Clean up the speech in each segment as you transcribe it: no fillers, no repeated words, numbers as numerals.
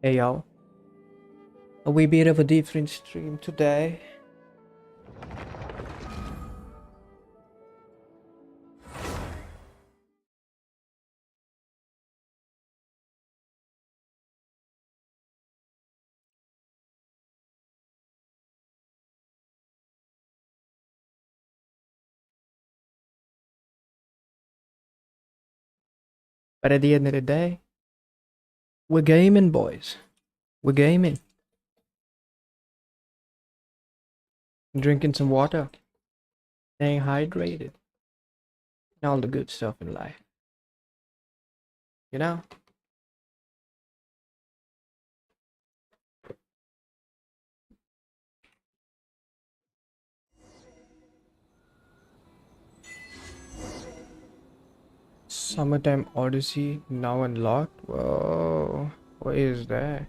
Hey y'all, a wee bit of a different stream today. But at the end of the day, we're gaming, boys. We're gaming. Drinking some water, staying hydrated, and all the good stuff in life. You know? Summertime Odyssey now unlocked? Whoa, what is that?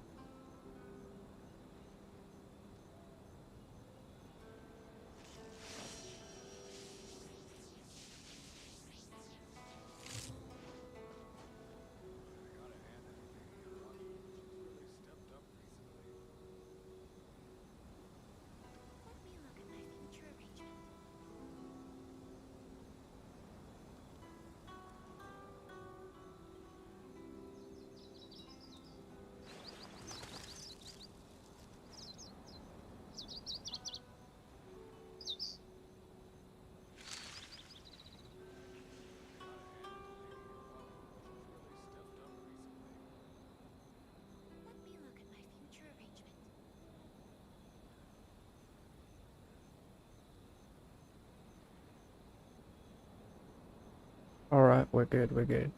Alright, we're good, we're good.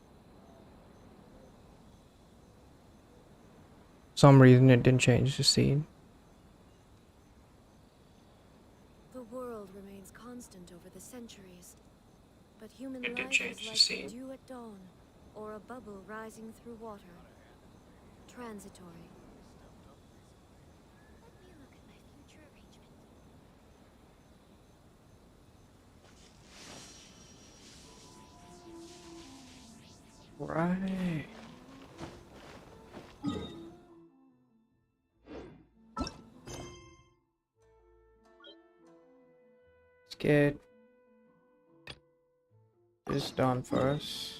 Some reason it didn't change the scene. The world remains constant over the centuries, but human It didn't life change is the like scene. the dew at dawn, or a bubble rising through water. Transitory. Let me look at my future arrangement. Right. Let's get this done first.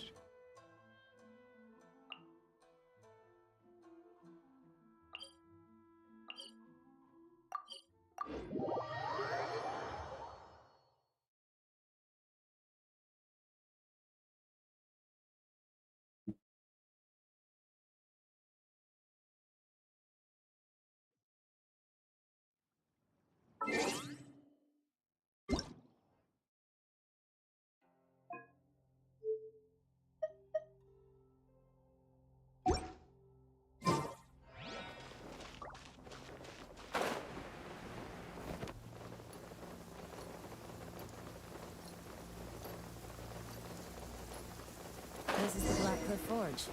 This is the Black Cliff Forge.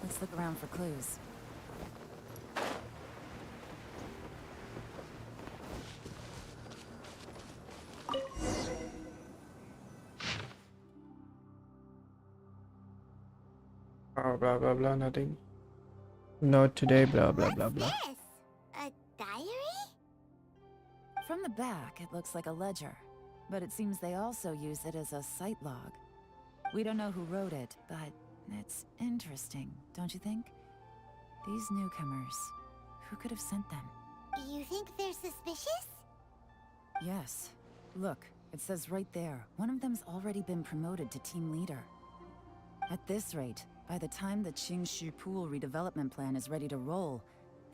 Let's look around for clues. Oh, blah blah blah, nothing. Not today, blah blah blah blah. What's this? A diary? From the back, it looks like a ledger, but it seems they also use it as a site log. We don't know who wrote it, but it's interesting, don't you think? These newcomers, who could have sent them? You think they're suspicious? Yes. Look, it says right there, one of them's already been promoted to team leader. At this rate, by the time the Qingshu Pool redevelopment plan is ready to roll,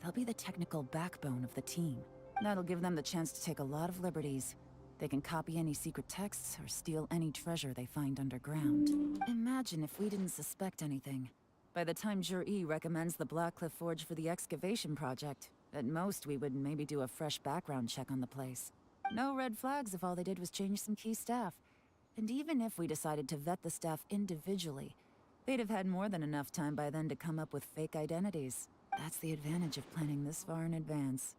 they'll be the technical backbone of the team. That'll give them the chance to take a lot of liberties. They can copy any secret texts or steal any treasure they find underground. Imagine if we didn't suspect anything. By the time Jur-E recommends the Blackcliff Forge for the excavation project, at most we would maybe do a fresh background check on the place. No red flags if all they did was change some key staff. And even if we decided to vet the staff individually, they'd have had more than enough time by then to come up with fake identities. That's the advantage of planning this far in advance.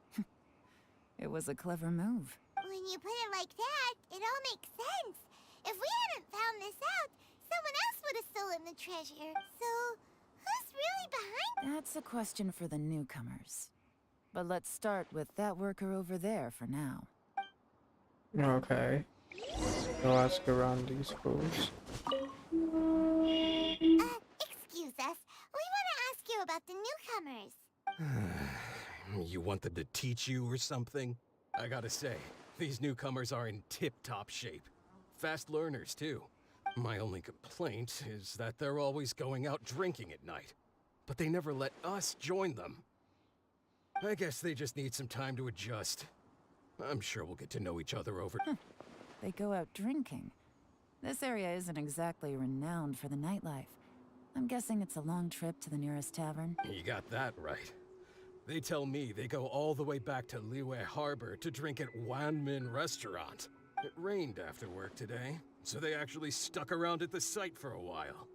It was a clever move. When you put it like that, it all makes sense. If we hadn't found this out, someone else would have stolen the treasure. So, Who's really behind? That's a question for the newcomers. But let's start with that worker over there for now. Okay. Go ask around these fools. Excuse us. We want to ask you about the newcomers. You want them to teach you or something? I gotta say, these newcomers are in tip-top shape. Fast learners, too. My only complaint is that they're always going out drinking at night. But they never let us join them. I guess they just need some time to adjust. I'm sure we'll get to know each other over... They go out drinking. This area isn't exactly renowned for the nightlife. I'm guessing it's a long trip to the nearest tavern. You got that right. They tell me they go all the way back to Liyue Harbor to drink at Wanmin Restaurant. It rained after work today, so they actually stuck around at the site for a while.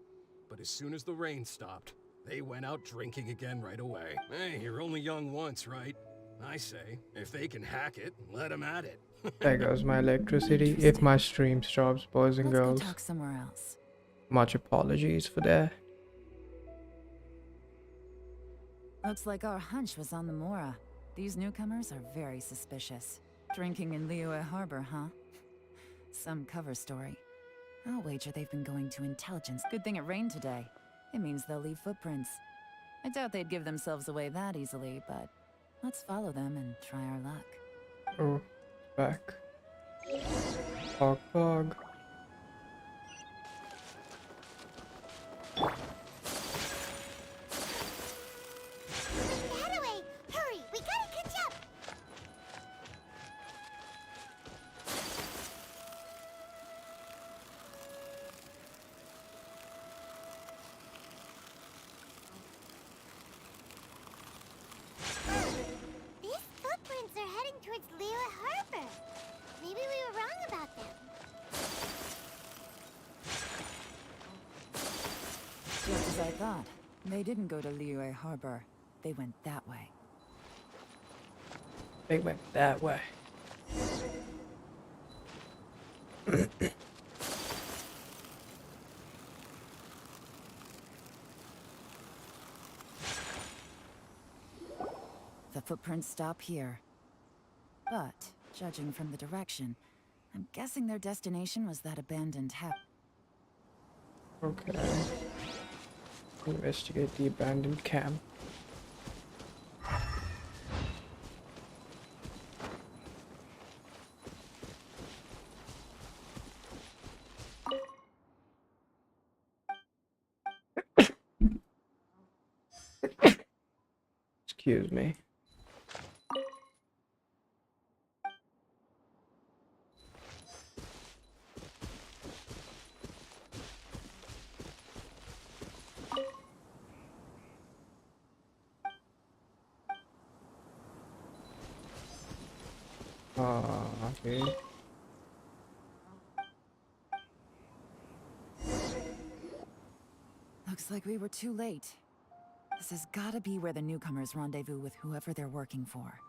But as soon as the rain stopped, they went out drinking again right away. Hey, you're only young once, right? I say, if they can hack it, let them at it. There goes my electricity. If my stream stops, boys and Let's girls, go talk somewhere else. much apologies for that. Looks like our hunch was on the Mora. These newcomers are very suspicious. Drinking in Liyue Harbor, huh? Some cover story. I'll wager they've been going to intelligence. Good thing it rained today. It means they'll leave footprints. I doubt they'd give themselves away that easily, but let's follow them and try our luck. Oh, back. Pog pog. Get away! Hurry! We gotta catch up! These footprints are heading towards Liyue Harbor. Maybe we were wrong about them. Just as I thought. They didn't go to Liyue Harbor. They went that way. They went that way. The footprints stop here. But, judging from the direction, I'm guessing their destination was that abandoned house. Okay. Investigate the abandoned camp. Excuse me. Okay. Looks like we were too late. This has gotta be where the newcomers rendezvous with whoever they're working for.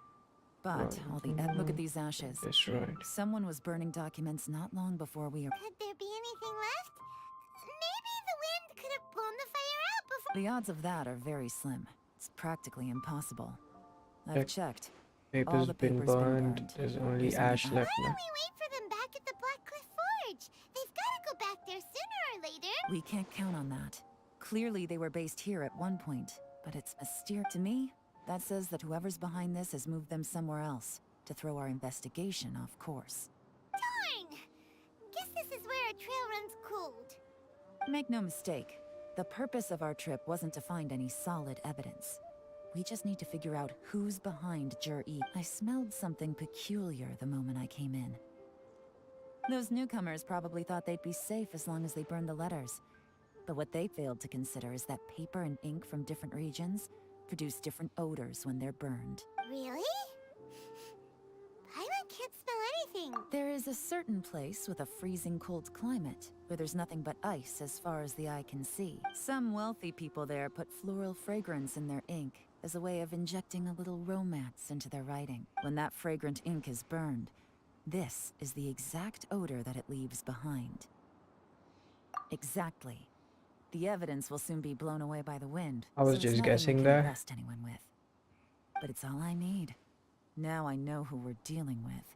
But, look at these ashes. That's right. Someone was burning documents not long before we arrived. Could there be anything left? Maybe the wind could have blown the fire out before. The odds of that are very slim. It's practically impossible. I've Check. checked. Paper's the been paper's been burned. burned. There's only There's only ash ash. left Why now. don't we wait for them back at the Black Cliff Forge? They've got to go back there sooner or later. We can't count on that. Clearly they were based here at one point, but it's mysterious to me. That says that whoever's behind this has moved them somewhere else to throw our investigation off course. Darn! Guess this is where a trail runs cold. Make no mistake, the purpose of our trip wasn't to find any solid evidence. We just need to figure out who's behind Jur-E. I smelled something peculiar the moment I came in. Those newcomers probably thought they'd be safe as long as they burned the letters. But what they failed to consider is that paper and ink from different regions produce different odors when they're burned. Really? Paimon can't smell anything. There is a certain place with a freezing cold climate, where there's nothing but ice as far as the eye can see. Some wealthy people there put floral fragrance in their ink as a way of injecting a little romance into their writing. When that fragrant ink is burned, this is the exact odor that it leaves behind. Exactly. The evidence will soon be blown away by the wind. I was so just it's nothing guessing I can there. arrest anyone with. But it's all I need. Now I know who we're dealing with.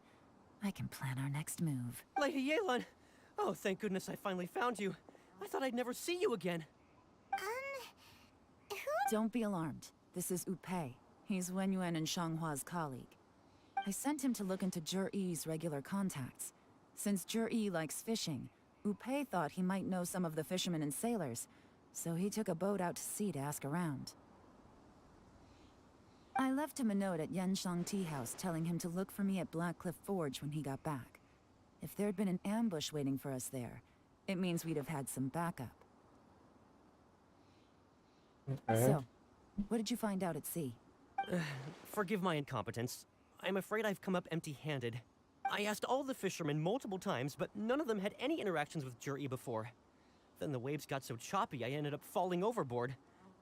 I can plan our next move. Lady Yelan! Oh, thank goodness I finally found you. I thought I'd never see you again. Who? Don't be alarmed. This is Upei. He's Wenyuan and Shanghua's colleague. I sent him to look into Zhi-Yi's regular contacts. Since Zhi-Yi likes fishing, Upei thought he might know some of the fishermen and sailors, so he took a boat out to sea to ask around. I left him a note at Yanshang Tea House telling him to look for me at Blackcliff Forge when he got back. If there'd been an ambush waiting for us there, it means we'd have had some backup. Okay. So, what did you find out at sea? Forgive my incompetence. I'm afraid I've come up empty-handed. I asked all the fishermen multiple times, but none of them had any interactions with Zhi-Yi before. Then the waves got so choppy I ended up falling overboard.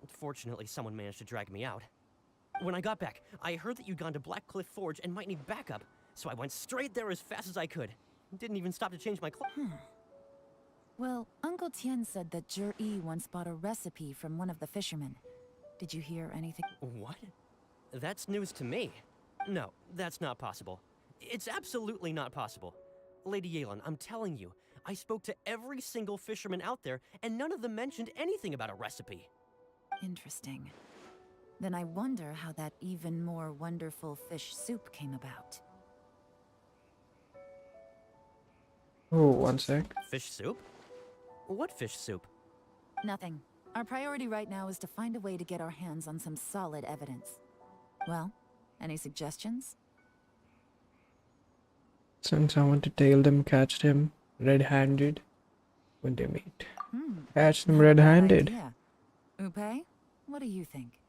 Fortunately, someone managed to drag me out. When I got back, I heard that you'd gone to Blackcliff Forge and might need backup, so I went straight there as fast as I could. Didn't even stop to change my clothes. Well, Uncle Tian said that Zhi-Yi once bought a recipe from one of the fishermen. Did you hear anything? What? That's news to me. No, that's not possible. It's absolutely not possible. Lady Yelan, I'm telling you, I spoke to every single fisherman out there, and none of them mentioned anything about a recipe. Interesting. Then I wonder how that even more wonderful fish soup came about. Oh, one sec. Fish soup? What fish soup? Nothing. Our priority right now is to find a way to get our hands on some solid evidence. Well, any suggestions? Send someone to tail them, catch them red-handed when they meet. Catch them Not a bad red-handed. idea. Upei, what do you think?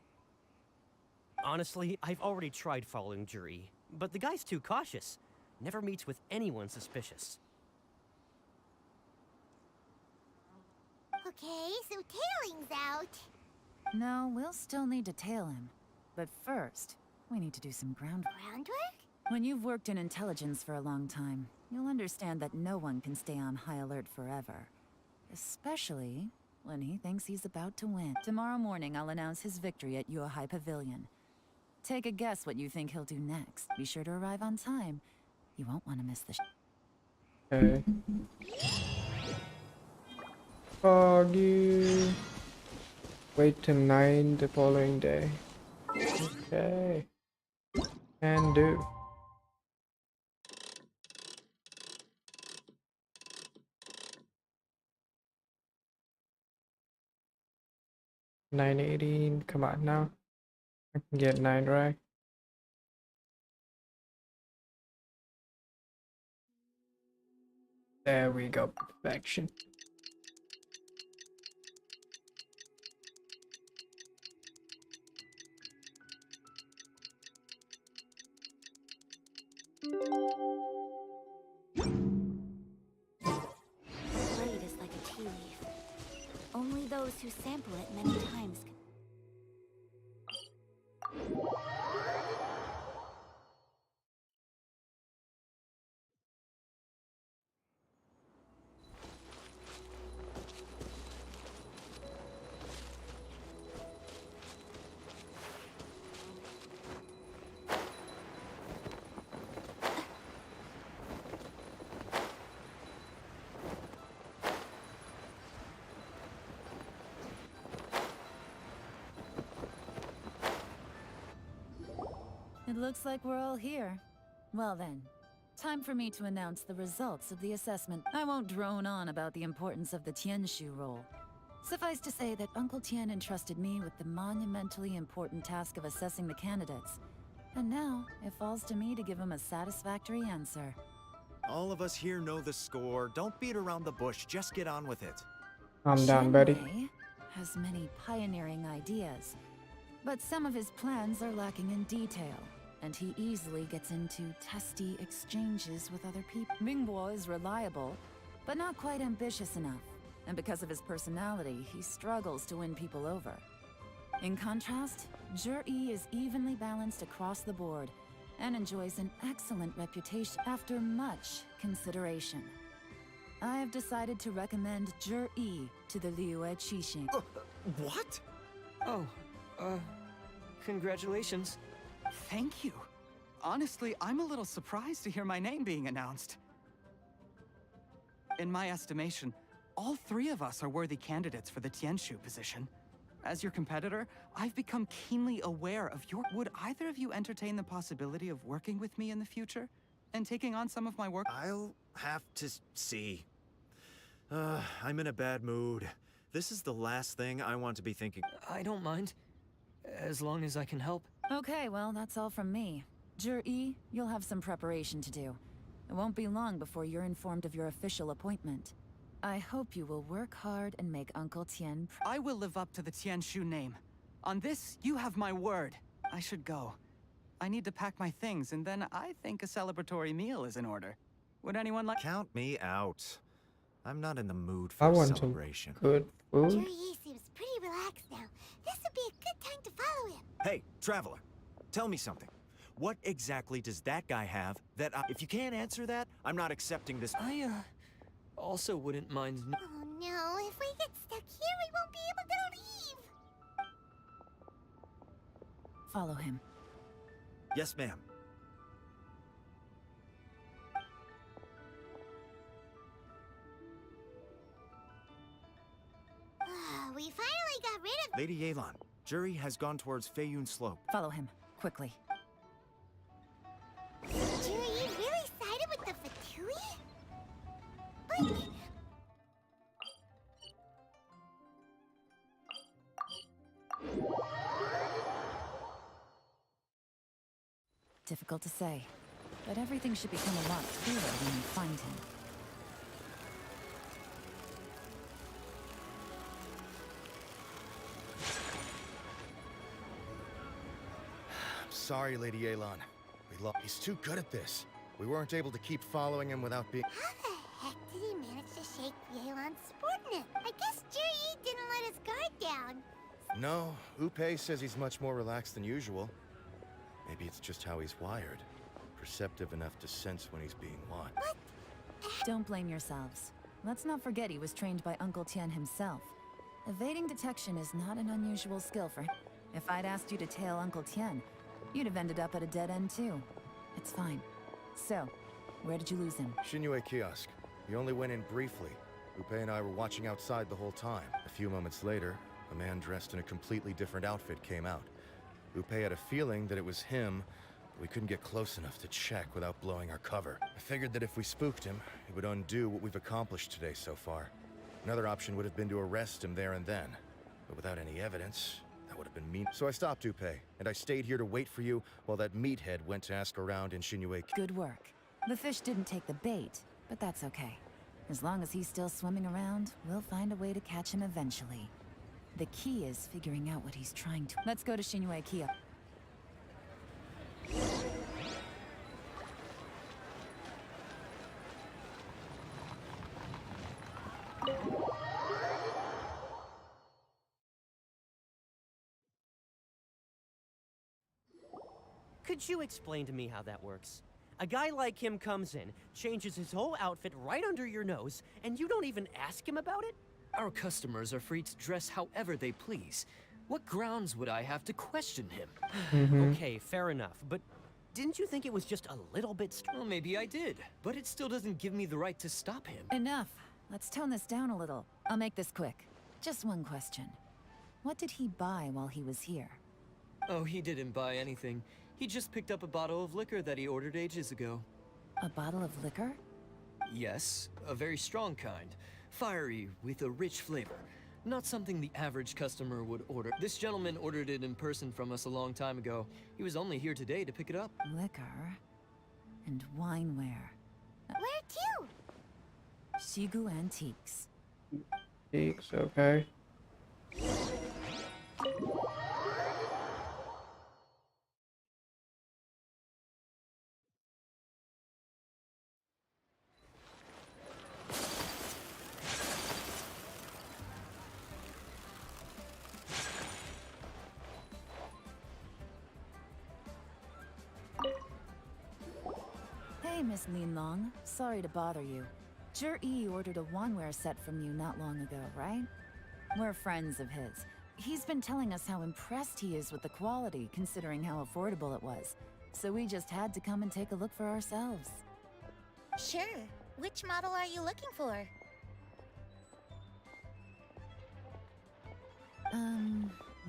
Honestly, I've already tried following Zhi-Yi, but the guy's too cautious. Never meets with anyone suspicious. Okay, so tailing's out. No, we'll still need to tail him. But first, we need to do some groundwork. Groundwork? When you've worked in intelligence for a long time, you'll understand that no one can stay on high alert forever. Especially when he thinks he's about to win. Tomorrow morning, I'll announce his victory at Yuehai Pavilion. Take a guess what you think he'll do next. Be sure to arrive on time. You won't want to miss the Okay. Foggy. Wait till 9 the following day. Okay. Can do. $9.18. Come on now. I can get 9 right. There we go. Perfection. The blade is like a tea leaf. Only those who sample it many times can... It looks like we're all here. Well then, time for me to announce the results of the assessment. I won't drone on about the importance of the Tianshu role. Suffice to say that Uncle Tian entrusted me with the monumentally important task of assessing the candidates. And now, it falls to me to give him a satisfactory answer. All of us here know the score. Don't beat around the bush, just get on with it. Calm down, buddy. Shenwei has many pioneering ideas, but some of his plans are lacking in detail, and he easily gets into testy exchanges with other people. Mingguo is reliable, but not quite ambitious enough, and because of his personality, he struggles to win people over. In contrast, Zhi-Yi is evenly balanced across the board, and enjoys an excellent reputation after much consideration. I have decided to recommend Zhi to the Liyue Qixing. What? Oh, congratulations. Thank you. Honestly, I'm a little surprised to hear my name being announced. In my estimation, all three of us are worthy candidates for the Tianshu position. As your competitor, I've become keenly aware of your... Would either of you entertain the possibility of working with me in the future? And taking on some of my work? I'll have to see. I'm in a bad mood. This is the last thing I want to be thinking. I don't mind, as long as I can help. Okay, well, that's all from me. Zhi, you'll have some preparation to do. It won't be long before you're informed of your official appointment. I hope you will work hard and make Uncle Tian I will live up to the Tianshu name. On this, you have my word. I should go. I need to pack my things, and then I think a celebratory meal is in order. Would anyone like... Count me out. I'm not in the mood I for a want some celebration. good food. Juri seems pretty relaxed now. This would be a good time to follow him. Hey, traveler, tell me something. What exactly does that guy have that If you can't answer that, I'm not accepting this. I, also wouldn't mind... Oh no, if we get stuck here, we won't be able to leave. follow him. Yes, ma'am. We finally got rid of... Lady Yelan, Jury has gone towards Feiyun Slope. Follow him, quickly. Jury really sided with the Fatui? But... Difficult to say, but everything should become a lot clearer when you find him. Sorry, Lady Yelan. He's too good at this. We weren't able to keep following him without being... How the heck did he manage to shake Yelan's subordinate? I guess Jury didn't let his guard down. No, Upe says he's much more relaxed than usual. Maybe it's just how he's wired. Perceptive enough to sense when he's being watched. What? Don't blame yourselves. Let's not forget he was trained by Uncle Tian himself. Evading detection is not an unusual skill for him. If I'd asked you to tail Uncle Tian, you'd have ended up at a dead end too. It's fine. So, where did you lose him? Shinue kiosk. He only went in briefly. Upe and I were watching outside the whole time. A few moments later, a man dressed in a completely different outfit came out. Upe had a feeling that it was him, but we couldn't get close enough to check without blowing our cover. I figured that if we spooked him, it would undo what we've accomplished today so far. Another option would have been to arrest him there and then. But without any evidence, that would have been mean. So I stopped Upe, and I stayed here to wait for you while that meathead went to ask around in Shinue. Good work. The fish didn't take the bait, but that's okay. As long as he's still swimming around, we'll find a way to catch him eventually. The key is figuring out what he's trying to... Let's go to Shinue Kia. Could you explain to me how that works? A guy like him comes in, changes his whole outfit right under your nose, and you don't even ask him about it? Our customers are free to dress however they please. What grounds would I have to question him? Okay, fair enough, but didn't you think it was just a little bit Well, maybe I did, but it still doesn't give me the right to stop him. Enough. Let's tone this down a little. I'll make this quick. Just one question. What did he buy while he was here? Oh, he didn't buy anything. He just picked up a bottle of liquor that he ordered ages ago. A bottle of liquor? Yes, a very strong kind. Fiery, with a rich flavor. Not something the average customer would order. This gentleman ordered it in person from us a long time ago. He was only here today to pick it up. Liquor and wineware. Where to? Shigu Antiques. Cheeks, okay. Hey, Miss Lin Long. Sorry to bother you. Jur-E ordered a wanware set from you not long ago, right? We're friends of his. He's been telling us how impressed he is with the quality, considering how affordable it was. So we just had to come and take a look for ourselves. Sure. Which model are you looking for?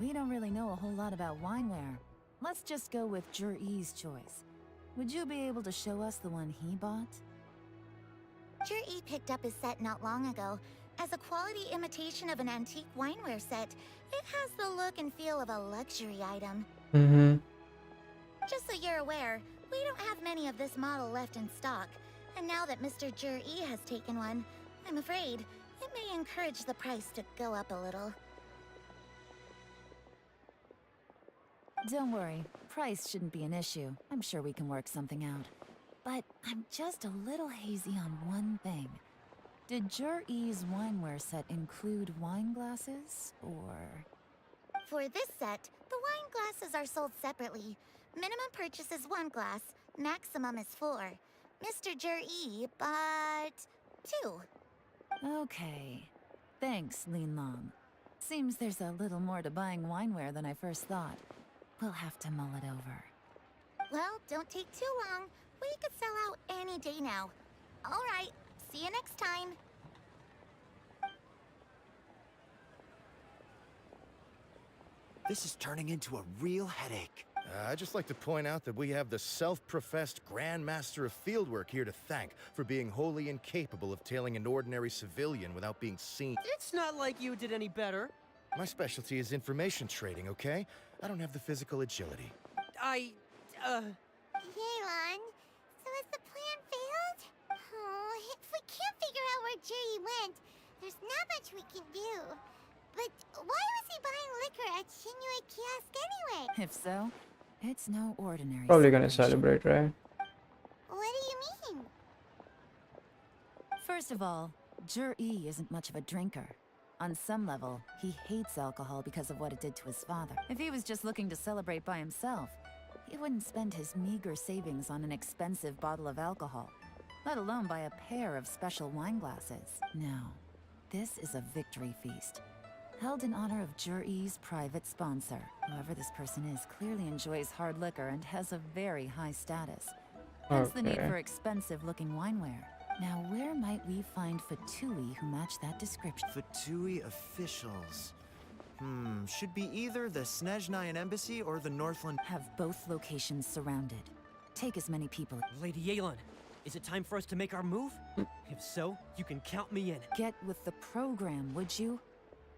We don't really know a whole lot about wineware. Let's just go with Jur-E's choice. Would you be able to show us the one he bought? Jur-E picked up his set not long ago. As a quality imitation of an antique wineware set, it has the look and feel of a luxury item. Mm-hmm. Just so you're aware, we don't have many of this model left in stock. And now that Mr. Jur-E has taken one, I'm afraid it may encourage the price to go up a little. Don't worry, price shouldn't be an issue. I'm sure we can work something out. But I'm just a little hazy on one thing. Did Jur-E's wineware set include wine glasses, or...? For this set, the wine glasses are sold separately. Minimum purchase is 1 glass, maximum is 4. Mr. Jur-E bought 2. Okay. Thanks, Lin Long. Seems there's a little more to buying wineware than I first thought. We'll have to mull it over. Well, don't take too long. We could sell out any day now. All right, see you next time. This is turning into a real headache. I'd just like to point out that we have the self-professed Grand Master of Fieldwork here to thank for being wholly incapable of tailing an ordinary civilian without being seen. It's not like you did any better. My specialty is information trading, okay? I don't have the physical agility. Yelan, so has the plan failed? Oh, if we can't figure out where Jerry went, there's not much we can do. But why was he buying liquor at Shinue Kiosk anyway? If so, it's no ordinary Probably gonna celebration. celebrate, right? What do you mean? First of all, Jur-E isn't much of a drinker. On some level, he hates alcohol because of what it did to his father. If he was just looking to celebrate by himself, he wouldn't spend his meager savings on an expensive bottle of alcohol, let alone buy a pair of special wine glasses. No, this is a victory feast, held in honor of Jur-E's private sponsor. Whoever this person is clearly enjoys hard liquor and has a very high status. Hence the need Okay. for expensive-looking wineware. Now, where might we find F2P who match that description? F2P officials. Should be either the Snezhnayan Embassy or the Northland... Have both locations surrounded. Take as many people. Lady Yelan, is it time for us to make our move? If so, you can count me in. Get with the program, would you?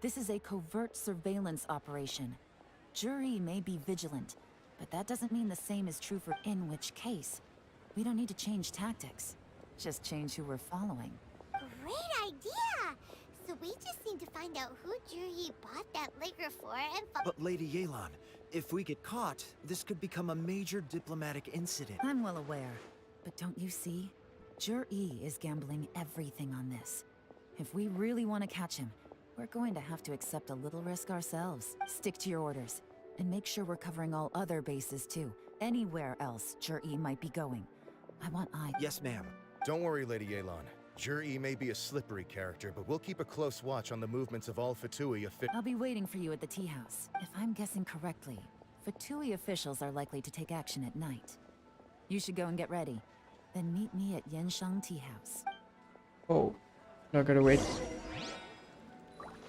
This is a covert surveillance operation. Jur-E may be vigilant, but that doesn't mean the same is true for in which case. We don't need to change tactics. Just change who we're following. Great idea! So we just need to find out who Juri bought that liquor for and But Lady Yelan, if we get caught, this could become a major diplomatic incident. I'm well aware, but don't you see? Jur-E is gambling everything on this. If we really want to catch him, we're going to have to accept a little risk ourselves. Stick to your orders, and make sure we're covering all other bases too. Anywhere else Jur-E might be going. I want eyes. Yes, ma'am. Don't worry, Lady Yelan. Jur-E may be a slippery character, but we'll keep a close watch on the movements of all F2P I'll be waiting for you at the tea house. If I'm guessing correctly, F2P officials are likely to take action at night. You should go and get ready. Then meet me at Yenshang Tea House. Oh, not gotta wait.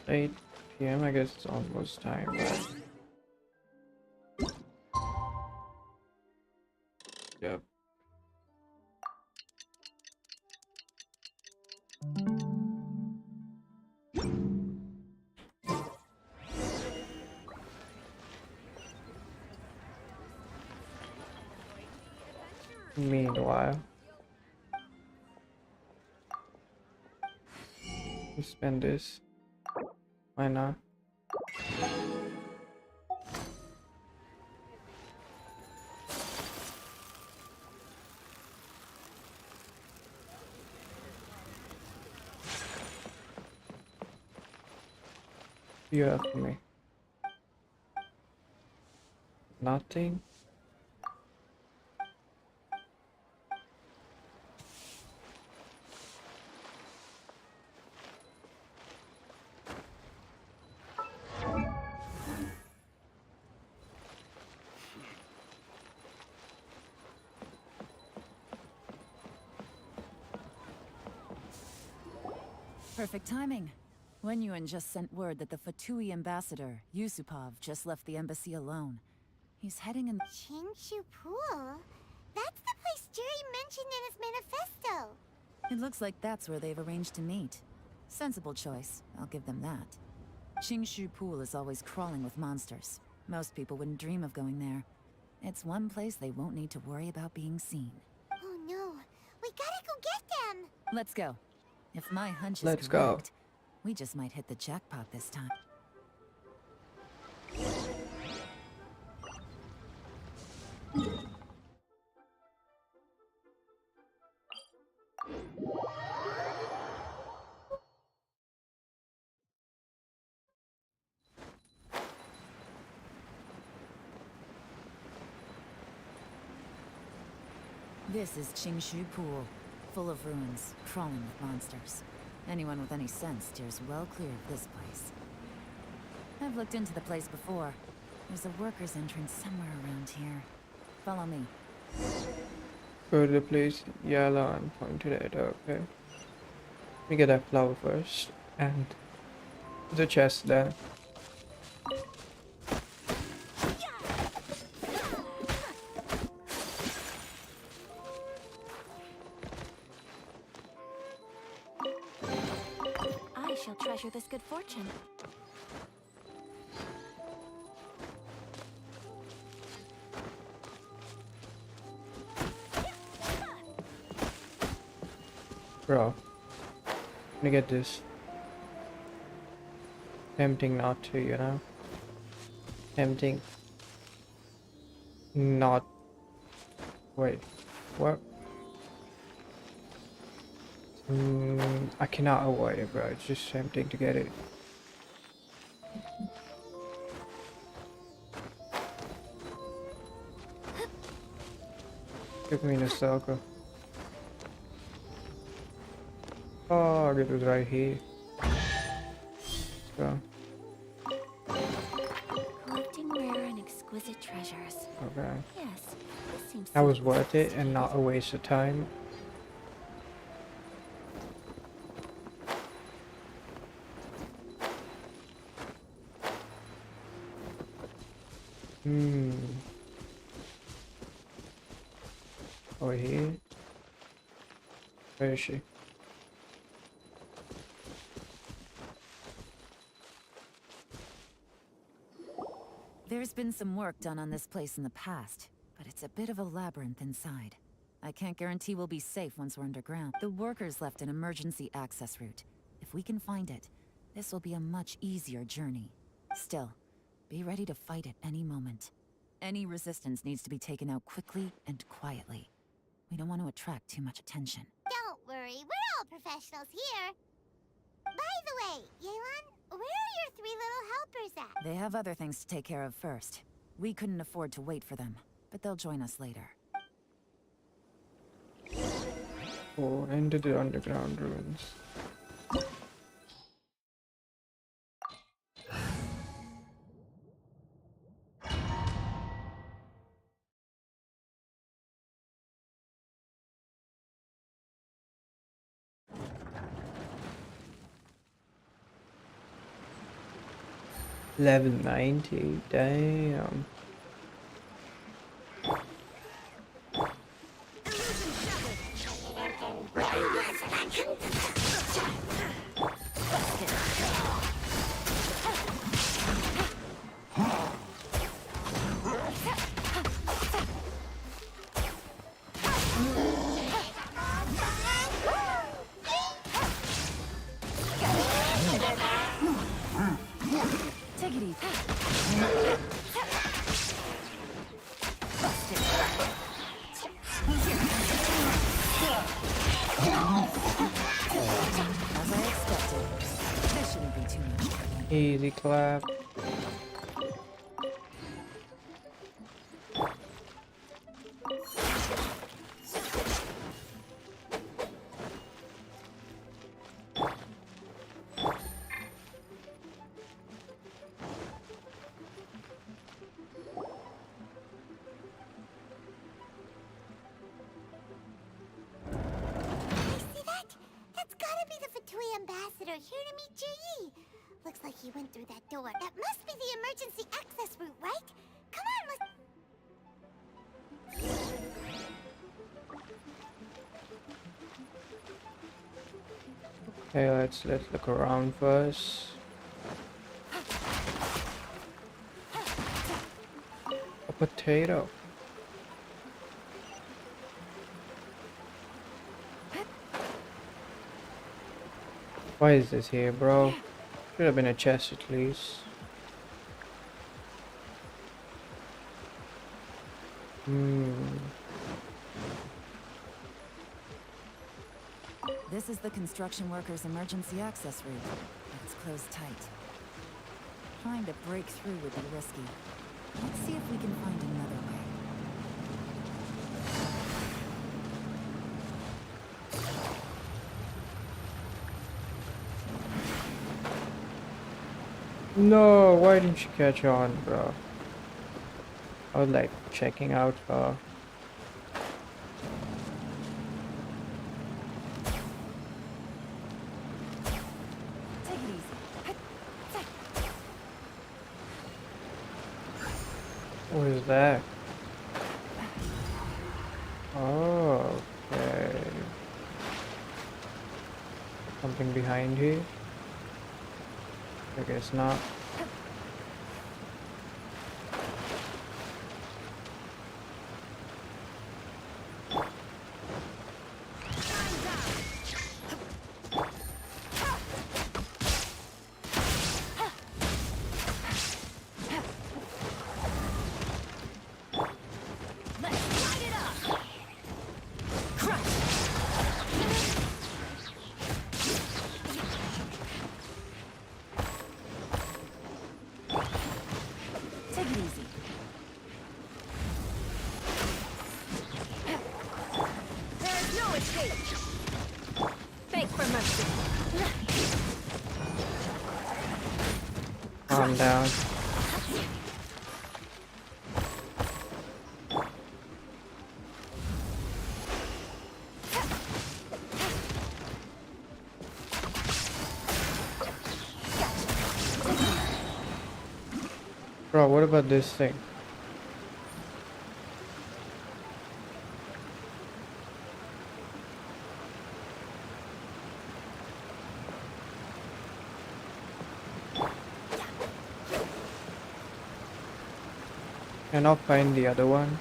8 p.m. I guess it's almost time. But... Yep. Meanwhile, we spend this. Why not? You have for me. Nothing. Perfect timing. Wenyuan just sent word that the F2P ambassador, Yusupov, just left the embassy alone. He's heading in... Qingshu Pool? That's the place Jerry mentioned in his manifesto. It looks like that's where they've arranged to meet. Sensible choice, I'll give them that. Qingshu Pool is always crawling with monsters. Most people wouldn't dream of going there. It's one place they won't need to worry about being seen. Oh no, we gotta go get them! Let's go. If my hunch is Let's go. correct, we just might hit the jackpot this time. This is Qingshu Pool, full of ruins, crawling with monsters. Anyone with any sense steers well clear of this place. I've looked into the place before. There's a worker's entrance somewhere around here. Follow me. Go to the place yellow and point to it. Okay. Let me get that flower first. And the chest there. I shall treasure this good fortune. Bro. Let me get this. Tempting not to, you know? Tempting. Not. Wait. What? I cannot avoid it, bro. It's just tempting to get it. Took me in a circle. Oh, it was right here. Let's go. Collecting rare and exquisite treasures. Okay. Yes, this seems That was so worth it and not a waste of time. Over here. Where is she? There's been some work done on this place in the past, but it's a bit of a labyrinth inside. I can't guarantee we'll be safe once we're underground. The workers left an emergency access route. If we can find it, this will be a much easier journey. Still, be ready to fight at any moment. Any resistance needs to be taken out quickly and quietly. We don't want to attract too much attention. Don't worry, we're all professionals here. By the way, Yelan, where are your 3 little helpers at? They have other things to take care of first. We couldn't afford to wait for them, but they'll join us later. Oh, into the underground ruins. Level 90, damn. Take it easy. As I expected, this shouldn't be too much trouble. Easy clap. See that? That's gotta be the Fatui ambassador. here to meet Jay. Looks like he went through that door. That must be the emergency access route, right? Come on, let's... Okay, let's look around first. A potato. Why is this here, bro? Should have been a chest at least. This is the construction workers' emergency access route, but it's closed tight. Trying to break through would be risky. Let's see if we can find another way. No, why didn't you catch on, bro? I was like checking out her. Take it easy. What is that? Oh, okay. Something behind here? I guess not. Take it easy. There is no escape. Beg for mercy. Calm down. Bro, what about this thing? Cannot find the other one.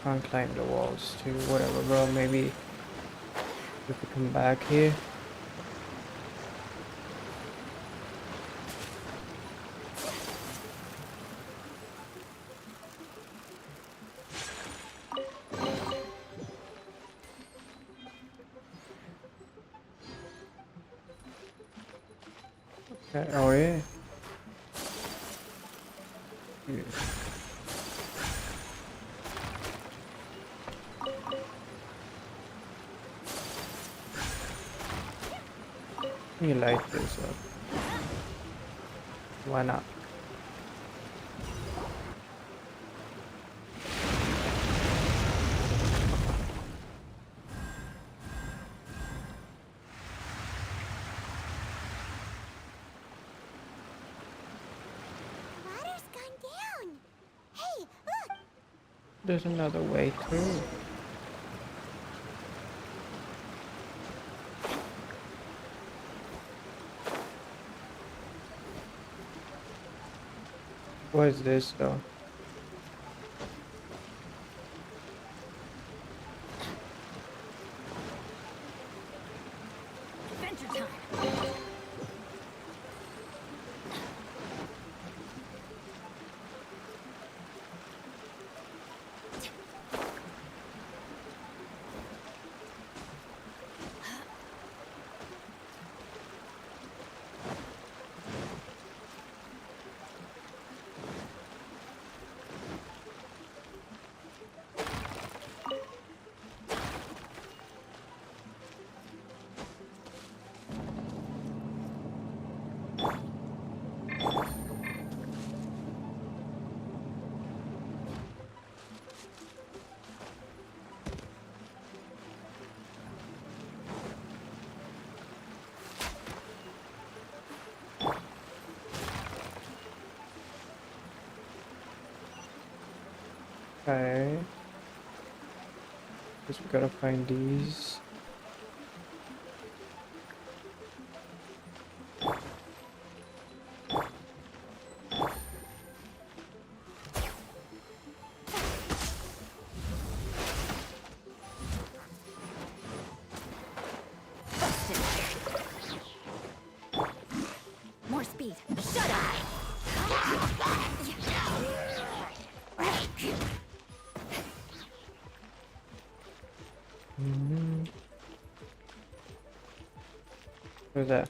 Can't climb the walls too. Whatever, bro. Maybe if we come back here. Okay, oh yeah. Yeah. Let me light this up. Why not? Water's gone down. Hey, look! There's another way through. What is this though? Adventure time. Okay. Guess we gotta find these. More speed. Shut up! Who's that?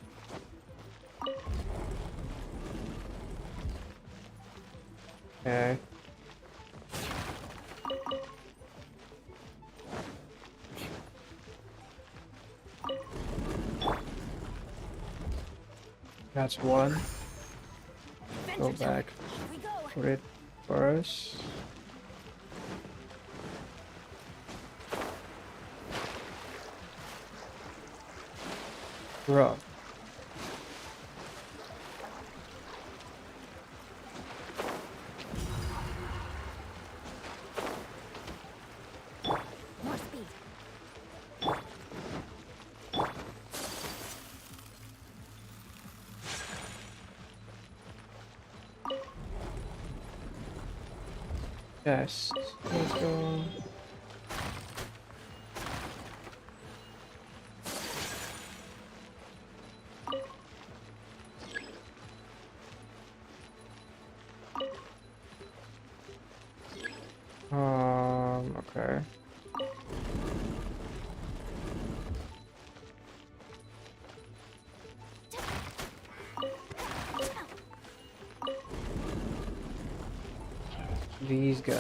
Okay. That's one. Go back. We go. Put it first. Bro. More speed. Yes. Let's go. Okay. These guys.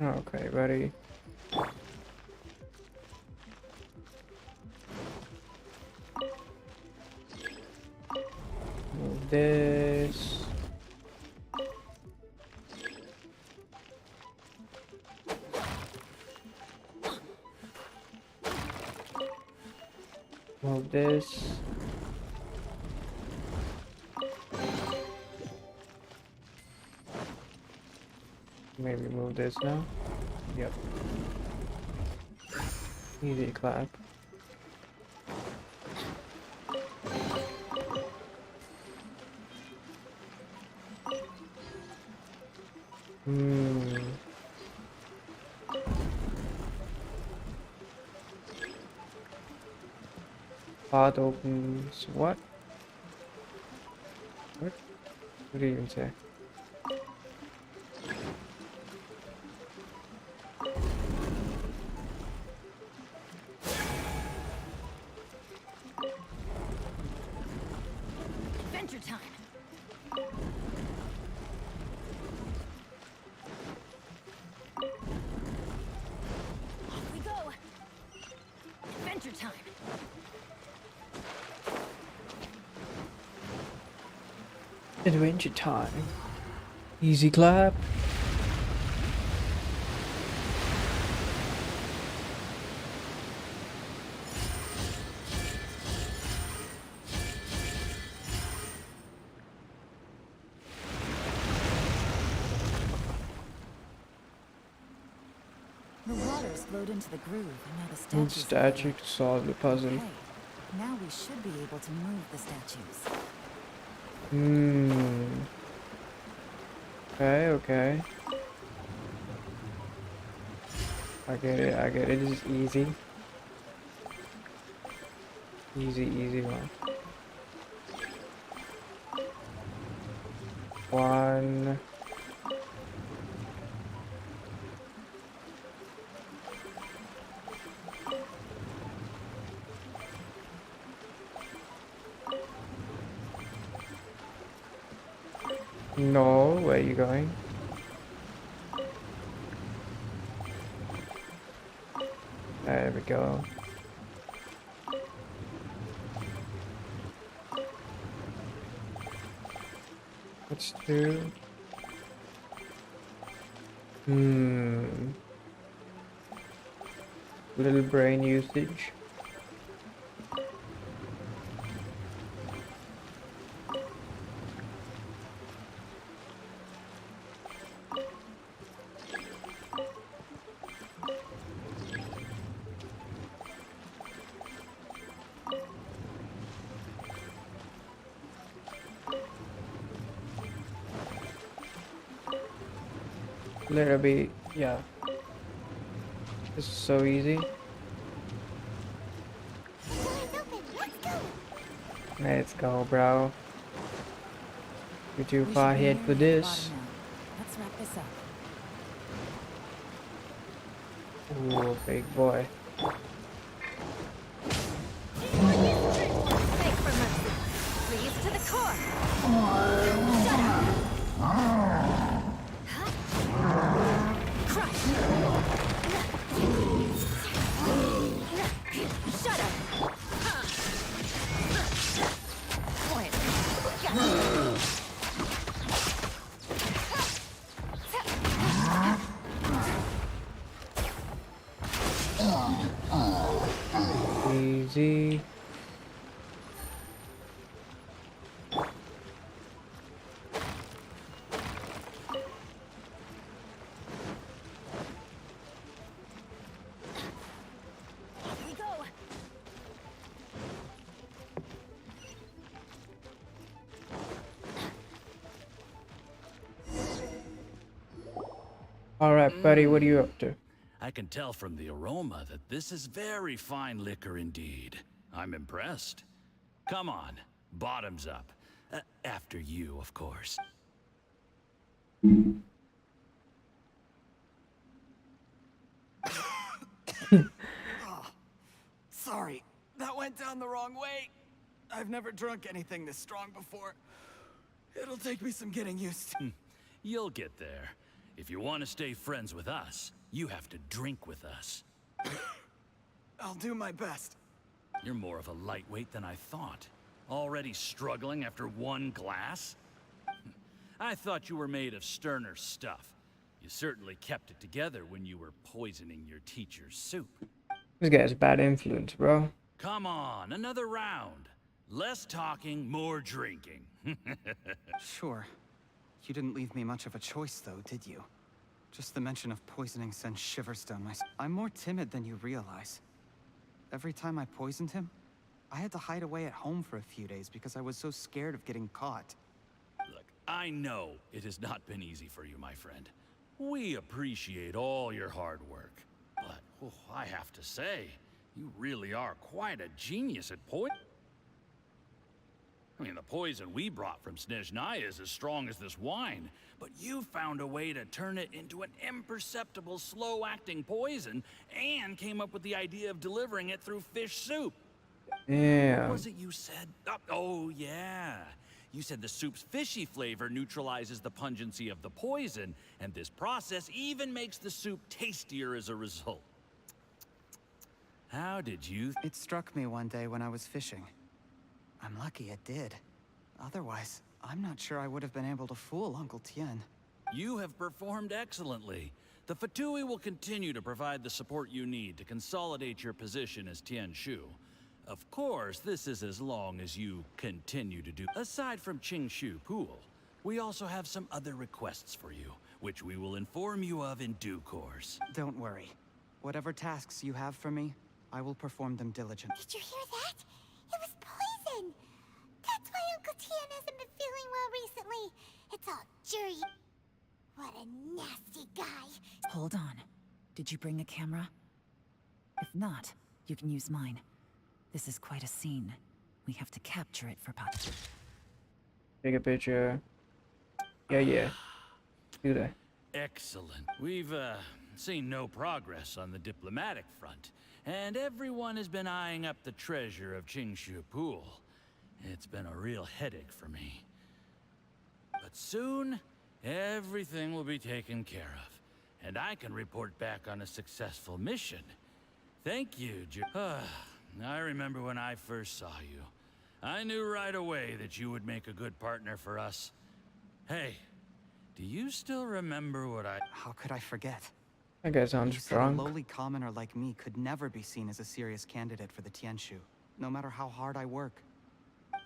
Okay, ready. Move this. Move this. Maybe move this now. Yep. Easy clap. Path opens what? What? What do you even say? Adventure time. Off we go. Adventure time. Adventure time. Easy clap. The waters flowed into the groove, and now the Move statues. statue to solve the puzzle. Okay, now we should be able to move the statues. Okay, okay. I get it, I get it. This is easy. Easy one. One. No, where are you going? There we go. Let's do. Little brain usage. Little bit, yeah. This is so easy. Door's open. Let's go. Let's go, bro. You're too We far should be ahead for nearly at the this. bottom now. Let's wrap this up. Ooh, big boy. Beg for mercy. Freeze to the core. Shut up. Crush. Shut up. Quiet. Easy. Here we go. Alright, buddy, what are you up to? I can tell from the aroma that this is very fine liquor indeed. I'm impressed. Come on, bottoms up. After you, of course. Sorry, that went down the wrong way. I've never drunk anything this strong before. It'll take me some getting used to. You'll get there. If you want to stay friends with us, you have to drink with us. I'll do my best. You're more of a lightweight than I thought. Already struggling after one glass? I thought you were made of sterner stuff. You certainly kept it together when you were poisoning your teacher's soup. This guy's a bad influence, bro. Come on, another round. Less talking, more drinking. Sure. You didn't leave me much of a choice, though, did you? Just the mention of poisoning sends shivers down my... I'm more timid than you realize. Every time I poisoned him, I had to hide away at home for a few days because I was so scared of getting caught. Look, I know it has not been easy for you, my friend. We appreciate all your hard work. But, I have to say, you really are quite a genius at poison. I mean, the poison we brought from Snezhnaya is as strong as this wine, but you found a way to turn it into an imperceptible, slow-acting poison, and came up with the idea of delivering it through fish soup. Yeah. What was it you said? Oh, yeah. You said the soup's fishy flavor neutralizes the pungency of the poison, and this process even makes the soup tastier as a result. How did you... It struck me one day when I was fishing. I'm lucky it did. Otherwise, I'm not sure I would have been able to fool Uncle Tien. You have performed excellently. The Fatui will continue to provide the support you need to consolidate your position as Tien Shu. Of course, this is as long as you continue to do. Aside from Qingshu Pool, we also have some other requests for you, which we will inform you of in due course. Don't worry. Whatever tasks you have for me, I will perform them diligently. Did you hear that? It was poison. That's why Uncle Tien hasn't been feeling well recently. It's all jury. What a nasty guy. Hold on. Did you bring a camera? If not, you can use mine. This is quite a scene. We have to capture it for pot. Take a picture. Yeah. Do that. Excellent. We've, seen no progress on the diplomatic front, and everyone has been eyeing up the treasure of Qingshu Pool. It's been a real headache for me. But soon, everything will be taken care of, and I can report back on a successful mission. Thank you, I remember when I first saw you. I knew right away that you would make a good partner for us. Hey, do you still remember what I... How could I forget? That guy You sounds said a drunk. lowly commoner like me could never be seen as a serious candidate for the Tianshu, no matter how hard I work.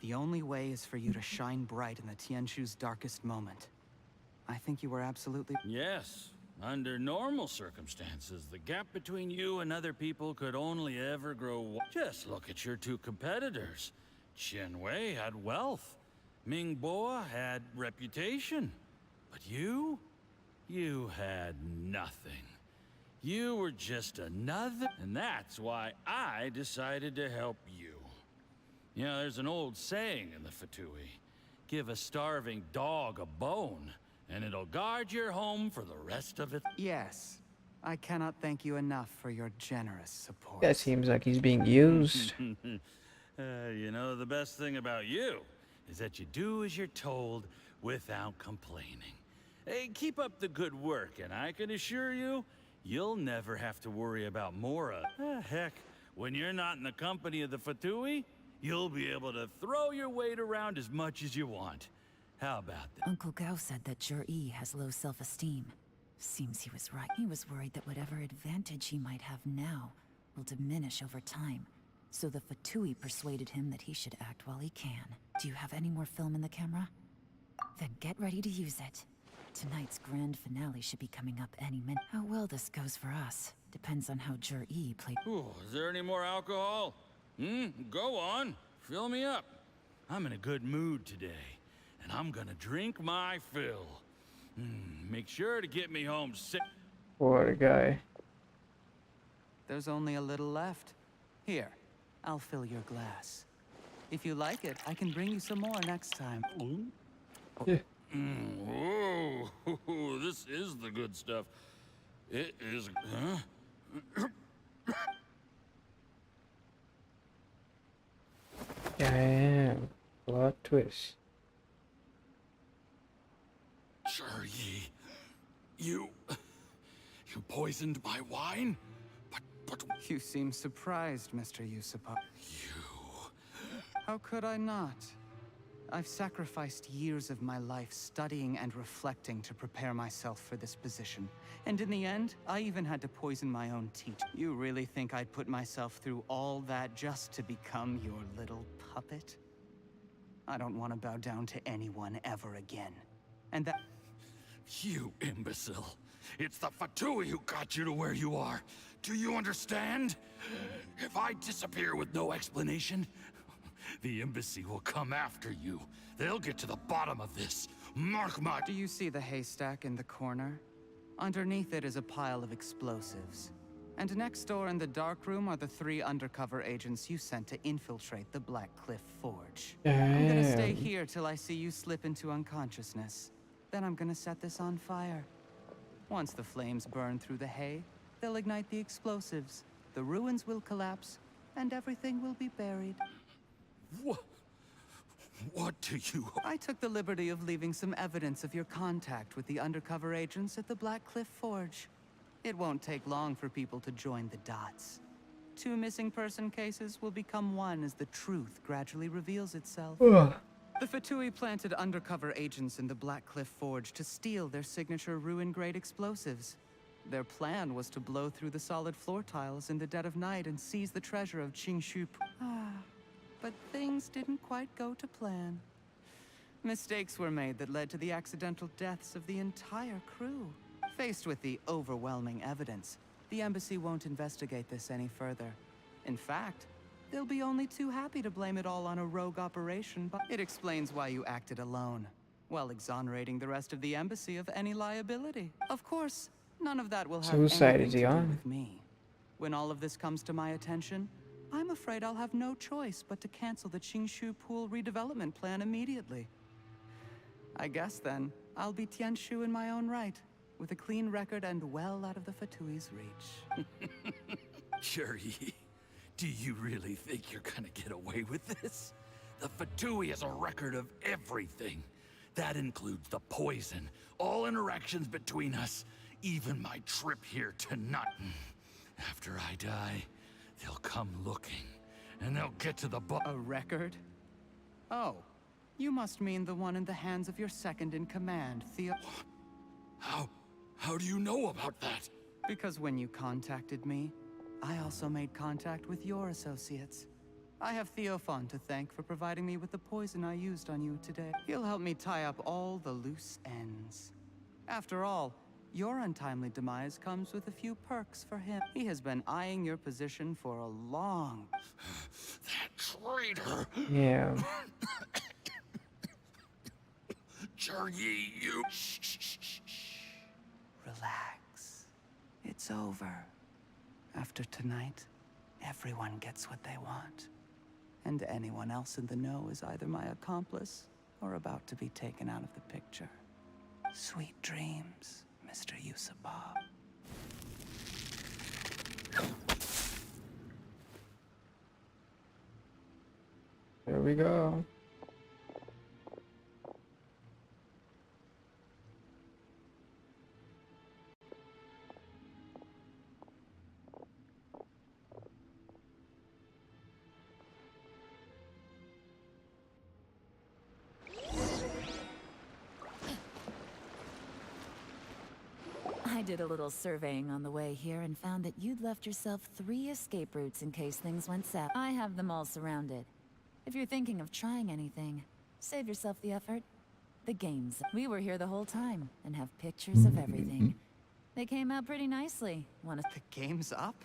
The only way is for you to shine bright in the Tianshu's darkest moment. I think you were absolutely... Yes. Under normal circumstances, the gap between you and other people could only ever grow. Just look at your two competitors. Chen Wei had wealth. Ming Boa had reputation. But you had nothing. You were just another, and that's why I decided to help you. You know, there's an old saying in the Fatui, give a starving dog a bone, and it'll guard your home for the rest of it. Yes. I cannot thank you enough for your generous support. That seems like he's being used. You know, the best thing about you is that you do as you're told without complaining. Hey, keep up the good work, and I can assure you, you'll never have to worry about Mora. Heck, when you're not in the company of the Fatui, you'll be able to throw your weight around as much as you want. How about that? Uncle Gao said that Jur-E has low self-esteem. Seems he was right. He was worried that whatever advantage he might have now will diminish over time. So the Fatui persuaded him that he should act while he can. Do you have any more film in the camera? Then get ready to use it. Tonight's grand finale should be coming up any minute. How well this goes for us depends on how Jur-E played. Ooh, is there any more alcohol? Go on. Fill me up. I'm in a good mood today, and I'm gonna drink my fill. Make sure to get me home safe. What a guy. There's only a little left. Here, I'll fill your glass. If you like it, I can bring you some more next time. Yeah. Whoa, this is the good stuff. It is, huh? Damn. Plot twist. Jur-E, you poisoned my wine? But You seem surprised, Mr. Yusuppa. you... How could I not? I've sacrificed years of my life studying and reflecting to prepare myself for this position. And in the end, I even had to poison my own teacher. You really think I'd put myself through all that just to become your little puppet? I don't want to bow down to anyone ever again. And that... You imbecile. It's the Fatui who got you to where you are. Do you understand? If I disappear with no explanation, the embassy will come after you. They'll get to the bottom of this. Mark my... Do you see the haystack in the corner? Underneath it is a pile of explosives. And next door in the dark room are the 3 undercover agents you sent to infiltrate the Black Cliff Forge. I'm gonna stay Damn. here till I see you slip into unconsciousness. Then I'm gonna set this on fire. Once the flames burn through the hay, they'll ignite the explosives. The ruins will collapse, and everything will be buried. What do you... I took the liberty of leaving some evidence of your contact with the undercover agents at the Black Cliff Forge. It won't take long for people to join the dots. 2 missing person cases will become one as the truth gradually reveals itself. The Fatui planted undercover agents in the Black Cliff Forge to steal their signature ruin-grade explosives. Their plan was to blow through the solid floor tiles in the dead of night and seize the treasure of Qingshu. But things didn't quite go to plan. Mistakes were made that led to the accidental deaths of the entire crew. Faced with the overwhelming evidence, the embassy won't investigate this any further. In fact, they'll be only too happy to blame it all on a rogue operation, but it explains why you acted alone, while exonerating the rest of the embassy of any liability. Of course, none of that will have Suicide anything is he to do on? with me. When all of this comes to my attention, I'm afraid I'll have no choice but to cancel the Qingshu Pool redevelopment plan immediately. I guess then, I'll be Tianshu in my own right, with a clean record and well out of the Fatui's reach. Jur-E, do you really think you're gonna get away with this? The Fatui has a record of everything. That includes the poison, all interactions between us, even my trip here tonight. After I die, they'll come looking, and they'll get to the A record? Oh, you must mean the one in the hands of your second-in-command, Theo... How do you know about that? Because when you contacted me, I also made contact with your associates. I have Theophan to thank for providing me with the poison I used on you today. He'll help me tie up all the loose ends. After all, your untimely demise comes with a few perks for him. He has been eyeing your position for a long... That traitor! Yeah. Jerry, you... Shh, shh, shh, shh, shh. Relax. It's over. After tonight, everyone gets what they want. And anyone else in the know is either my accomplice or about to be taken out of the picture. Sweet dreams, Mr. Yusabab. Here we go. I did a little surveying on the way here and found that you'd left yourself 3 escape routes in case things went south. I have them all surrounded. If you're thinking of trying anything, save yourself the effort. The games. We were here the whole time and have pictures of everything. They came out pretty nicely. The game's up?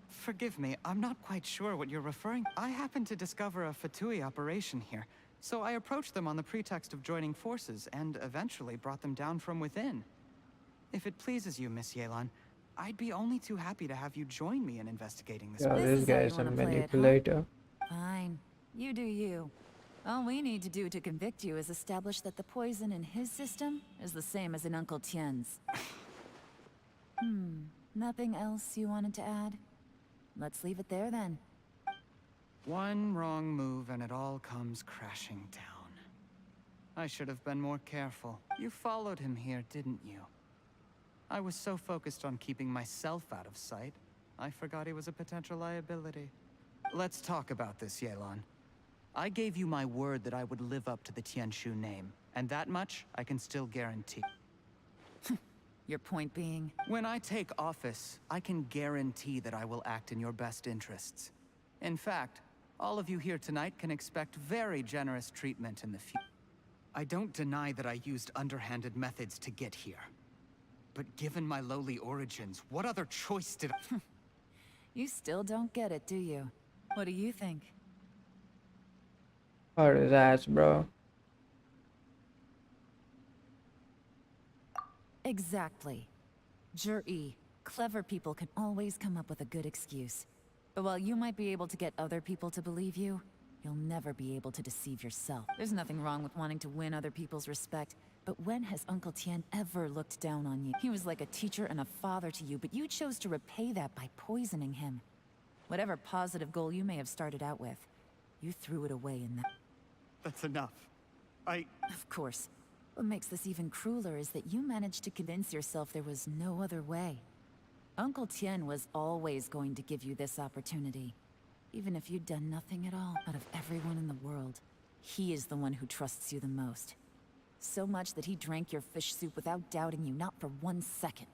Forgive me, I'm not quite sure what you're referring. I happened to discover a F2P operation here, so I approached them on the pretext of joining forces and eventually brought them down from within. If it pleases you, Miss Yelan, I'd be only too happy to have you join me in investigating this. Yeah, this guy is a manipulator. Fine. You do you. All we need to do to convict you is establish that the poison in his system is the same as in Uncle Tien's. Nothing else you wanted to add? Let's leave it there then. One wrong move and it all comes crashing down. I should have been more careful. You followed him here, didn't you? I was so focused on keeping myself out of sight, I forgot he was a potential liability. Let's talk about this, Yelan. I gave you my word that I would live up to the Tianshu name, and that much I can still guarantee. Your point being? When I take office, I can guarantee that I will act in your best interests. In fact, all of you here tonight can expect very generous treatment in the future. I don't deny that I used underhanded methods to get here. But given my lowly origins, what other choice did I... You still don't get it, do you? What do you think? Hard as ass, bro. Exactly. Jur-E, clever people can always come up with a good excuse. But while you might be able to get other people to believe you, you'll never be able to deceive yourself. There's nothing wrong with wanting to win other people's respect, but when has Uncle Tien ever looked down on you? He was like a teacher and a father to you, but you chose to repay that by poisoning him. Whatever positive goal you may have started out with, you threw it away in that. That's enough. Of course. What makes this even crueler is that you managed to convince yourself there was no other way. Uncle Tien was always going to give you this opportunity. Even if you'd done nothing at all. Out of everyone in the world, he is the one who trusts you the most. So much that he drank your fish soup without doubting you, not for 1 second.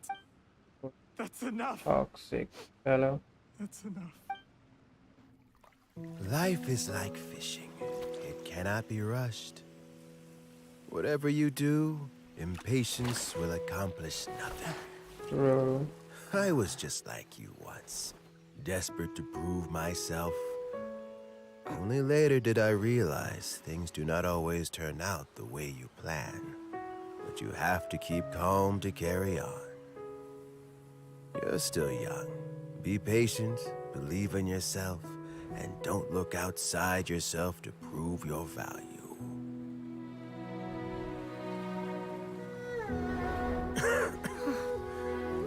That's enough. Toxic fellow. That's enough. Life is like fishing. It cannot be rushed. Whatever you do, impatience will accomplish nothing. True. I was just like you once, desperate to prove myself. Only later did I realize things do not always turn out the way you plan. But you have to keep calm to carry on. You're still young. Be patient, believe in yourself, and don't look outside yourself to prove your value.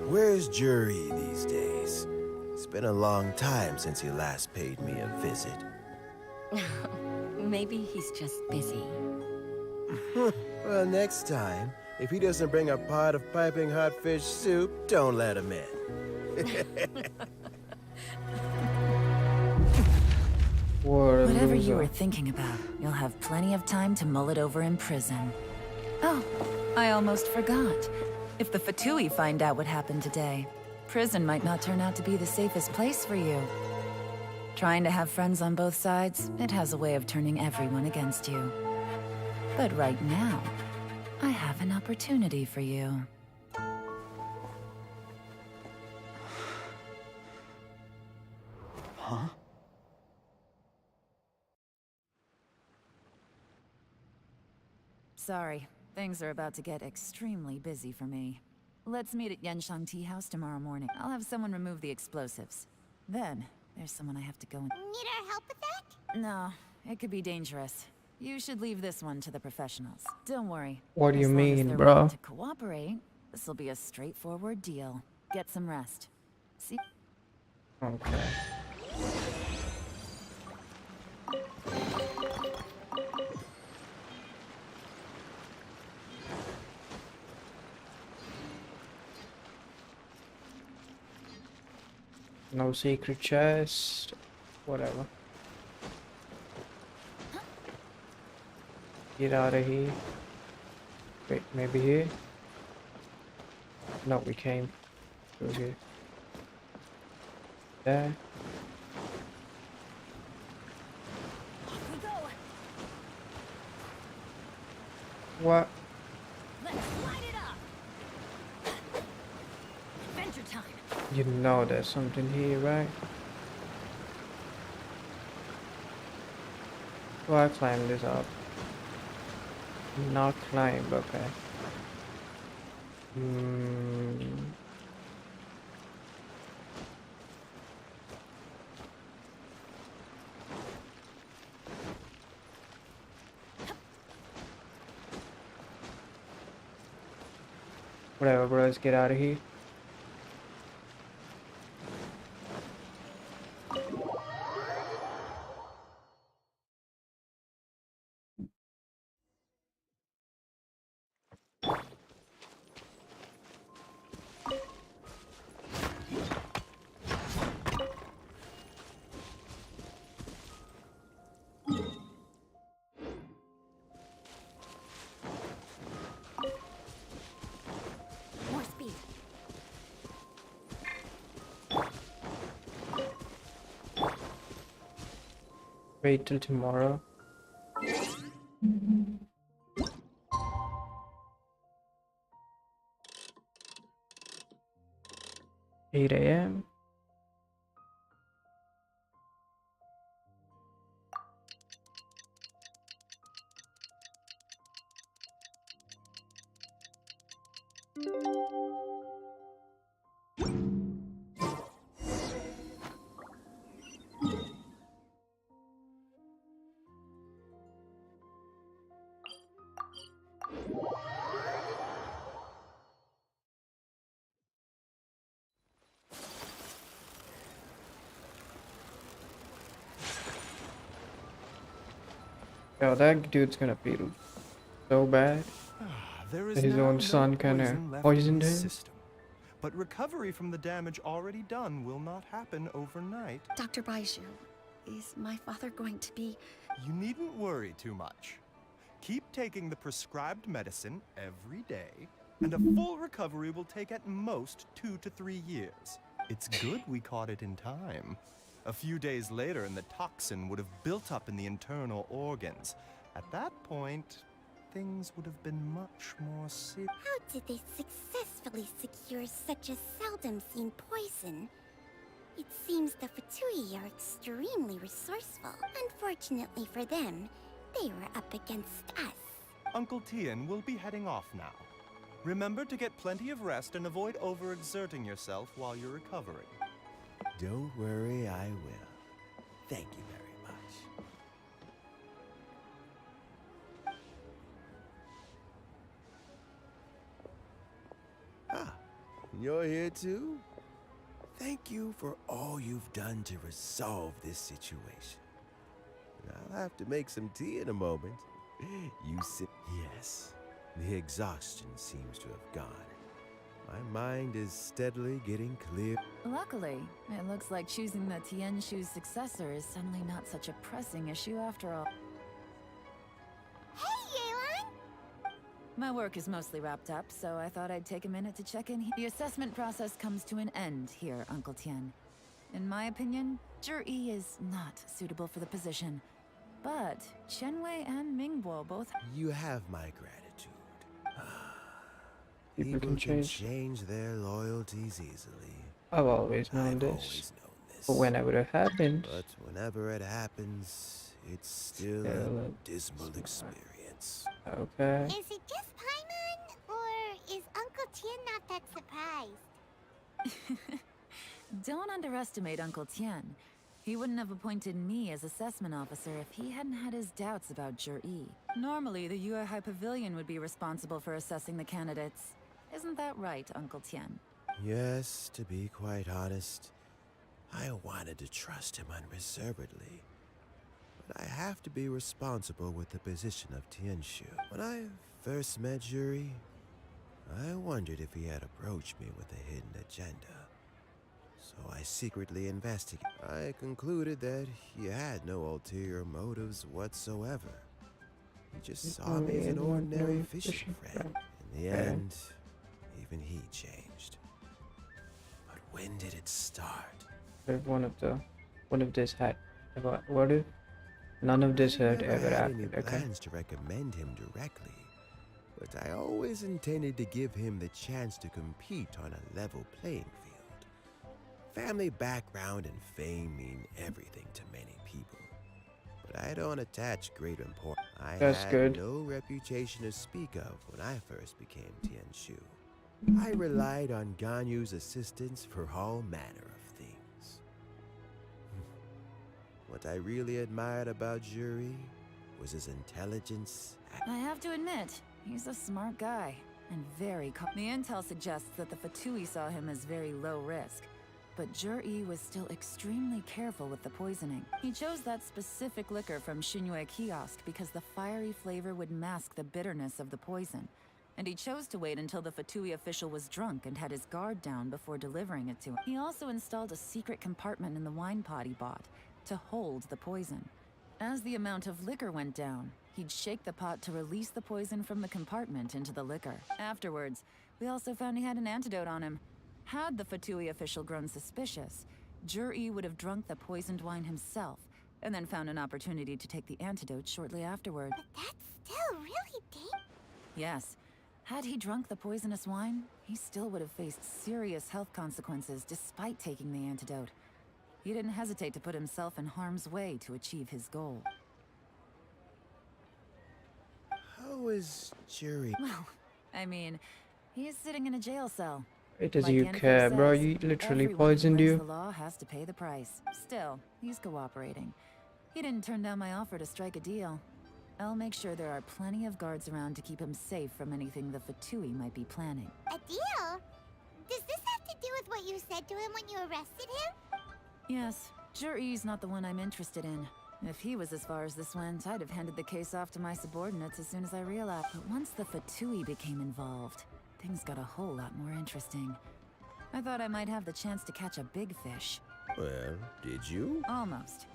Where's Jury these days? It's been a long time since he last paid me a visit. Maybe he's just busy. Well, next time, if he doesn't bring a pot of piping hot fish soup, don't let him in. Whatever you were thinking about, you'll have plenty of time to mull it over in prison. Oh, I almost forgot. If the F2P find out what happened today, Prison might not turn out to be the safest place for you. Trying to have friends on both sides, it has a way of turning everyone against you. But right now, I have an opportunity for you. Huh? Sorry, things are about to get extremely busy for me. Let's meet at Genshin Tea House tomorrow morning. I'll have someone remove the explosives. Then, there's someone I have to go and... Need our help with that? No, it could be dangerous. You should leave this one to the professionals. Don't worry. What do you As long as mean, they're bro? willing to cooperate, this'll be a straightforward deal. Get some rest. See? Okay. No secret chest. Whatever. Get out of here. Wait, maybe here? No, we came through here. There. Off we go. What? Let's light it up. Adventure time. You know there's something here, right? Well, I climb this up. Not climb, okay. Whatever, bro, let's get out of here. More speed. Wait till tomorrow. 8 a.m. Yo, that dude's gonna feel so bad. There is His now own no son kinda poison left poisoned in the him. system. But recovery from the damage already done will not happen overnight. Dr. Baiju, is my father going to be... You needn't worry too much. Keep taking the prescribed medicine every day, and a full recovery will take at most 2 to 3 years. It's good we caught it in time. A few days later, and the toxin would have built up in the internal organs. At that point, things would have been much more serious. How did they successfully secure such a seldom-seen poison? It seems the Fatui are extremely resourceful. Unfortunately for them, they were up against us. Uncle Tian will be heading off now. Remember to get plenty of rest and avoid overexerting yourself while you're recovering. Don't worry, I will. Thank you very much. Ah, you're here too? Thank you for all you've done to resolve this situation. I'll have to make some tea in a moment. You sit. Yes, the exhaustion seems to have gone. My mind is steadily getting clear. Luckily, it looks like choosing the Tianshu's successor is suddenly not such a pressing issue after all. Hey, Yelan! My work is mostly wrapped up, so I thought I'd take a minute to check in. The assessment process comes to an end here, Uncle Tian. In my opinion, Zhi is not suitable for the position. But Chenwei and Mingbo both... You have my gratitude. People can change their loyalties easily. I've always known this. But whenever it happens, But whenever it happens, it's still a dismal experience. okay. Is it just Paimon, or is Uncle Tian not that surprised? Don't underestimate Uncle Tian. He wouldn't have appointed me as assessment officer if he hadn't had his doubts about Zhi. Normally, the Yue High Pavilion would be responsible for assessing the candidates. Isn't that right, Uncle Tian? Yes, to be quite honest, I wanted to trust him unreservedly. But I have to be responsible with the position of Tianshu. When I first met Zhi, I wondered if he had approached me with a hidden agenda. So I secretly investigated. I concluded that he had no ulterior motives whatsoever. He just saw me as an ordinary fishing friend. In the end, even he changed. But when did it start? If one of this had ever, what if none of this had ever happened? I plans to recommend him directly, but I always intended to give him the chance to compete on a level playing field. Family background and fame mean everything to many people, but I don't attach great importance. I had no reputation to speak of when I first became Tianshu. I relied on Ganyu's assistance for all manner of things. What I really admired about Zhi was his intelligence. I have to admit, he's a smart guy, and very The intel suggests that the Fatui saw him as very low risk, but Zhi was still extremely careful with the poisoning. He chose that specific liquor from Xinyue Kiosk because the fiery flavor would mask the bitterness of the poison. And he chose to wait until the Fatui official was drunk and had his guard down before delivering it to him. He also installed a secret compartment in the wine pot he bought to hold the poison. As the amount of liquor went down, he'd shake the pot to release the poison from the compartment into the liquor. Afterwards, we also found he had an antidote on him. Had the Fatui official grown suspicious, Zhi would have drunk the poisoned wine himself, and then found an opportunity to take the antidote shortly afterward. But that's still really dangerous. Yes. Had he drunk the poisonous wine, he still would have faced serious health consequences despite taking the antidote. He didn't hesitate to put himself in harm's way to achieve his goal. How is Zhi? Well, I mean, he is sitting in a jail cell. It does you care, bro? You literally poisoned you. The law has to pay the price. Still, he's cooperating. He didn't turn down my offer to strike a deal. I'll make sure there are plenty of guards around to keep him safe from anything the Fatui might be planning. A deal? Does this have to do with what you said to him when you arrested him? Yes, Zhi's not the one I'm interested in. If he was as far as this went, I'd have handed the case off to my subordinates as soon as I realized. But once the Fatui became involved, things got a whole lot more interesting. I thought I might have the chance to catch a big fish. Well, did you? Almost.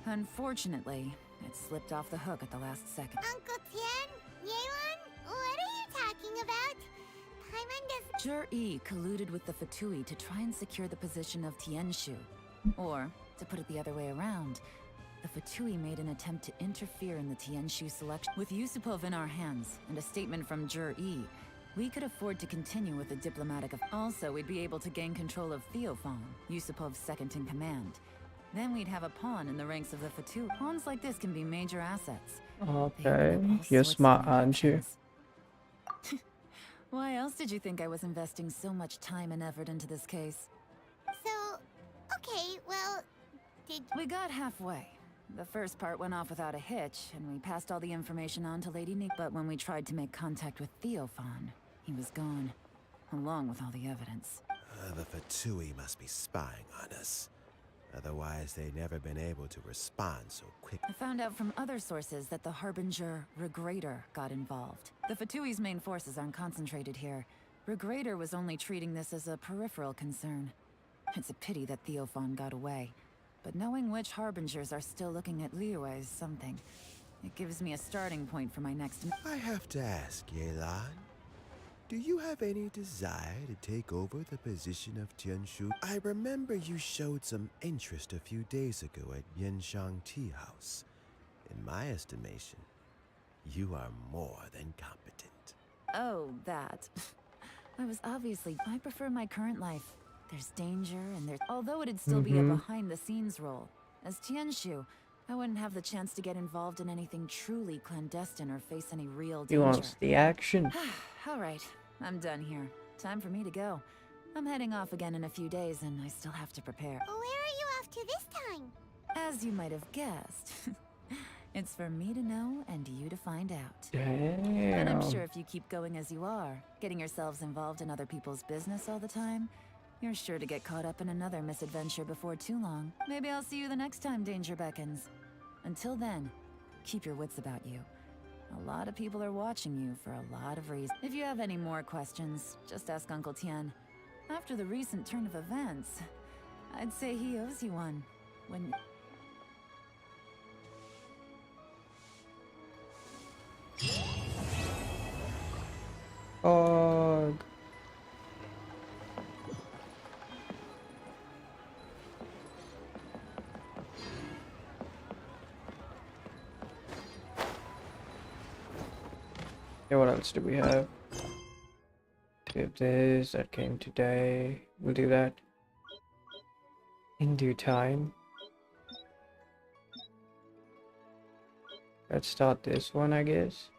Unfortunately, it slipped off the hook at the last second. Uncle Tian? Yeon? What are you talking about? Paimon does... Zhi colluded with the Fatui to try and secure the position of Tianshu. Or, to put it the other way around, the Fatui made an attempt to interfere in the Tianshu selection. With Yusupov in our hands, and a statement from Zhi, we could afford to continue with the diplomatic... Also, we'd be able to gain control of Theophan, Yusupov's second in command. Then we'd have a pawn in the ranks of the Fatui. Pawns like this can be major assets. Okay, you're smart, aren't you? Why else did you think I was investing so much time and effort into this case? So, okay, well, We got halfway. The first part went off without a hitch, and we passed all the information on to Lady Nick. But when we tried to make contact with Theophan, he was gone, along with all the evidence. The Fatui must be spying on us. Otherwise, they'd never been able to respond so quick. I found out from other sources that the Harbinger, Regrator, got involved. The Fatui's main forces aren't concentrated here. Regrator was only treating this as a peripheral concern. It's a pity that Theophan got away. But knowing which Harbingers are still looking at Liyue is something. It gives me a starting point for my next... I have to ask, Yelan. Do you have any desire to take over the position of Tianshu? I remember you showed some interest a few days ago at Yanshang Tea House. In my estimation, you are more than competent. Oh, that. I was obviously... I prefer my current life. There's danger and there's... Although it'd still be a behind-the-scenes role. As Tianshu, I wouldn't have the chance to get involved in anything truly clandestine or face any real danger. He wants the action. All right, I'm done here. Time for me to go. I'm heading off again in a few days, and I still have to prepare. Where are you off to this time? As you might have guessed, it's for me to know and you to find out. Damn. And I'm sure if you keep going as you are, getting yourselves involved in other people's business all the time, you're sure to get caught up in another misadventure before too long. Maybe I'll see you the next time danger beckons. Until then, keep your wits about you. A lot of people are watching you for a lot of reasons. If you have any more questions, just ask Uncle Tian. After the recent turn of events, I'd say he owes you one. When... Oh. Yeah, what else do we have? We have this that came today. We'll do that in due time. Let's start this one, I guess.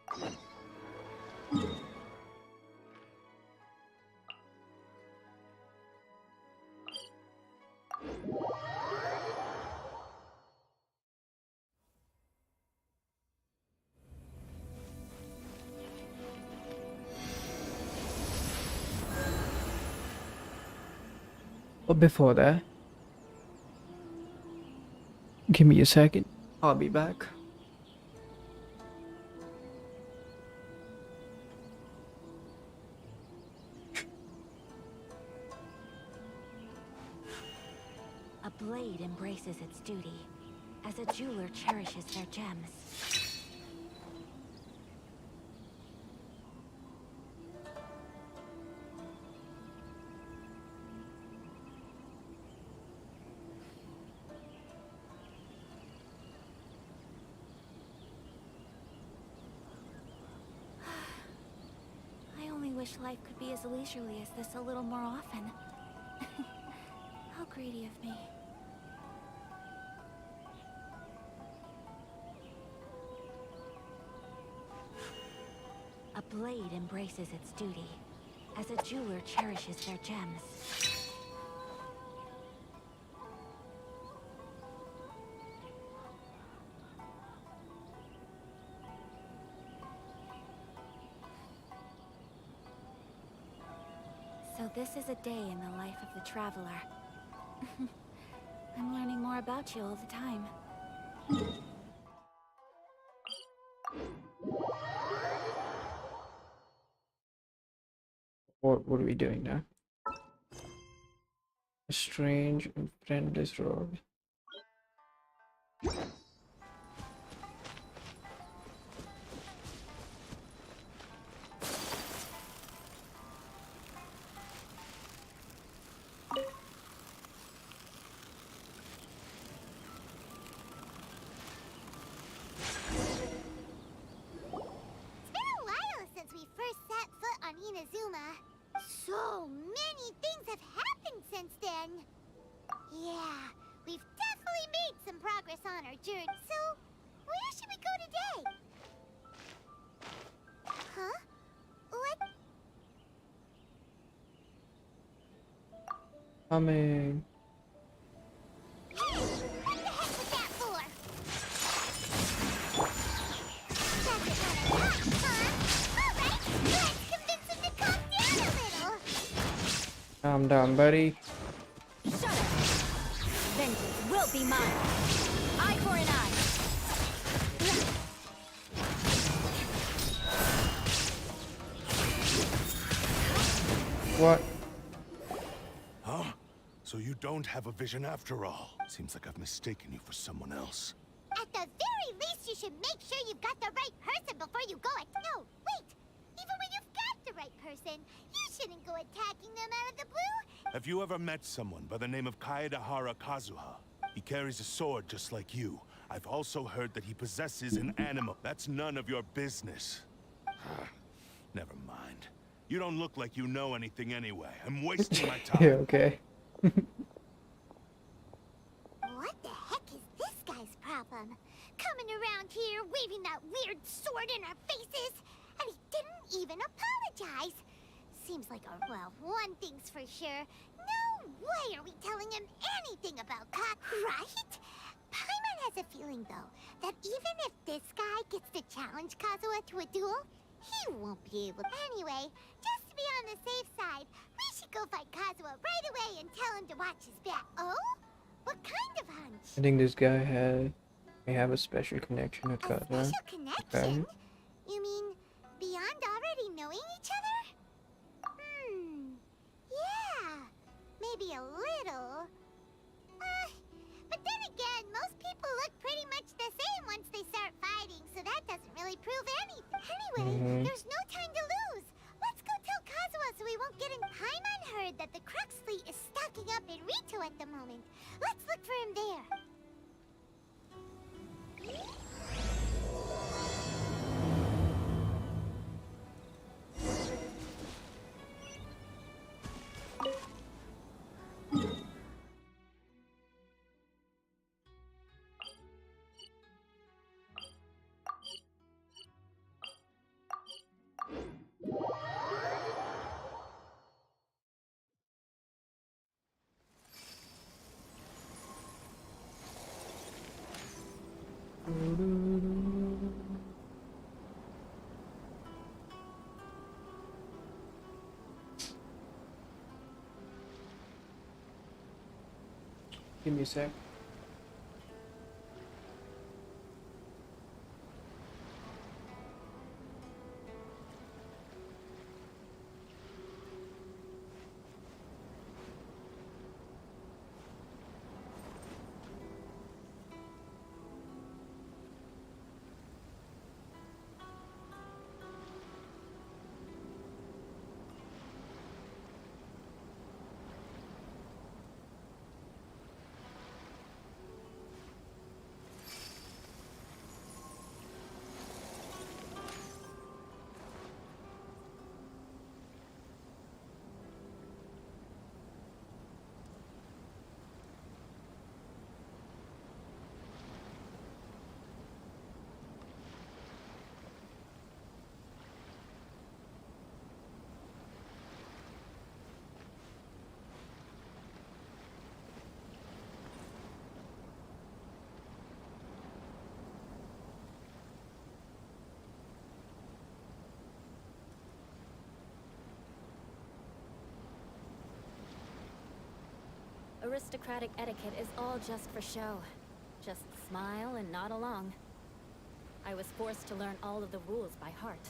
But before that, give me a second. I'll be back. A blade embraces its duty, as a jeweler cherishes their gems. I only wish life could be as leisurely as this a little more often. How greedy of me. A blade embraces its duty, as a jeweler cherishes their gems. So this is a day in the life of the traveler. I'm learning more about you all the time. What are we doing now? A strange and friendless road. So many things have happened since then. Yeah, we've definitely made some progress on our journey. So, where should we go today? Huh? What? Coming. What the heck was that for? That's a huh? Alright, let's convince him to calm down a little. Calm down, buddy. Shut up! Vengeance will be mine! Eye for an eye! What? Huh? So you don't have a vision after all? Seems like I've mistaken you for someone else. At the very least, you should make sure you've got the right person before you go No, wait! Even when you've got the right person, you shouldn't go attacking them out of the blue. Have you ever met someone by the name of Kaedahara Kazuha? He carries a sword just like you. I've also heard that he possesses an animal. That's none of your business. Never mind. You don't look like you know anything anyway. I'm wasting my time. Yeah, okay. What the heck is this guy's problem? Coming around here, waving that weird sword in our faces, and he didn't even apologize. Seems like well, one thing's for sure. No way are we telling him anything about right? Paimon has a feeling, though, that even if this guy gets to challenge Kazuha to a duel, he won't be able to. Anyway, just to be on the safe side, we should go find Kazuha right away and tell him to watch his back. Oh? What kind of hunch? I think this guy may have a special connection with A Kazuha. special connection? You mean beyond already knowing each other? Yeah, maybe a little. But then again, most people look pretty much the same once they start fighting, so that doesn't really prove anything. Anyway, there's no time to lose. Let's go tell Kazuha so we won't get in. Paimon heard that the Crux fleet is stocking up in Rito at the moment. Let's look for him there. Give me a sec. Aristocratic etiquette is all just for show. Just smile and nod along. I was forced to learn all of the rules by heart,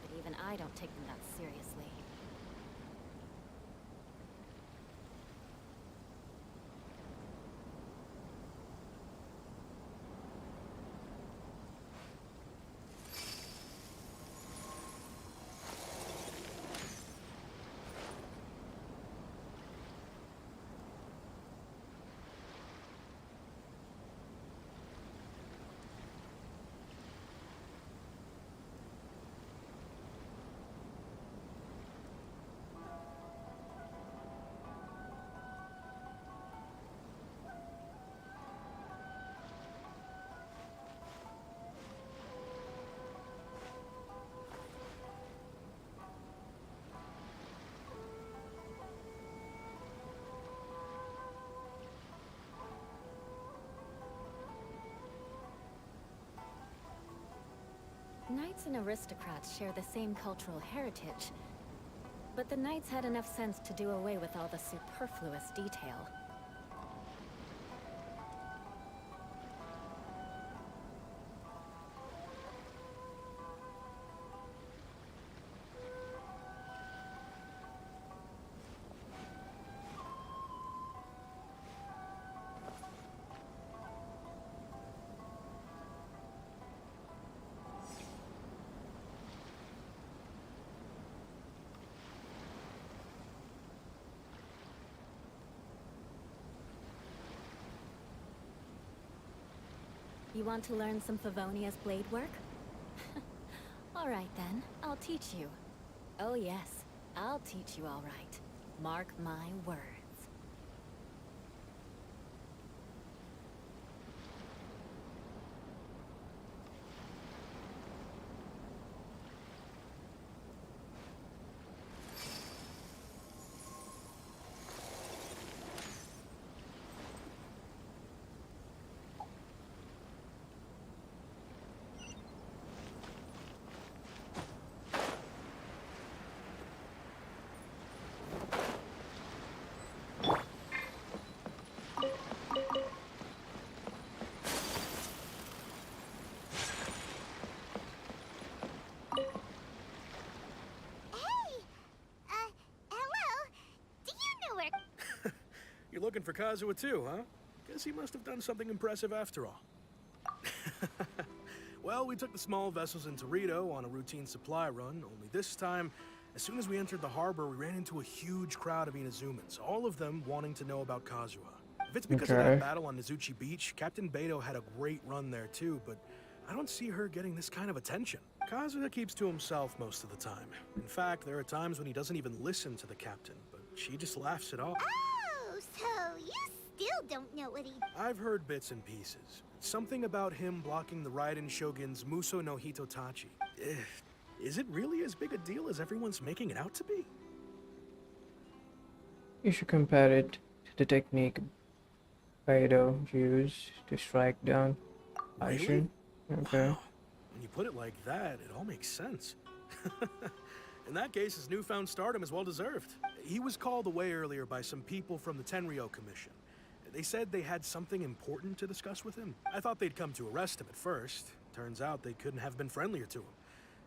but even I don't take them that seriously. Knights and aristocrats share the same cultural heritage, but the knights had enough sense to do away with all the superfluous detail. You want to learn some Favonia's blade work? All right then, I'll teach you. Oh yes, I'll teach you all right. Mark my words. You're looking for Kazuha too, huh? Guess he must have done something impressive after all. Well, we took the small vessels into Rito on a routine supply run, only this time, as soon as we entered the harbor, we ran into a huge crowd of Inazumans, all of them wanting to know about Kazuha. If it's because of that battle on Nizuchi Beach, Captain Beto had a great run there too, but I don't see her getting this kind of attention. Kazuha keeps to himself most of the time. In fact, there are times when he doesn't even listen to the captain, but she just laughs it off. Oh, so you still don't know what he... I've heard bits and pieces. Something about him blocking the Raiden Shogun's Muso no Hitotachi. Is it really as big a deal as everyone's making it out to be? You should compare it to the technique Beto used to strike down Aishin. Okay. Wow. When you put it like that, it all makes sense. In that case, his newfound stardom is well deserved. He was called away earlier by some people from the Tenryo Commission. They said they had something important to discuss with him. I thought they'd come to arrest him at first. Turns out they couldn't have been friendlier to him.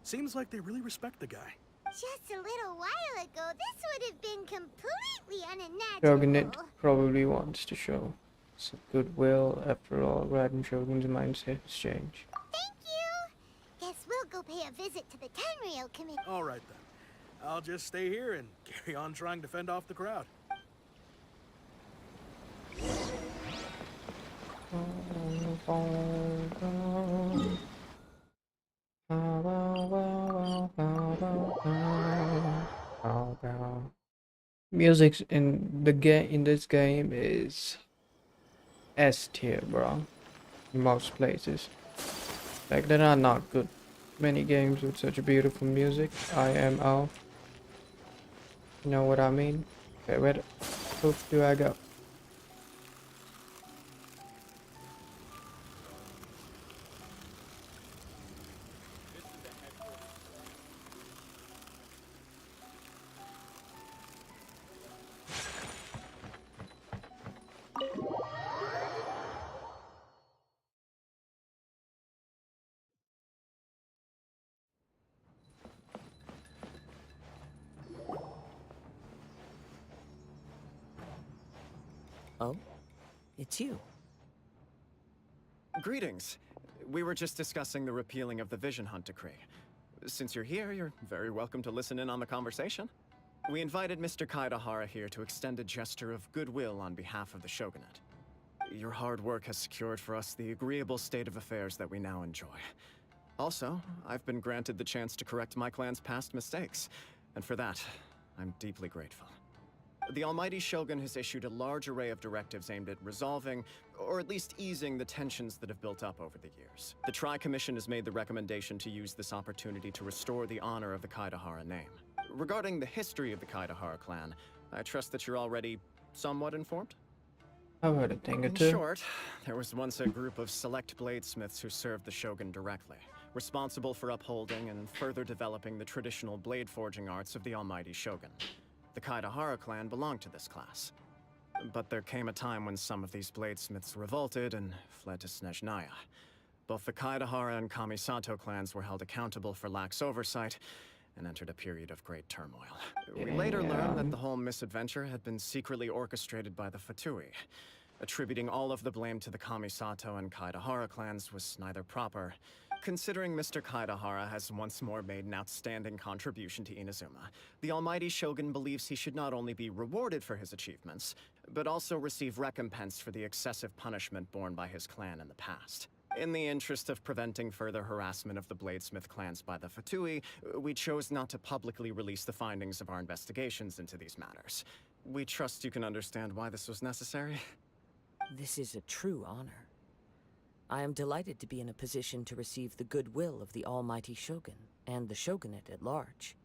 Seems like they really respect the guy. Just a little while ago, this would have been completely unnatural. Shogunate probably wants to show some goodwill. After all, Raiden Shogun's mindset has changed. Thank you! Guess we'll go pay a visit to the Tenryo Commission. All right then. I'll just stay here and carry on trying to fend off the crowd. Music in this game is S tier, bro. In most places. Like, there are not good many games with such beautiful music. IMO. You know what I mean? Okay, where the fuck do I go? Oh? It's you. Greetings. We were just discussing the repealing of the Vision Hunt decree. Since you're here, you're very welcome to listen in on the conversation. We invited Mr. Kaidahara here to extend a gesture of goodwill on behalf of the Shogunate. Your hard work has secured for us the agreeable state of affairs that we now enjoy. Also, I've been granted the chance to correct my clan's past mistakes, and for that, I'm deeply grateful. The Almighty Shogun has issued a large array of directives aimed at resolving, or at least easing, the tensions that have built up over the years. The Tri-Commission has made the recommendation to use this opportunity to restore the honor of the Kaidahara name. Regarding the history of the Kaidahara clan, I trust that you're already somewhat informed? I've heard a thing or In two. short, there was once a group of select bladesmiths who served the Shogun directly, responsible for upholding and further developing the traditional blade forging arts of the Almighty Shogun. The Kaidahara clan belonged to this class. But there came a time when some of these bladesmiths revolted and fled to Snezhnaya. Both the Kaidahara and Kamisato clans were held accountable for lax oversight and entered a period of great turmoil. We later learned that the whole misadventure had been secretly orchestrated by the Fatui. Attributing all of the blame to the Kamisato and Kaidahara clans was neither proper, considering Mr. Kaidahara has once more made an outstanding contribution to Inazuma. The Almighty Shogun believes he should not only be rewarded for his achievements, but also receive recompense for the excessive punishment borne by his clan in the past. In the interest of preventing further harassment of the Bladesmith clans by the F2P, we chose not to publicly release the findings of our investigations into these matters. We trust you can understand why this was necessary. This is a true honor. I am delighted to be in a position to receive the goodwill of the almighty Shogun, and the Shogunate at large.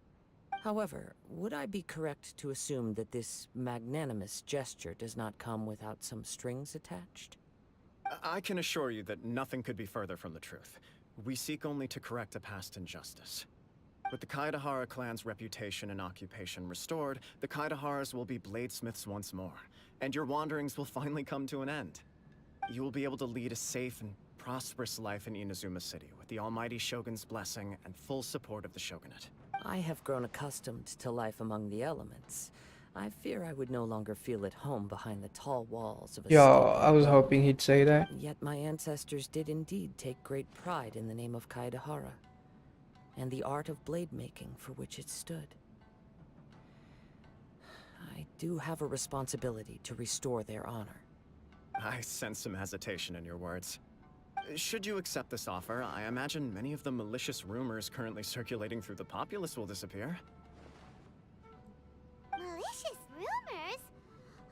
However, would I be correct to assume that this magnanimous gesture does not come without some strings attached? I can assure you that nothing could be further from the truth. We seek only to correct a past injustice. With the Kaedahara clan's reputation and occupation restored, the Kaedaharas will be bladesmiths once more, and your wanderings will finally come to an end. You will be able to lead a safe and prosperous life in Inazuma City, with the almighty Shogun's blessing and full support of the Shogunate. I have grown accustomed to life among the elements. I fear I would no longer feel at home behind the tall walls of a Yo, stately I was dome. hoping he'd say that. Yet my ancestors did indeed take great pride in the name of Kaedahara, and the art of blade making for which it stood. I do have a responsibility to restore their honor. I sense some hesitation in your words. Should you accept this offer, I imagine many of the malicious rumors currently circulating through the populace will disappear. Malicious rumors?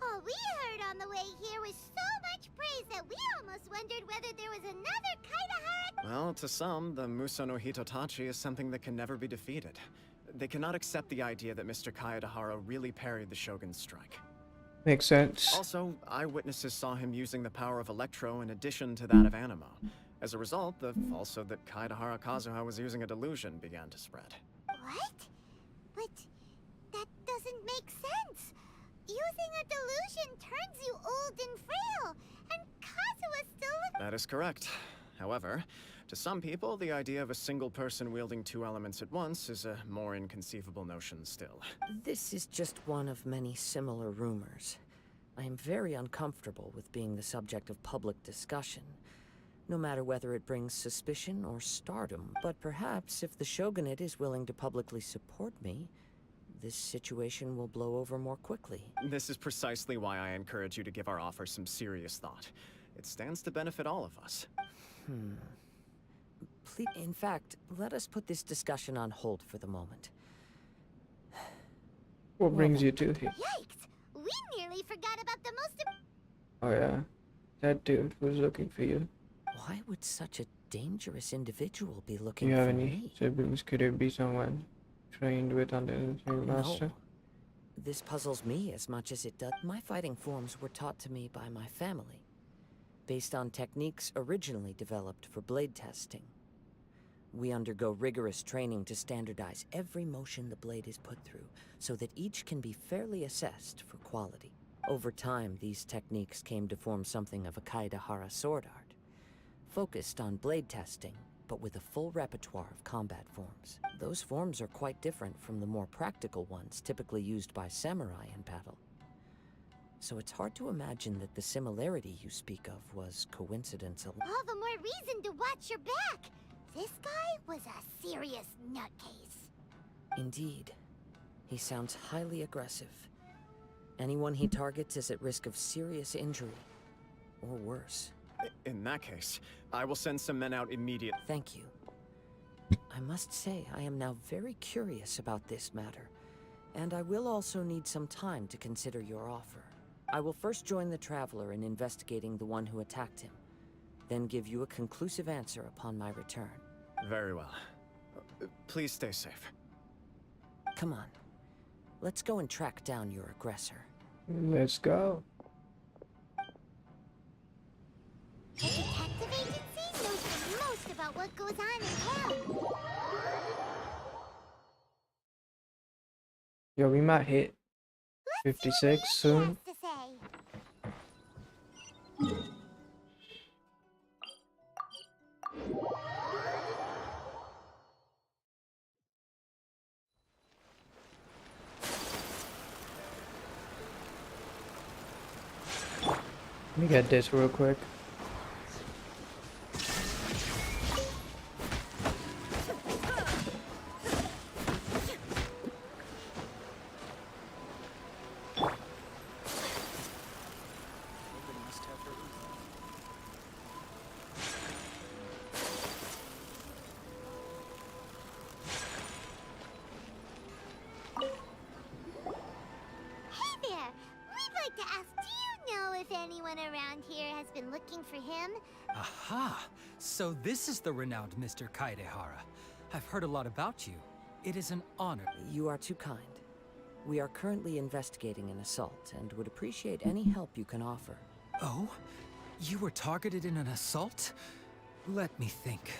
All we heard on the way here was so much praise that we almost wondered whether there was another Kaedahara. Well, to some, the Muso no Hitotachi is something that can never be defeated. They cannot accept the idea that Mr. Kaedahara really parried the Shogun's strike. Makes sense. Also, eyewitnesses saw him using the power of Electro in addition to that of Animo. As a result, the falsehood that Kaedahara Kazuha was using a delusion began to spread. What? But that doesn't make sense. Using a delusion turns you old and frail, and Kazuha still looks... That is correct. However, to some people, the idea of a single person wielding two elements at once is a more inconceivable notion still. This is just one of many similar rumors. I am very uncomfortable with being the subject of public discussion, no matter whether it brings suspicion or stardom. But perhaps if the Shogunate is willing to publicly support me, this situation will blow over more quickly. This is precisely why I encourage you to give our offer some serious thought. It stands to benefit all of us. Please, in fact, let us put this discussion on hold for the moment. What brings you to here? Yikes! We nearly forgot about the most... Oh yeah, that dude was looking for you. Why would such a dangerous individual be Do looking you have for any me? siblings? Could it be someone trained with under the master? No. This puzzles me as much as it does. My fighting forms were taught to me by my family, based on techniques originally developed for blade testing. We undergo rigorous training to standardize every motion the blade is put through, so that each can be fairly assessed for quality. Over time, these techniques came to form something of a Kaedahara sword art, focused on blade testing, but with a full repertoire of combat forms. Those forms are quite different from the more practical ones typically used by samurai in battle. So it's hard to imagine that the similarity you speak of was coincidence alone. All the more reason to watch your back! This guy was a serious nutcase. Indeed. He sounds highly aggressive. Anyone he targets is at risk of serious injury, or worse. In that case, I will send some men out immediately. Thank you. I must say, I am now very curious about this matter, and I will also need some time to consider your offer. I will first join the Traveler in investigating the one who attacked him, then give you a conclusive answer upon my return. Very well. Please stay safe. Come on. Let's go and track down your aggressor. Let's go. The detective agency knows the most about what goes on in town. Yo, we might hit 56 soon. To say. Let me get this real quick. know if anyone around here has been looking for him? Aha! So this is the renowned Mr. Kaedehara. I've heard a lot about you. It is an honor. You are too kind. We are currently investigating an assault and would appreciate any help you can offer. Oh? You were targeted in an assault? Let me think.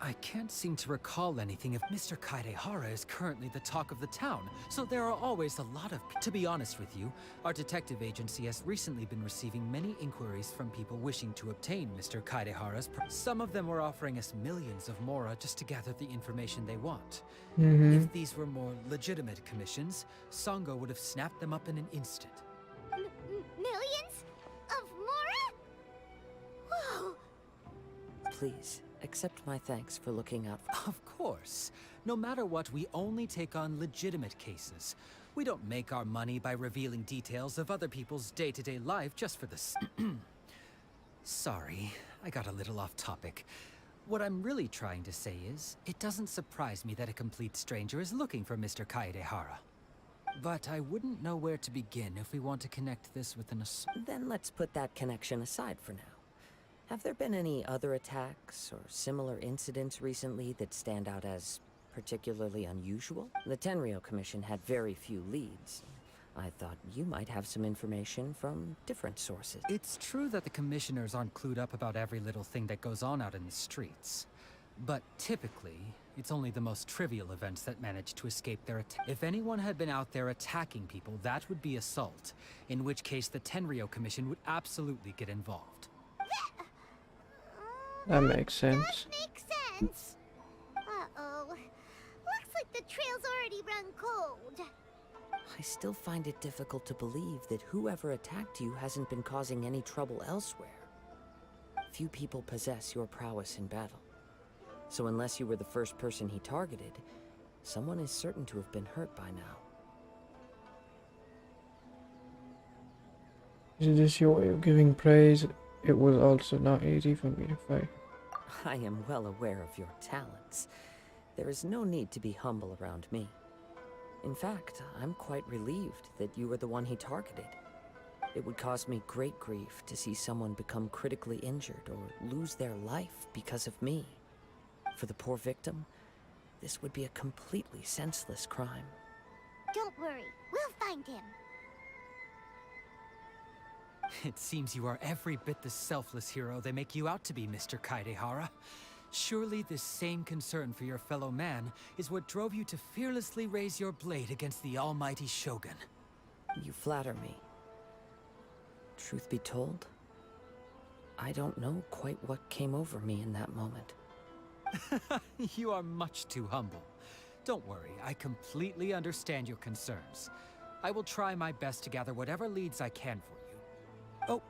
I can't seem to recall anything if Mr. Kaedehara is currently the talk of the town, so there are always a lot of... To be honest with you, our detective agency has recently been receiving many inquiries from people wishing to obtain Mr. Kaedehara's... Some of them were offering us millions of mora just to gather the information they want. If these were more legitimate commissions, Sango would have snapped them up in an instant. Millions? Of Mora? Whoa! Please, accept my thanks for looking out for... Of course. No matter what, we only take on legitimate cases. We don't make our money by revealing details of other people's day-to-day life just for the... Sorry, I got a little off topic. What I'm really trying to say is, it doesn't surprise me that a complete stranger is looking for Mr. Kaedehara. But I wouldn't know where to begin if we want to connect this with an assault. Then let's put that connection aside for now. Have there been any other attacks or similar incidents recently that stand out as particularly unusual? The Tenryo Commission had very few leads. I thought you might have some information from different sources. It's true that the commissioners aren't clued up about every little thing that goes on out in the streets. But typically, it's only the most trivial events that manage to escape their attack. If anyone had been out there attacking people, that would be assault, in which case the Tenryo Commission would absolutely get involved. That makes sense. That makes sense. Uh-oh. Looks like the trail's already run cold. I still find it difficult to believe that whoever attacked you hasn't been causing any trouble elsewhere. Few people possess your prowess in battle. So unless you were the first person he targeted, someone is certain to have been hurt by now. Is this your way of giving praise? It was also not easy for me to fight. I am well aware of your talents. There is no need to be humble around me. In fact, I'm quite relieved that you were the one he targeted. It would cause me great grief to see someone become critically injured or lose their life because of me. For the poor victim, this would be a completely senseless crime. Don't worry, we'll find him. It seems you are every bit the selfless hero they make you out to be, Mr. Kaedehara. Surely this same concern for your fellow man is what drove you to fearlessly raise your blade against the almighty Shogun. You flatter me. Truth be told, I don't know quite what came over me in that moment. You are much too humble. Don't worry, I completely understand your concerns. I will try my best to gather whatever leads I can for you. Oh,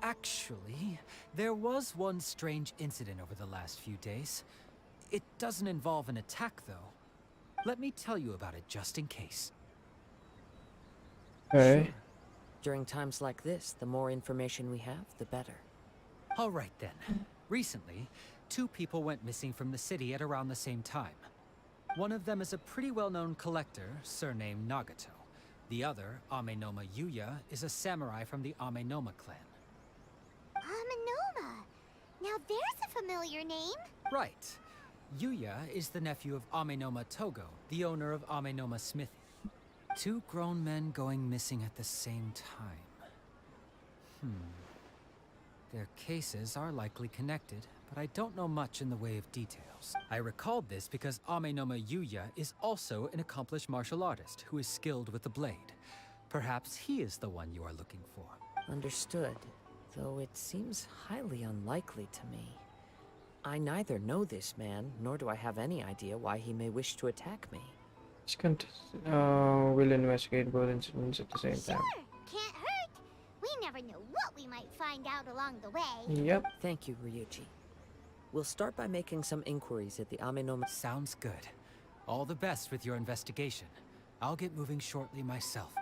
actually, there was one strange incident over the last few days. It doesn't involve an attack, though. Let me tell you about it just in case. Okay. Sure. During times like this, the more information we have, the better. All right, then. Recently, 2 people went missing from the city at around the same time. One of them is a pretty well-known collector, surnamed Nagato. The other, Amenoma Yuya, is a samurai from the Amenoma clan. Amenoma. Now there's a familiar name. Right. Yuya is the nephew of Amenoma Togo, the owner of Amenoma Smithy. 2 grown men going missing at the same time. Their cases are likely connected, but I don't know much in the way of details. I recalled this because Amenoma Yuya is also an accomplished martial artist who is skilled with the blade. Perhaps he is the one you are looking for. Understood, though it seems highly unlikely to me. I neither know this man, nor do I have any idea why he may wish to attack me. We'll investigate both incidents at the same time. Sure, can't hurt. We never know what we might find out along the way. Yep. Thank you, Ryuji. We'll start by making some inquiries at the Amenoma... Sounds good. All the best with your investigation. I'll get moving shortly myself.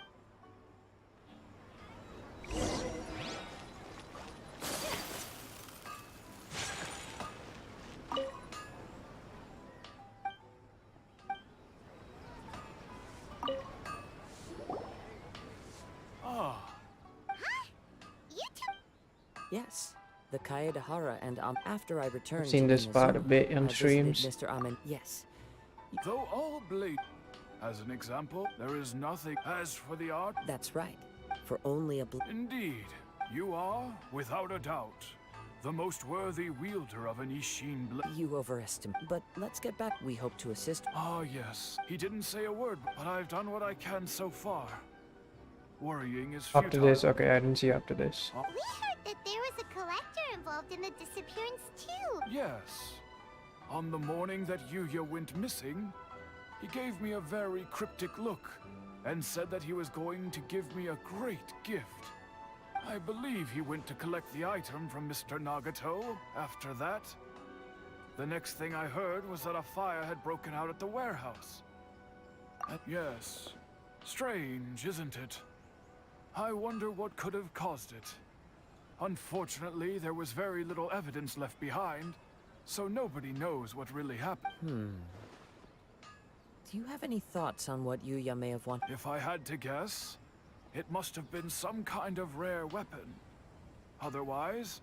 Yes. The Kaedahara and after I returned I've seen to this part a Inazuma, bit on I visited streams. Mr. Amen. Yes. Though all blade... As an example, there is nothing. As for the art... That's right. For only a Indeed. You are, without a doubt, the most worthy wielder of an Ishin blade. You overestimate. But let's get back. We hope to assist. Ah, yes. He didn't say a word, but I've done what I can so far. Worrying is futile. After this, okay, I didn't see after this. We heard that there was a collector involved in the disappearance too. Yes. On the morning that Yuya went missing, he gave me a very cryptic look and said that he was going to give me a great gift. I believe he went to collect the item from Mr. Nagato after that. The next thing I heard was that a fire had broken out at the warehouse. Yes. Strange, isn't it? I wonder what could have caused it. Unfortunately, there was very little evidence left behind, so nobody knows what really happened. Do you have any thoughts on what Yuya may have wanted? If I had to guess, it must have been some kind of rare weapon. Otherwise,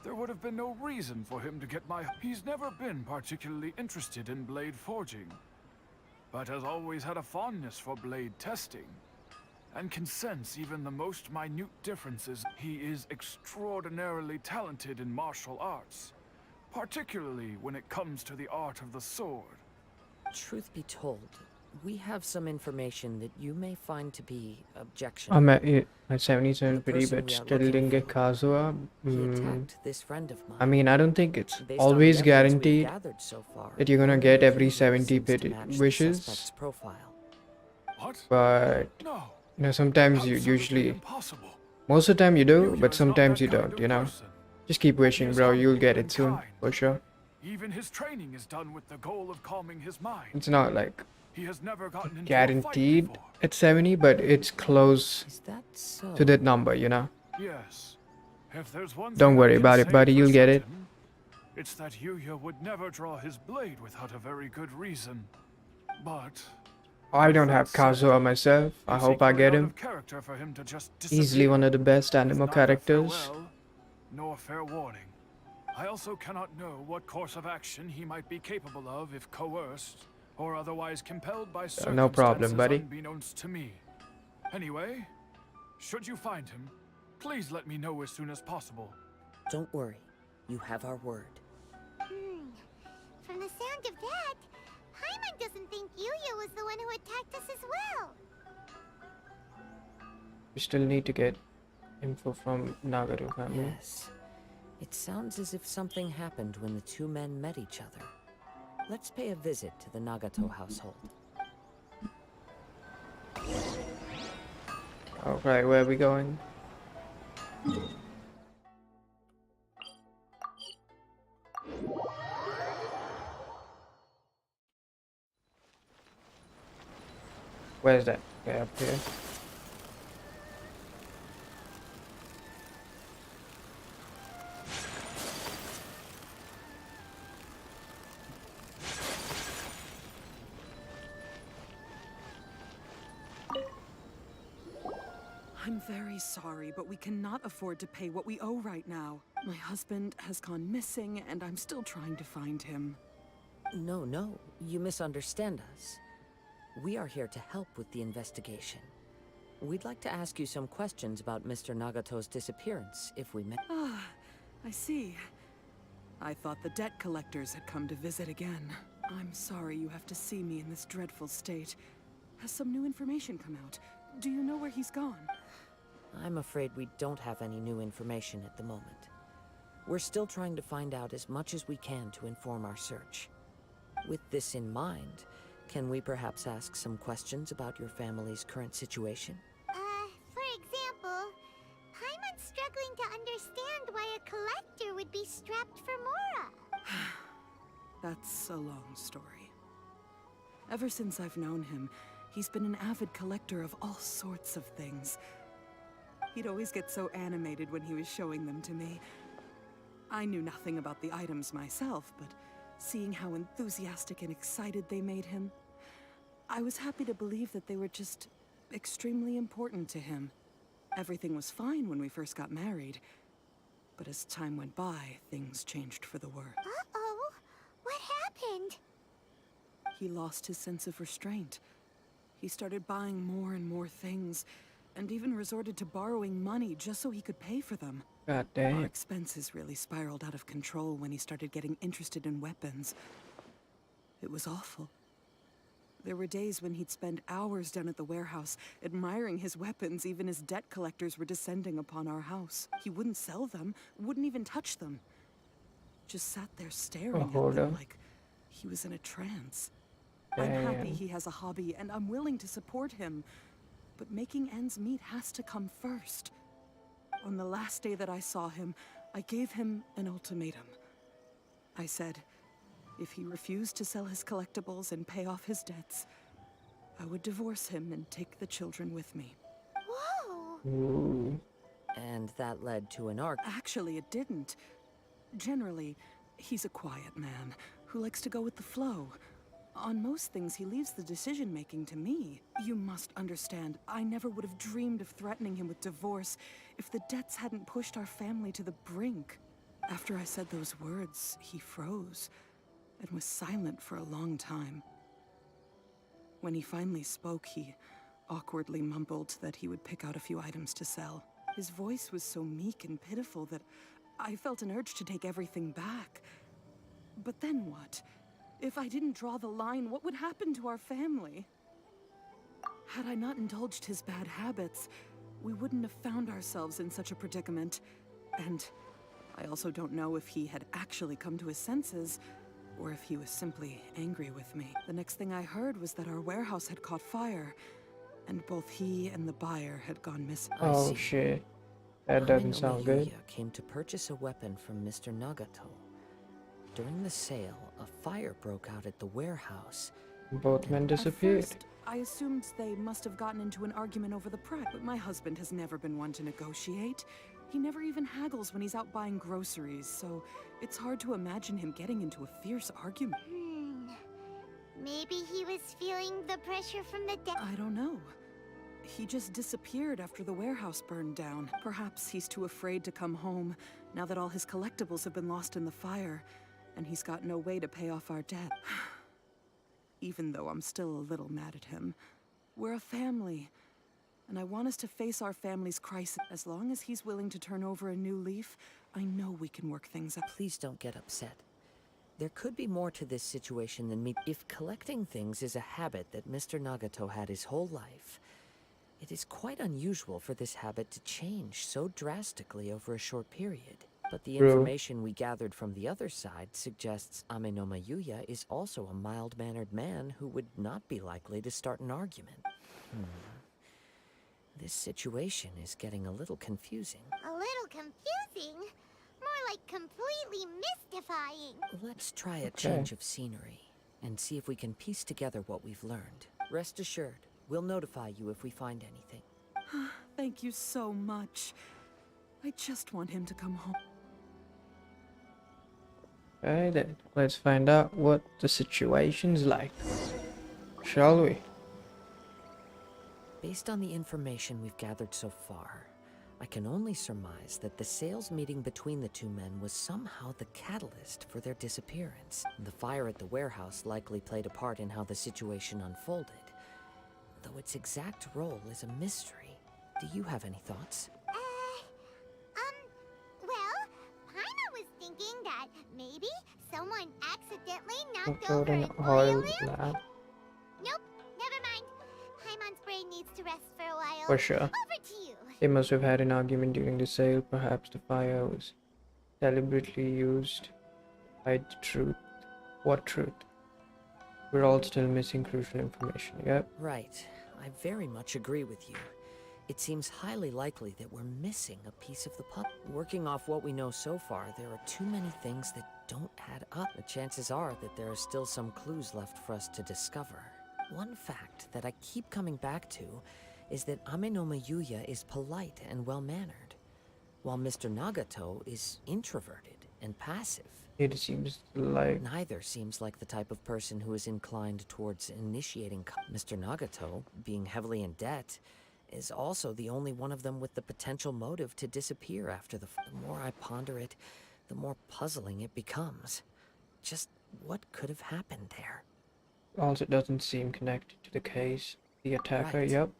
there would have been no reason for him to get my... He's never been particularly interested in blade forging, but has always had a fondness for blade testing, and can sense even the most minute differences. He is extraordinarily talented in martial arts, particularly when it comes to the art of the sword. Truth be told, we have some information that you may find to be objectionable. I'm at 77 pretty, but still didn't get Kazuha. He attacked this friend of mine. I mean, I don't think it's Based on always the evidence we've guaranteed gathered so far, that you're gonna get every he 70 seems to pit match the wishes. suspect's profile. What? But No. you know, sometimes you usually, most of the time you do, but sometimes you don't. You know, just keep wishing, bro. You'll get it soon for sure. Even his training is done with the goal of calming his mind. It's not like He has never gotten into guaranteed at 70, but it's close to that number. You know. Yes. If there's one Don't thing worry I can about it, say buddy. for You'll get it. certain, it's that Yuya would never draw his blade without a very good reason. But I don't have Kazuha myself. I hope I get him. character for him to just Easily one of the best anime characters. farewell, nor fair warning. I also cannot know what course of action he might be capable of if coerced or otherwise compelled by circumstances No problem, buddy. unbeknownst to me. Anyway, should you find him, please let me know as soon as possible. Don't worry, you have our word. From the sound of that, Paimon doesn't think Yuya was the one who attacked us as well. We still need to get info from Nagato family. Yes. It sounds as if something happened when the two men met each other. Let's pay a visit to the Nagato household. Alright, where are we going? Where's that? Okay, up here. I'm very sorry, but we cannot afford to pay what we owe right now. My husband has gone missing, and I'm still trying to find him. No, you misunderstand us. We are here to help with the investigation. We'd like to ask you some questions about Mr. Nagato's disappearance, if we may. Ah, I see. I thought the debt collectors had come to visit again. I'm sorry you have to see me in this dreadful state. Has some new information come out? Do you know where he's gone? I'm afraid we don't have any new information at the moment. We're still trying to find out as much as we can to inform our search. With this in mind, can we perhaps ask some questions about your family's current situation? For example, Paimon's struggling to understand why a collector would be strapped for Mora. That's a long story. Ever since I've known him, he's been an avid collector of all sorts of things. He'd always get so animated when he was showing them to me. I knew nothing about the items myself, but seeing how enthusiastic and excited they made him, I was happy to believe that they were just extremely important to him. Everything was fine when we first got married. But as time went by, things changed for the worse. Uh-oh. What happened? He lost his sense of restraint. He started buying more and more things, and even resorted to borrowing money just so he could pay for them. God Our damn. expenses really spiraled out of control when he started getting interested in weapons. It was awful. There were days when he'd spend hours down at the warehouse, admiring his weapons even as debt collectors were descending upon our house. He wouldn't sell them, wouldn't even touch them. Just sat there staring at hold them up. like he was in a trance. I'm happy Damn. he has a hobby, and I'm willing to support him. But making ends meet has to come first. On the last day that I saw him, I gave him an ultimatum. I said, if he refused to sell his collectibles and pay off his debts, I would divorce him and take the children with me. Whoa! Ooh. And that led to an argument. Actually, it didn't. Generally, he's a quiet man who likes to go with the flow. On most things, he leaves the decision-making to me. You must understand, I never would have dreamed of threatening him with divorce if the debts hadn't pushed our family to the brink. After I said those words, he froze and was silent for a long time. When he finally spoke, he awkwardly mumbled that he would pick out a few items to sell. His voice was so meek and pitiful that I felt an urge to take everything back. But then what? If I didn't draw the line, what would happen to our family? Had I not indulged his bad habits, we wouldn't have found ourselves in such a predicament. And I also don't know if he had actually come to his senses, or if he was simply angry with me. The next thing I heard was that our warehouse had caught fire, and both he and the buyer had gone missing. Oh shit. That doesn't sound good. Yuya came to purchase a weapon from Mr. Nagato. During the sale, a fire broke out at the warehouse. Both men disappeared. At first, I assumed they must have gotten into an argument over the price, but my husband has never been one to negotiate. He never even haggles when he's out buying groceries, so it's hard to imagine him getting into a fierce argument. Maybe he was feeling the pressure from the I don't know. He just disappeared after the warehouse burned down. Perhaps he's too afraid to come home now that all his collectibles have been lost in the fire, and he's got no way to pay off our debt. Even though I'm still a little mad at him. We're a family, and I want us to face our family's crisis. As long as he's willing to turn over a new leaf, I know we can work things out. Please don't get upset. There could be more to this situation than me. If collecting things is a habit that Mr. Nagato had his whole life, it is quite unusual for this habit to change so drastically over a short period. But the information we gathered from the other side suggests Amenoma Yuya is also a mild-mannered man who would not be likely to start an argument. This situation is getting a little confusing. A little confusing? More like completely mystifying. Let's try a change of scenery and see if we can piece together what we've learned. Rest assured, we'll notify you if we find anything. Thank you so much. I just want him to come home. Okay then, let's find out what the situation's like. Shall we? Based on the information we've gathered so far, I can only surmise that the sales meeting between the two men was somehow the catalyst for their disappearance. The fire at the warehouse likely played a part in how the situation unfolded, though its exact role is a mystery. Do you have any thoughts? Well, Paimon was thinking that maybe someone accidentally knocked Or over an an oil oil lamp? lamp. Nope, never mind. Paimon's brain needs to rest for a while. For sure. Over to you. They must have had an argument during the sale. Perhaps the fire was deliberately used to hide the truth. What truth? We're all still missing crucial information, yep. Right. I very much agree with you. It seems highly likely that we're missing a piece of the puzzle. Working off what we know so far, there are too many things that don't add up. The chances are that there are still some clues left for us to discover. One fact that I keep coming back to is that Amenoma Yuya is polite and well-mannered, while Mr. Nagato is introverted and passive. It seems like... Neither seems like the type of person who is inclined towards initiating Mr. Nagato, being heavily in debt, is also the only one of them with the potential motive to disappear after the more I ponder it, the more puzzling it becomes. Just what could have happened there? Also, it doesn't seem connected to the case. The attacker, Right. yep.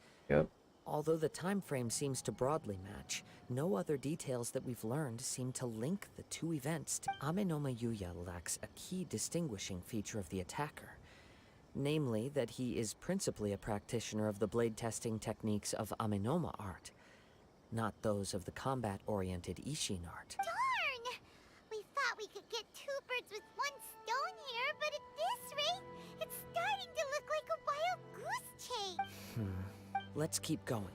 Although the time frame seems to broadly match, no other details that we've learned seem to link the two events. Amenoma Yuya lacks a key distinguishing feature of the attacker, namely that he is principally a practitioner of the blade testing techniques of Amenoma art, not those of the combat-oriented Ishin art. Darn! We thought we could get two birds with one stone here, but at this rate, it's starting to look like a wild goose chase. Let's keep going,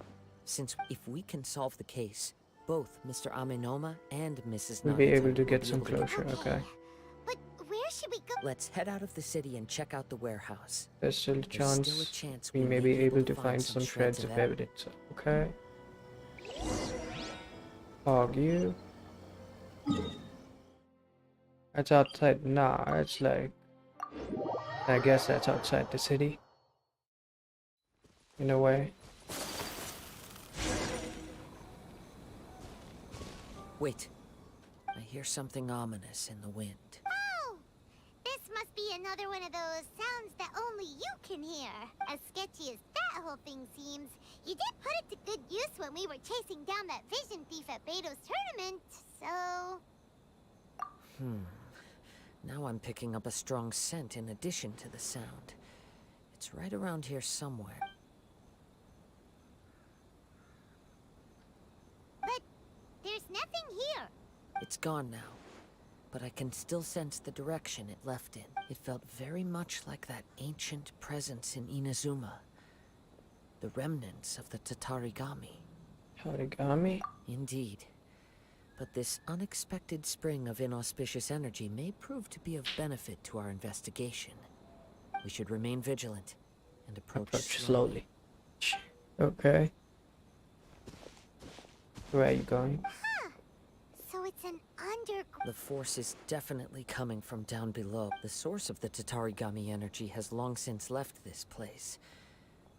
since if we can solve the case, both Mr. Amenoma and Mrs. We'll be Nagato able to will get be some able to closure, okay. But where should we go? Let's head out of the city and check out the warehouse. There's still a There's still a chance chance we may be able to find some shreds of evidence. Okay. Fog you. That's outside. Nah, it's like, I guess that's outside the city. In a way. Wait. I hear something ominous in the wind. Oh! This must be another one of those sounds that only you can hear. As sketchy as that whole thing seems, you did put it to good use when we were chasing down that vision thief at Beto's tournament, so... Now I'm picking up a strong scent in addition to the sound. It's right around here somewhere. But there's nothing here. It's gone now, but I can still sense the direction it left in. It felt very much like that ancient presence in Inazuma. The remnants of the Tatarigami. Tatarigami? Indeed. But this unexpected spring of inauspicious energy may prove to be of benefit to our investigation. We should remain vigilant and approach slowly. Okay. Where are you going? So it's an underground... The force is definitely coming from down below. The source of the Tatarigami energy has long since left this place.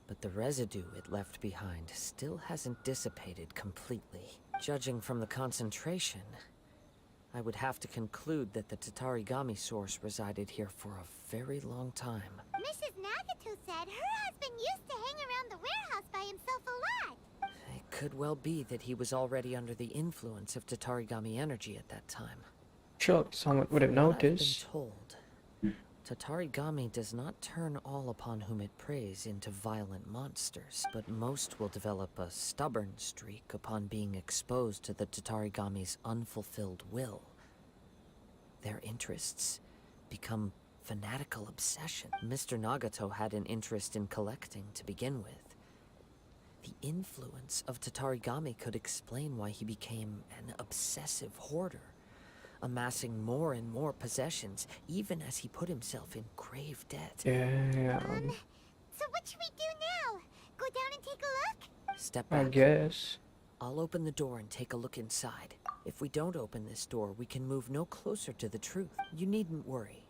But the residue it left behind still hasn't dissipated completely. Judging from the concentration, I would have to conclude that the Tatarigami source resided here for a very long time. Mrs. Nagato said her husband used to hang around the warehouse by himself a lot. It could well be that he was already under the influence of Tatarigami energy at that time. Sure, someone would have noticed. I've been told, Tatarigami does not turn all upon whom it preys into violent monsters, but most will develop a stubborn streak upon being exposed to the Tatarigami's unfulfilled will. Their interests become fanatical obsession. Mr. Nagato had an interest in collecting to begin with. The influence of Tatarigami could explain why he became an obsessive hoarder, amassing more and more possessions, even as he put himself in grave debt. Yeah. So what should we do now? Go down and take a look? Step back. I guess. I'll open the door and take a look inside. If we don't open this door, we can move no closer to the truth. You needn't worry.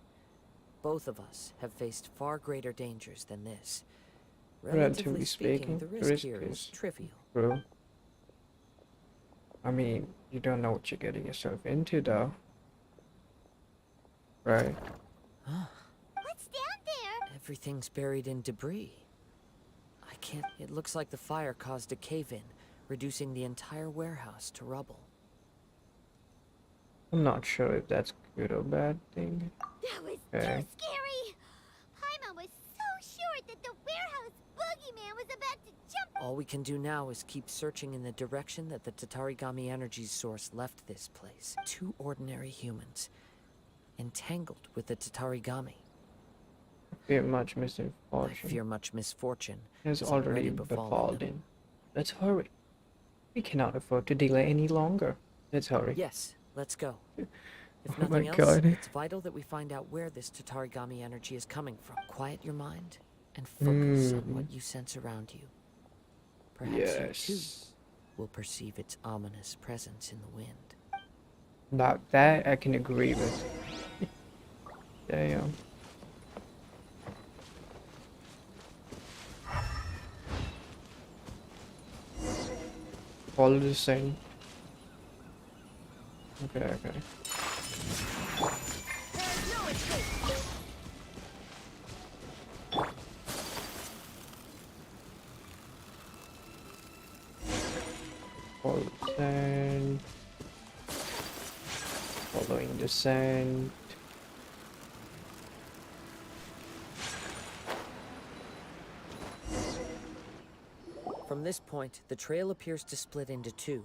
Both of us have faced far greater dangers than this. Relatively speaking, the risk here is trivial. Bro. I mean, you don't know what you're getting yourself into, though. Right. What's down there? Everything's buried in debris. I can't... It looks like the fire caused a cave-in, reducing the entire warehouse to rubble. I'm not sure if that's good or bad thing. That was too scary! Paimon was so sure that the warehouse boogeyman was about to jump... All we can do now is keep searching in the direction that the Tatarigami energy source left this place. Two ordinary humans, entangled with the Tatarigami. I fear much misfortune. I fear much misfortune has already befallen them. Let's hurry. We cannot afford to delay any longer. Let's hurry. Yes, let's go. If Oh my nothing else, God. it's vital that we find out where this Tatarigami energy is coming from. Quiet your mind and focus on what you sense around you. Perhaps you too will perceive its ominous presence in the wind. Now that I can agree with. Damn. Follow the same. Okay, okay. Follow the sand. Following the sand. From this point, the trail appears to split into two.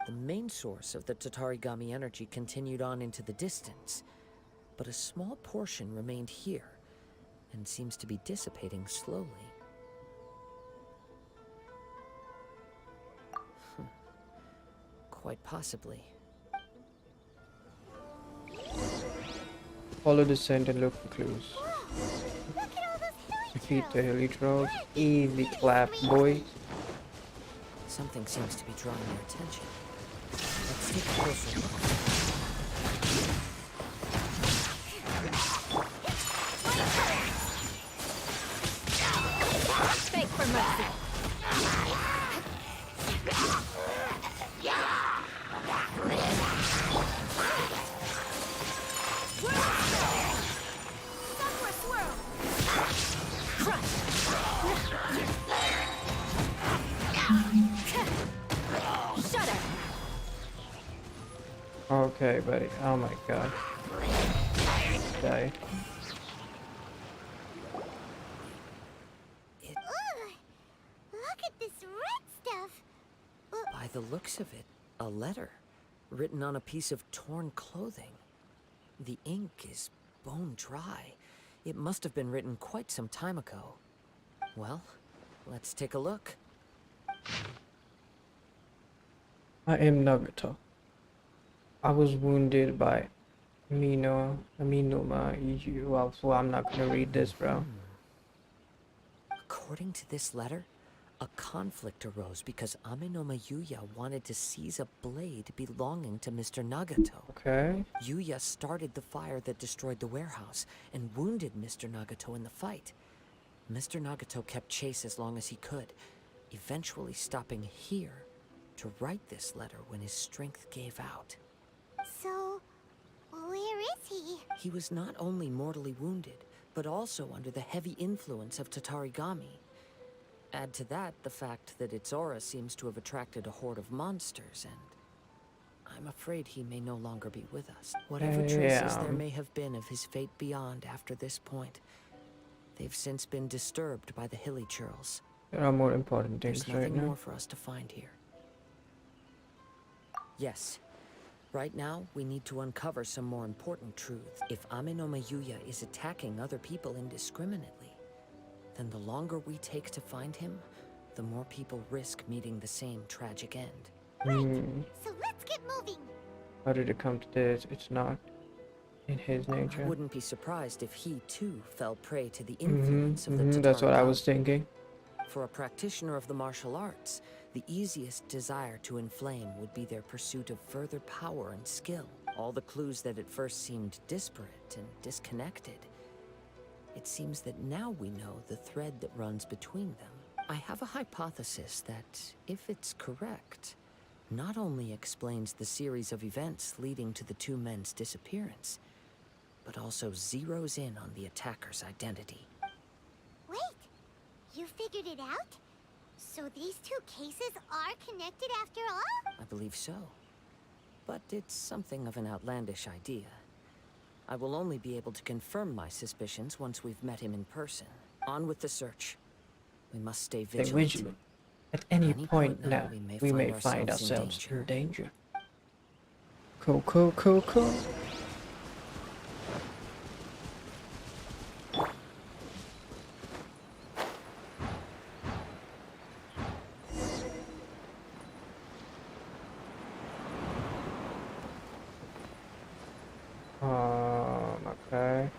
The main source of the Tatarigami energy continued on into the distance, but a small portion remained here and seems to be dissipating slowly. Quite possibly. Follow the scent and look for clues. Defeat the hilly trolls. Easy clap, boy. Something seems to be drawing your attention. Let's take a closer look. Beg for mercy. Okay, buddy. Oh my god. Die. Look at this red stuff. By the looks of it, a letter written on a piece of torn clothing. The ink is bone dry. It must have been written quite some time ago. Well, let's take a look. I am Nagato. I was wounded by Minoma. Well, so I'm not gonna read this, bro. According to this letter, a conflict arose because Amenoma Yuya wanted to seize a blade belonging to Mr. Nagato. Okay. Yuya started the fire that destroyed the warehouse and wounded Mr. Nagato in the fight. Mr. Nagato kept chase as long as he could, eventually stopping here to write this letter when his strength gave out. So, where is he? He was not only mortally wounded, but also under the heavy influence of Tatarigami. Add to that the fact that its aura seems to have attracted a horde of monsters, and I'm afraid he may no longer be with us. Whatever traces there may have been of his fate beyond after this point, they've since been disturbed by the hilly churls. There are more important things There's right nothing now. more for us to find here. Yes. Right now, we need to uncover some more important truths. If Amenoma Yuya is attacking other people indiscriminately, then the longer we take to find him, the more people risk meeting the same tragic end. So let's get moving. How did it come to this? It's not in his I nature. wouldn't be surprised if he, too, fell prey to the influence of the That's what I Tatarigami. was thinking. For a practitioner of the martial arts, the easiest desire to inflame would be their pursuit of further power and skill. All the clues that at first seemed disparate and disconnected. It seems that now we know the thread that runs between them. I have a hypothesis that, if it's correct, not only explains the series of events leading to the two men's disappearance, but also zeroes in on the attacker's identity. Wait, you figured it out? So these two cases are connected after all? I believe so. But it's something of an outlandish idea. I will only be able to confirm my suspicions once we've met him in person. On with the search. We must stay vigilant. At any point now, we may find ourselves ourselves in in danger. Cool, cool, cool, cool. Okay.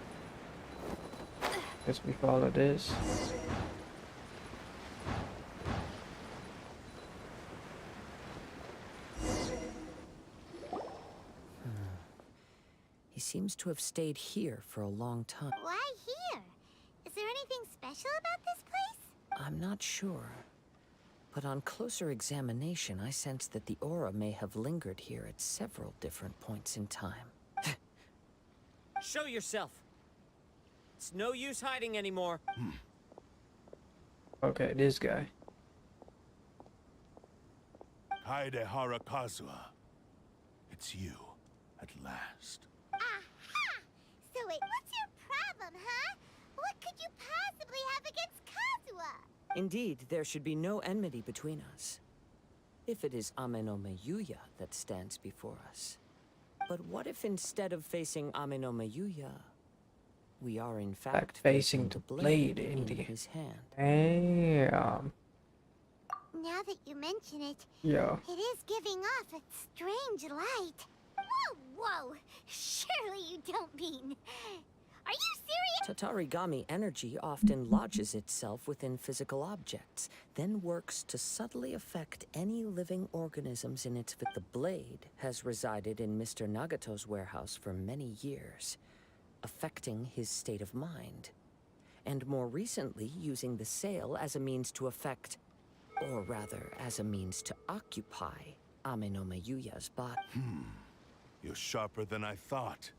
Guess we follow this. He seems to have stayed here for a long time. Why here? Is there anything special about this place? I'm not sure. But on closer examination, I sense that the aura may have lingered here at several different points in time. Show yourself. It's no use hiding anymore. Okay, this guy. Kaedehara Kazuha. It's you, at last. Aha! So wait, what's your problem, huh? What could you possibly have against Kazuha? Indeed, there should be no enmity between us. If it is Amenome Yuya that stands before us. But what if instead of facing Amenome Yuya, we are in fact facing the blade in his hand? Damn. Now that you mention it, Yeah. it is giving off a strange light. Whoa, whoa! Surely you don't mean... Are you serious? Tatarigami energy often lodges itself within physical objects, then works to subtly affect any living organisms in its... The blade has resided in Mr. Nagato's warehouse for many years, affecting his state of mind, and more recently using the sale as a means to affect, or rather as a means to occupy, Amenome Yuya's body. You're sharper than I thought.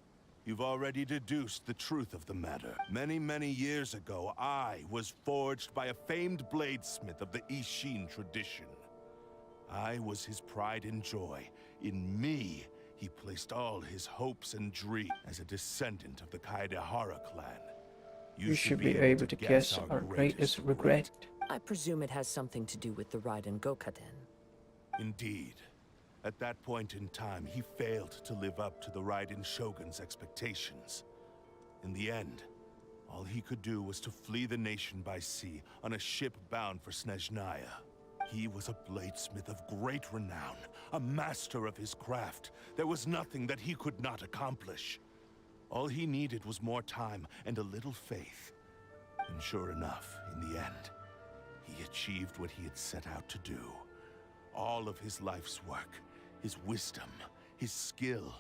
You've already deduced the truth of the matter. Many, many years ago, I was forged by a famed bladesmith of the Ishin tradition. I was his pride and joy. In me, he placed all his hopes and dreams. As a descendant of the Kaedehara clan, You should be able to guess our greatest regret. I presume it has something to do with the Raiden Gokaden. Indeed. At that point in time, he failed to live up to the Raiden Shogun's expectations. In the end, all he could do was to flee the nation by sea on a ship bound for Snezhnaya. He was a bladesmith of great renown, a master of his craft. There was nothing that he could not accomplish. All he needed was more time and a little faith. And sure enough, in the end, he achieved what he had set out to do. All of his life's work, his wisdom, his skill,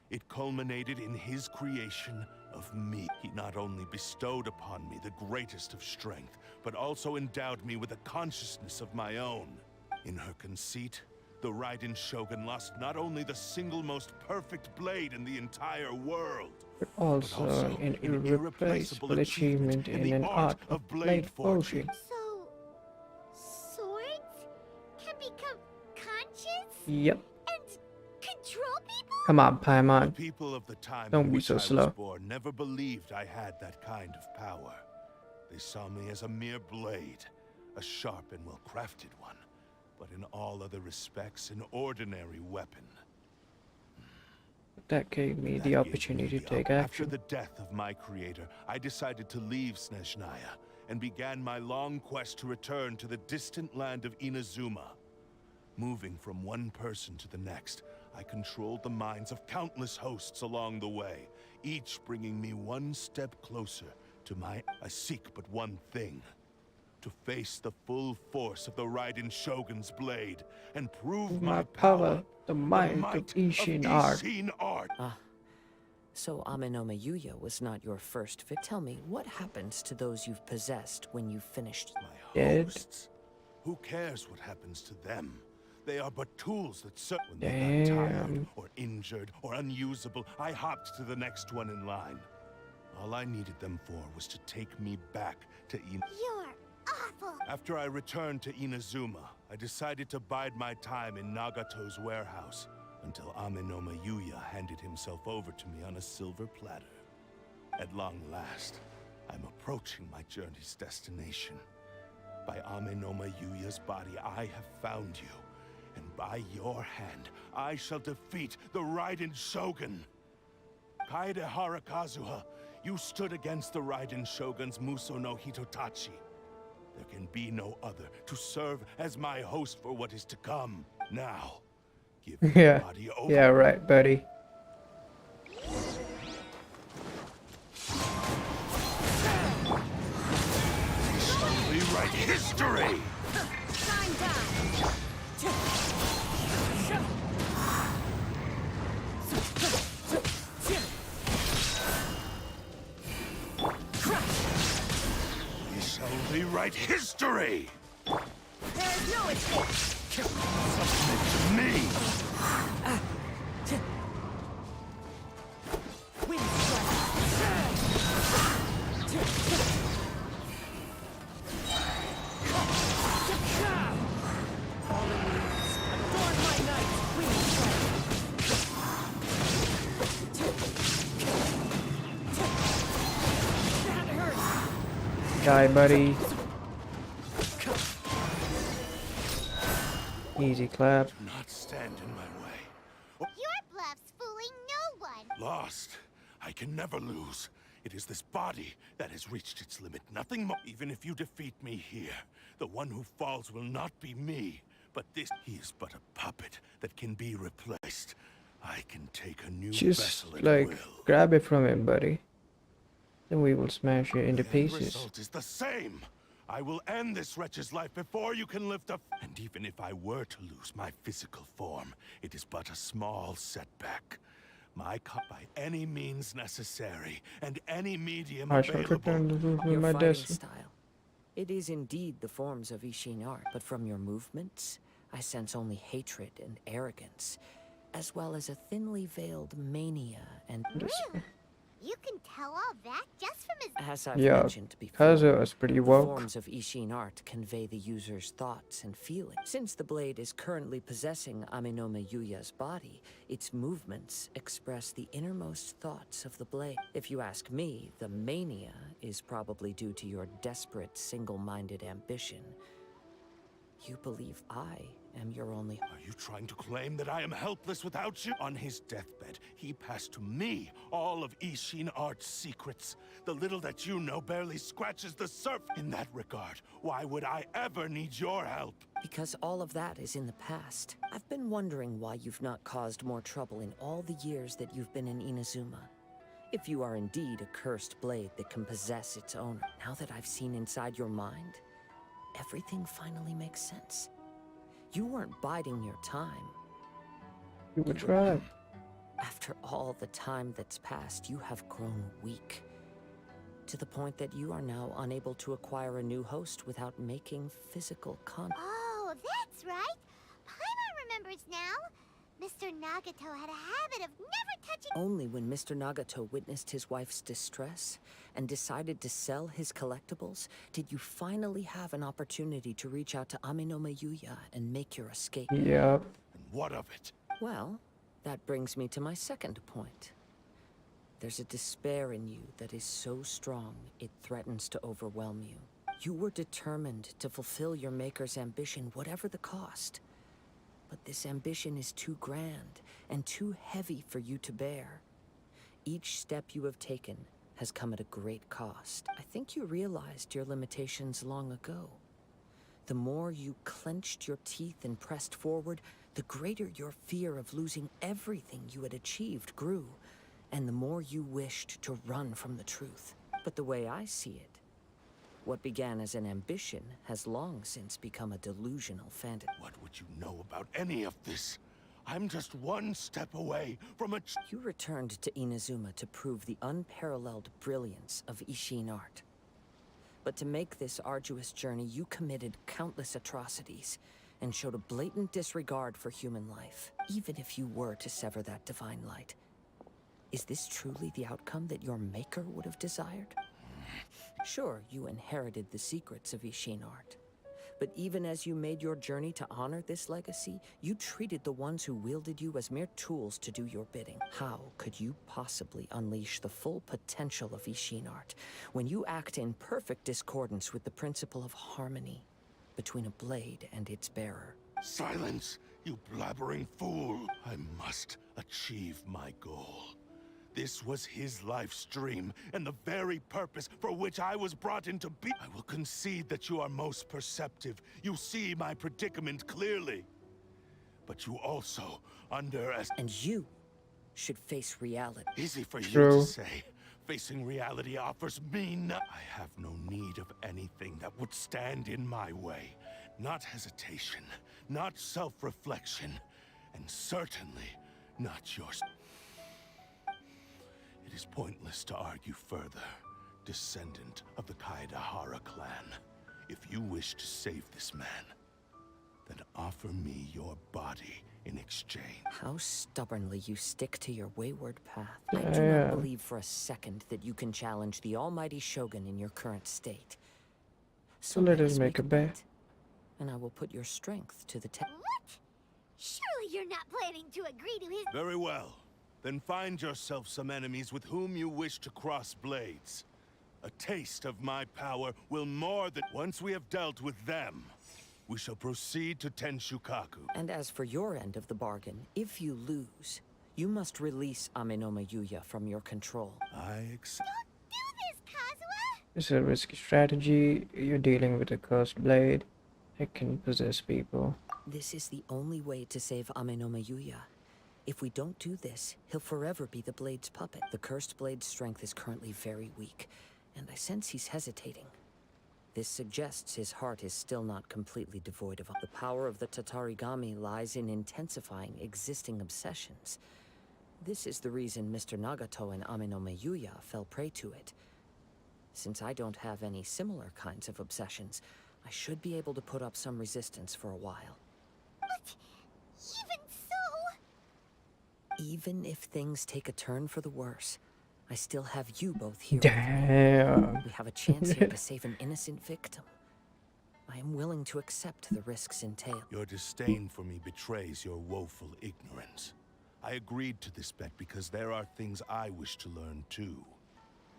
it culminated in his creation of me. He not only bestowed upon me the greatest of strength, but also endowed me with a consciousness of my own. In her conceit, the Raiden Shogun lost not only the single most perfect blade in the entire world, but also an irreplaceable achievement in an art of blade forging. So, swords can become conscious? Yep. And control people? Come on, Paimon. The people of the time Don't in be which so I was slow. born never believed I had that kind of power. They saw me as a mere blade, a sharp and well-crafted one, but in all other respects, an ordinary weapon. That gave me the opportunity to take After action. the death of my creator, I decided to leave Snezhnaya and began my long quest to return to the distant land of Inazuma. Moving from one person to the next, I controlled the minds of countless hosts along the way, each bringing me one step closer to my... I seek but one thing. To face the full force of the Raiden Shogun's blade and prove my power, the might of Ishin art. Ah, so Amenome Yuya was not your first fit. Tell me, what happens to those you've possessed when you've finished? Dead. Hosts. Who cares what happens to them? They are but tools that serve. When they got tired, or injured, or unusable, I hopped to the next one in line. All I needed them for was to take me back to You're awful. After I returned to Inazuma, I decided to bide my time in Nagato's warehouse until Amenome Yuya handed himself over to me on a silver platter. At long last, I'm approaching my journey's destination. By Amenome Yuya's body, I have found you. And by your hand, I shall defeat the Raiden Shogun. Kaedehara Kazuha, you stood against the Raiden Shogun's Muso no Hitotachi. There can be no other to serve as my host for what is to come. Now, give your Yeah. body over. Yeah, right, buddy. Rewrite history! Time down. We shall rewrite history! There's no Submit to me! Wind strike! Fallen leaves, adorn my night! Wind strike! That hurts! Die, buddy. Easy clap. Do not stand in my way. Your bluff's fooling no one. Lost. I can never lose. It is this body that has reached its limit. Nothing more. Even if you defeat me here, the one who falls will not be me, but this. He is but a puppet that can be replaced. I can take a new Just vessel at like will. grab it from him, buddy. Then we will smash it into The end pieces. result is the same. I will end this wretch's life before you can lift up. And even if I were to lose my physical form, it is but a small setback. By any means necessary, and any medium I shall available. return to Your my fighting desk. style. It is indeed the forms of Ishin art, but from your movements, I sense only hatred and arrogance, as well as a thinly veiled mania and... You can tell all that just from his... As I've Yeah, mentioned before, Kazuha is pretty the woke. forms of Ishin art convey the user's thoughts and feelings. Since the blade is currently possessing Aminome Yuya's body, its movements express the innermost thoughts of the blade. If you ask me, the mania is probably due to your desperate, single-minded ambition. You believe I am your only... Are you trying to claim that I am helpless without you? On his deathbed, he passed to me all of Ishin Art's secrets. The little that you know barely scratches the surface. In that regard, why would I ever need your help? Because all of that is in the past. I've been wondering why you've not caused more trouble in all the years that you've been in Inazuma. If you are indeed a cursed blade that can possess its owner, now that I've seen inside your mind, everything finally makes sense. You weren't biding your time. You were trapped. After all the time that's passed, you have grown weak. To the point that you are now unable to acquire a new host without making physical contact. Oh, that's right. Paimon remembers now. Mr. Nagato had a habit of never touching... Only when Mr. Nagato witnessed his wife's distress and decided to sell his collectibles did you finally have an opportunity to reach out to Aminome Yuya and make your escape. Yep. And what of it? Well, that brings me to my second point. There's a despair in you that is so strong it threatens to overwhelm you. You were determined to fulfill your maker's ambition, whatever the cost. But this ambition is too grand and too heavy for you to bear. Each step you have taken has come at a great cost. I think you realized your limitations long ago. The more you clenched your teeth and pressed forward, the greater your fear of losing everything you had achieved grew, and the more you wished to run from the truth. But the way I see it, what began as an ambition has long since become a delusional fantasy. What would you know about any of this? I'm just one step away from a... You returned to Inazuma to prove the unparalleled brilliance of Ishin art. But to make this arduous journey, you committed countless atrocities and showed a blatant disregard for human life, even if you were to sever that divine light. Is this truly the outcome that your maker would have desired? Sure, you inherited the secrets of Ishin art. But even as you made your journey to honor this legacy, you treated the ones who wielded you as mere tools to do your bidding. How could you possibly unleash the full potential of Ishin art when you act in perfect discordance with the principle of harmony between a blade and its bearer? Silence, you blabbering fool! I must achieve my goal. This was his life's dream, and the very purpose for which I was brought into being. I will concede that you are most perceptive. You see my predicament clearly. But you also underestimate. And you should face reality. Easy for you True. to say. Facing reality offers me no... I have no need of anything that would stand in my way. Not hesitation, not self-reflection, and certainly not yours. It is pointless to argue further, descendant of the Kaedahara clan. If you wish to save this man, then offer me your body in exchange. How stubbornly you stick to your wayward path. I do not Damn. believe for a second that you can challenge the almighty Shogun in your current state. So let us make a bet. And I will put your strength to the test. What? Surely you're not planning to agree to his— Very well. Then find yourself some enemies with whom you wish to cross blades. A taste of my power will more than— Once we have dealt with them, we shall proceed to Tenshukaku. And as for your end of the bargain, if you lose, you must release Amenoma Yuya from your control. I accept. Don't do this, Kazuha! It's a risky strategy. You're dealing with a cursed blade. It can possess people. This is the only way to save Amenoma Yuya. If we don't do this, he'll forever be the Blade's puppet. The cursed Blade's strength is currently very weak, and I sense he's hesitating. This suggests his heart is still not completely devoid of— The power of the Tatarigami lies in intensifying existing obsessions. This is the reason Mr. Nagato and Amenoma Yuya fell prey to it. Since I don't have any similar kinds of obsessions, I should be able to put up some resistance for a while. But even so— Even if things take a turn for the worse, I still have you both here. Damn. We have a chance here to save an innocent victim. I am willing to accept the risks entailed. Your disdain for me betrays your woeful ignorance. I agreed to this bet because there are things I wish to learn too.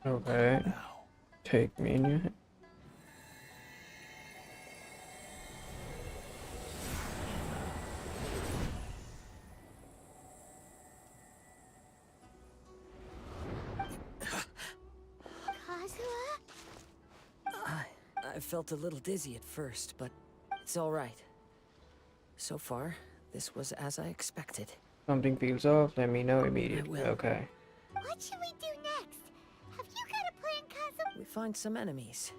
Okay. Now, Take me in your hand. I felt a little dizzy at first, but it's all right. So far, this was as I expected. Something feels off. Let me know immediately. Okay. What should we do next? Have you got a plan, Kazuha? We find some enemies.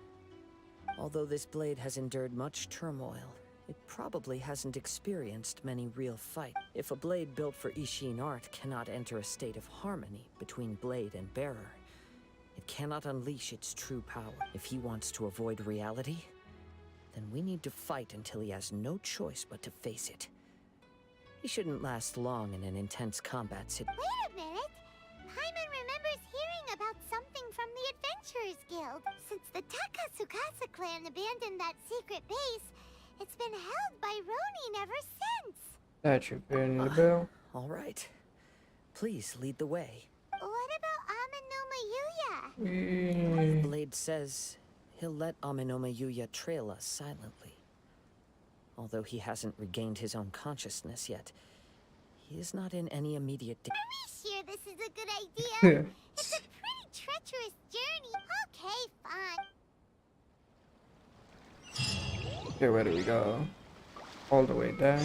Although this blade has endured much turmoil, it probably hasn't experienced many real fights. If a blade built for Ishin art cannot enter a state of harmony between blade and bearer, it cannot unleash its true power. If he wants to avoid reality, then we need to fight until he has no choice but to face it. He shouldn't last long in an intense combat Wait a minute! Paimon remembers hearing about something from the Adventurers Guild. Since the Takasukasa clan abandoned that secret base, it's been held by Ronin ever since. That should be in the bell. All right. Please lead the way. What about Amenoma Yuya? Blade says he'll let Amenoma Yuya trail us silently. Although he hasn't regained his own consciousness yet, he is not in any immediate Are we sure this is a good idea? It's a pretty treacherous journey. Okay, fine. Okay, where do we go? All the way down.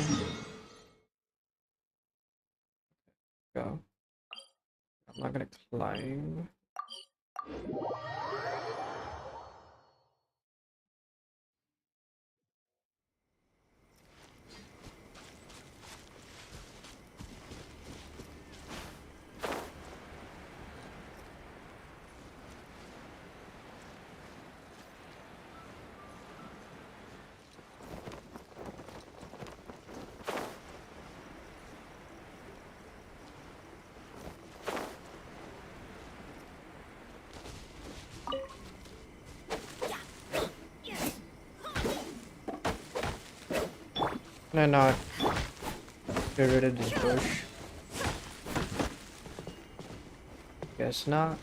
Go. I'm not gonna climb. Can I not get rid of this bush? Guess not.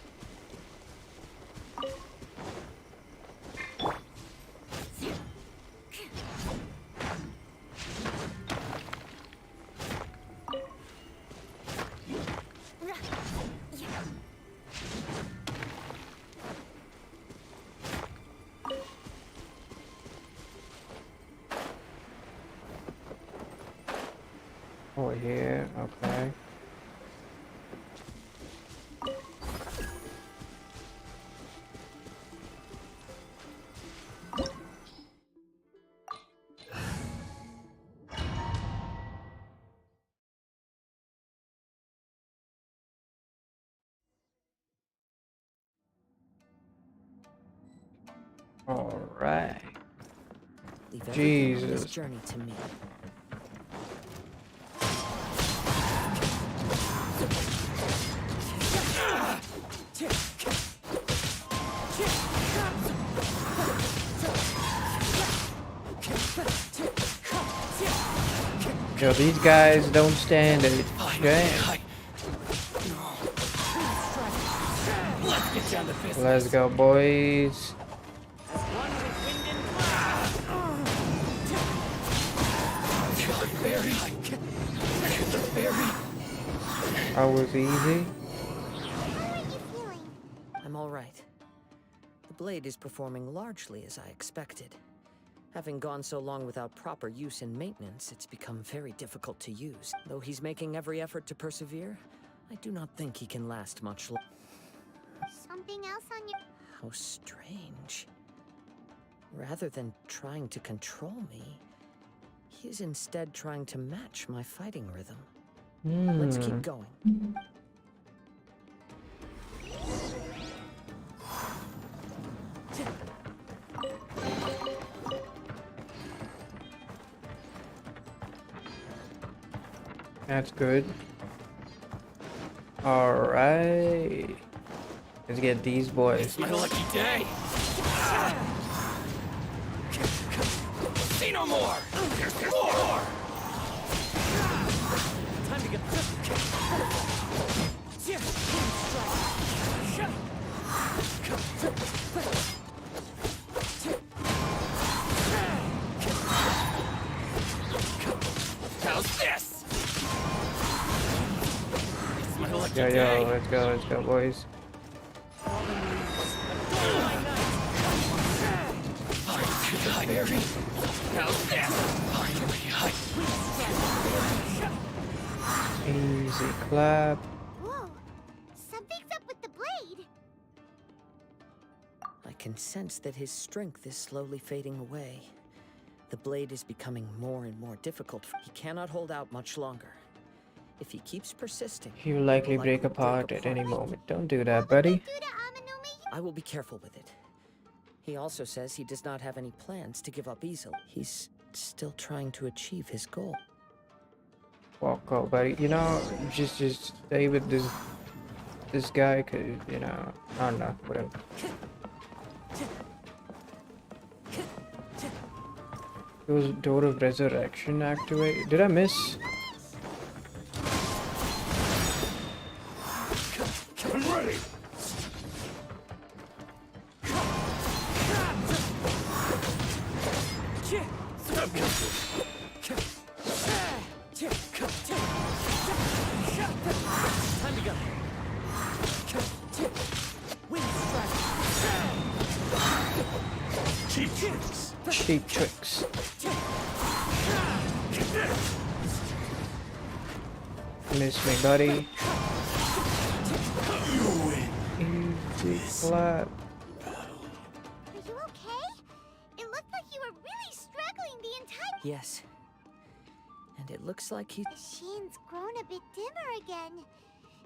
Over here, okay. All right. Leave everything on Jesus. this journey to me. Yo, these guys don't stand a chance. Let's go, boys. That was easy. I'm all right. The blade is performing largely as I expected. Having gone so long without proper use and maintenance, it's become very difficult to use. Though he's making every effort to persevere, I do not think he can last much longer. Something else on your... How strange. Rather than trying to control me, he is instead trying to match my fighting rhythm. Let's keep going. That's good. Alright. Let's get these boys. It's my lucky day. See no more. There's more. Time to get how's this? It's my lucky day. Yo, let's go, boys. How's this? Easy clap. Whoa, something's up with the blade. I can sense that his strength is slowly fading away. The blade is becoming more and more difficult. He cannot hold out much longer. If he keeps persisting, He will likely break apart at any moment. Don't do that, buddy. I will be careful with it. He also says he does not have any plans to give up easily. He's still trying to achieve his goal. Walk out, buddy. You know, just stay with this guy, cause you know, I don't know, whatever. Was Door of Resurrection activate? Did I miss? I'm ready. Time to go. Wind strike. Cheap tricks. Cheap tricks. Miss me, buddy. Easy clap. Are you okay? It looked like you were really struggling the entire... Yes. And it looks like he... The sheen's grown a bit dimmer again.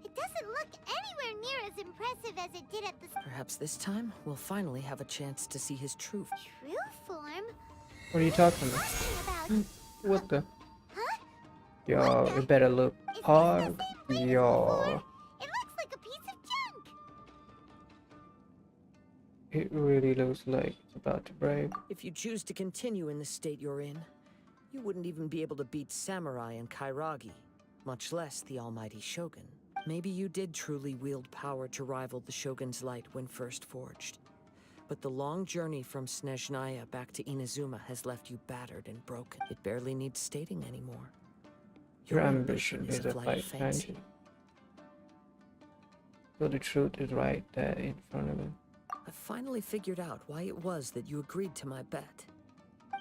It doesn't look anywhere near as impressive as it did at the... Perhaps this time, we'll finally have a chance to see his true... True form? What are you talking about? What the? Huh? Yo, it better look hard. Yo. It looks like a piece of junk. It really looks like it's about to break. If you choose to continue in the state you're in, you wouldn't even be able to beat Samurai and Kairagi, much less the almighty Shogun. Maybe you did truly wield power to rival the Shogun's light when first forged. But the long journey from Snezhnaya back to Inazuma has left you battered and broken. It barely needs stating anymore. Your ambition is a fight fancy. So the truth is right there in front of him. I finally figured out why it was that you agreed to my bet.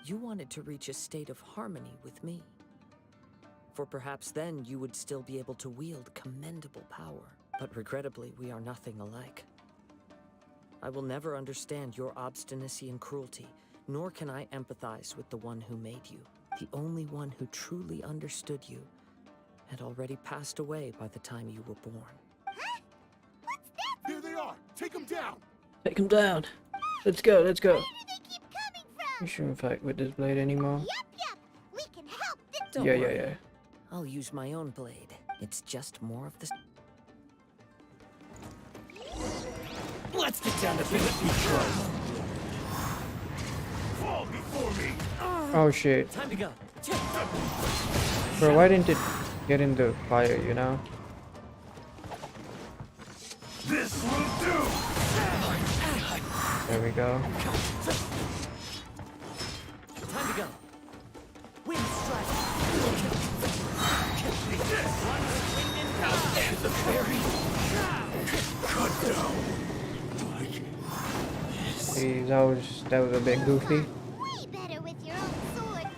You wanted to reach a state of harmony with me. For perhaps then you would still be able to wield commendable power. But regrettably, we are nothing alike. I will never understand your obstinacy and cruelty, nor can I empathize with the one who made you. The only one who truly understood you had already passed away by the time you were born. Here they are! Take them down! Take him down. Let's go, let's go. You shouldn't fight with this blade anymore. We can help this. Don't Yeah. worry. I'll use my own blade. It's just more of the... Let's get down to business. Fall before me. Oh shit. Time to go. Bro, why didn't it get in the fire, you know? This will do. There we go. Time to go. Wind strike. One with wind impact. And the fairy. Cut down. Jeez, that was a bit goofy. Way better with your own sword.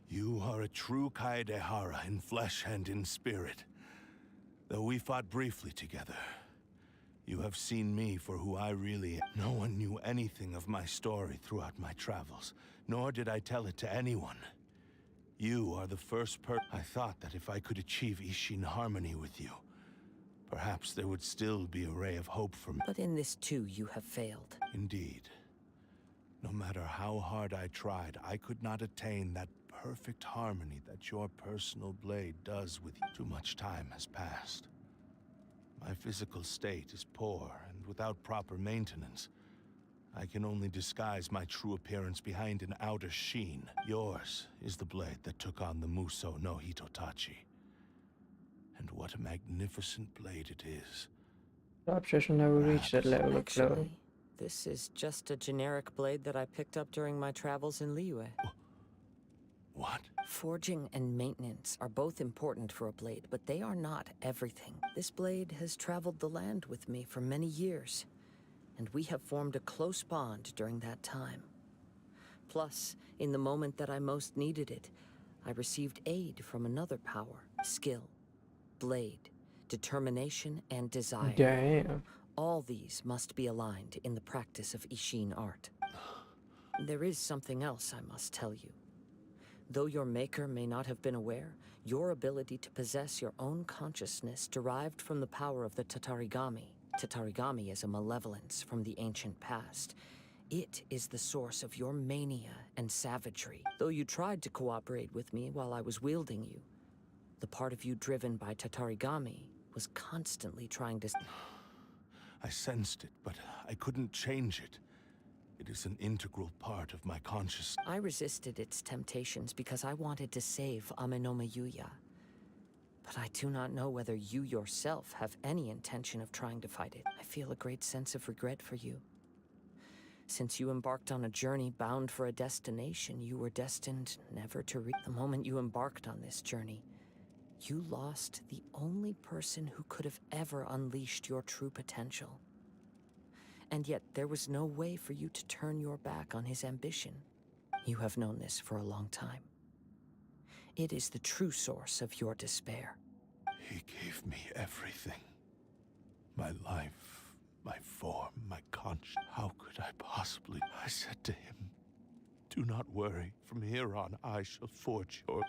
You are a true Kaedehara in flesh and in spirit. Though we fought briefly together, you have seen me for who I really am. No one knew anything of my story throughout my travels, nor did I tell it to anyone. You are the first person. I thought that if I could achieve Ishin harmony with you, perhaps there would still be a ray of hope for me. But in this too, you have failed. Indeed. No matter how hard I tried, I could not attain that perfect harmony that your personal blade does with you. Too much time has passed. My physical state is poor, and without proper maintenance, I can only disguise my true appearance behind an outer sheen. Yours is the blade that took on the Muso no Hitotachi. And what a magnificent blade it is. Perhaps I shall never reach that level of flow. Actually, this is just a generic blade that I picked up during my travels in Liyue. What? Forging and maintenance are both important for a blade, but they are not everything. This blade has traveled the land with me for many years, and we have formed a close bond during that time. Plus, in the moment that I most needed it, I received aid from another power: skill, blade, determination, and desire. Damn. All these must be aligned in the practice of Ishin art. There is something else I must tell you. Though your maker may not have been aware, your ability to possess your own consciousness derived from the power of the Tatarigami. Tatarigami is a malevolence from the ancient past. It is the source of your mania and savagery. Though you tried to cooperate with me while I was wielding you, the part of you driven by Tatarigami was constantly trying to... I sensed it, but I couldn't change it. It is an integral part of my consciousness. I resisted its temptations because I wanted to save Amenoma Yuya. But I do not know whether you yourself have any intention of trying to fight it. I feel a great sense of regret for you. Since you embarked on a journey bound for a destination you were destined never to reach. The moment you embarked on this journey, you lost the only person who could have ever unleashed your true potential. And yet there was no way for you to turn your back on his ambition. You have known this for a long time. It is the true source of your despair. He gave me everything. My life, my form, my conscience. How could I possibly? I said to him, "Do not worry. From here on, I shall forge your..."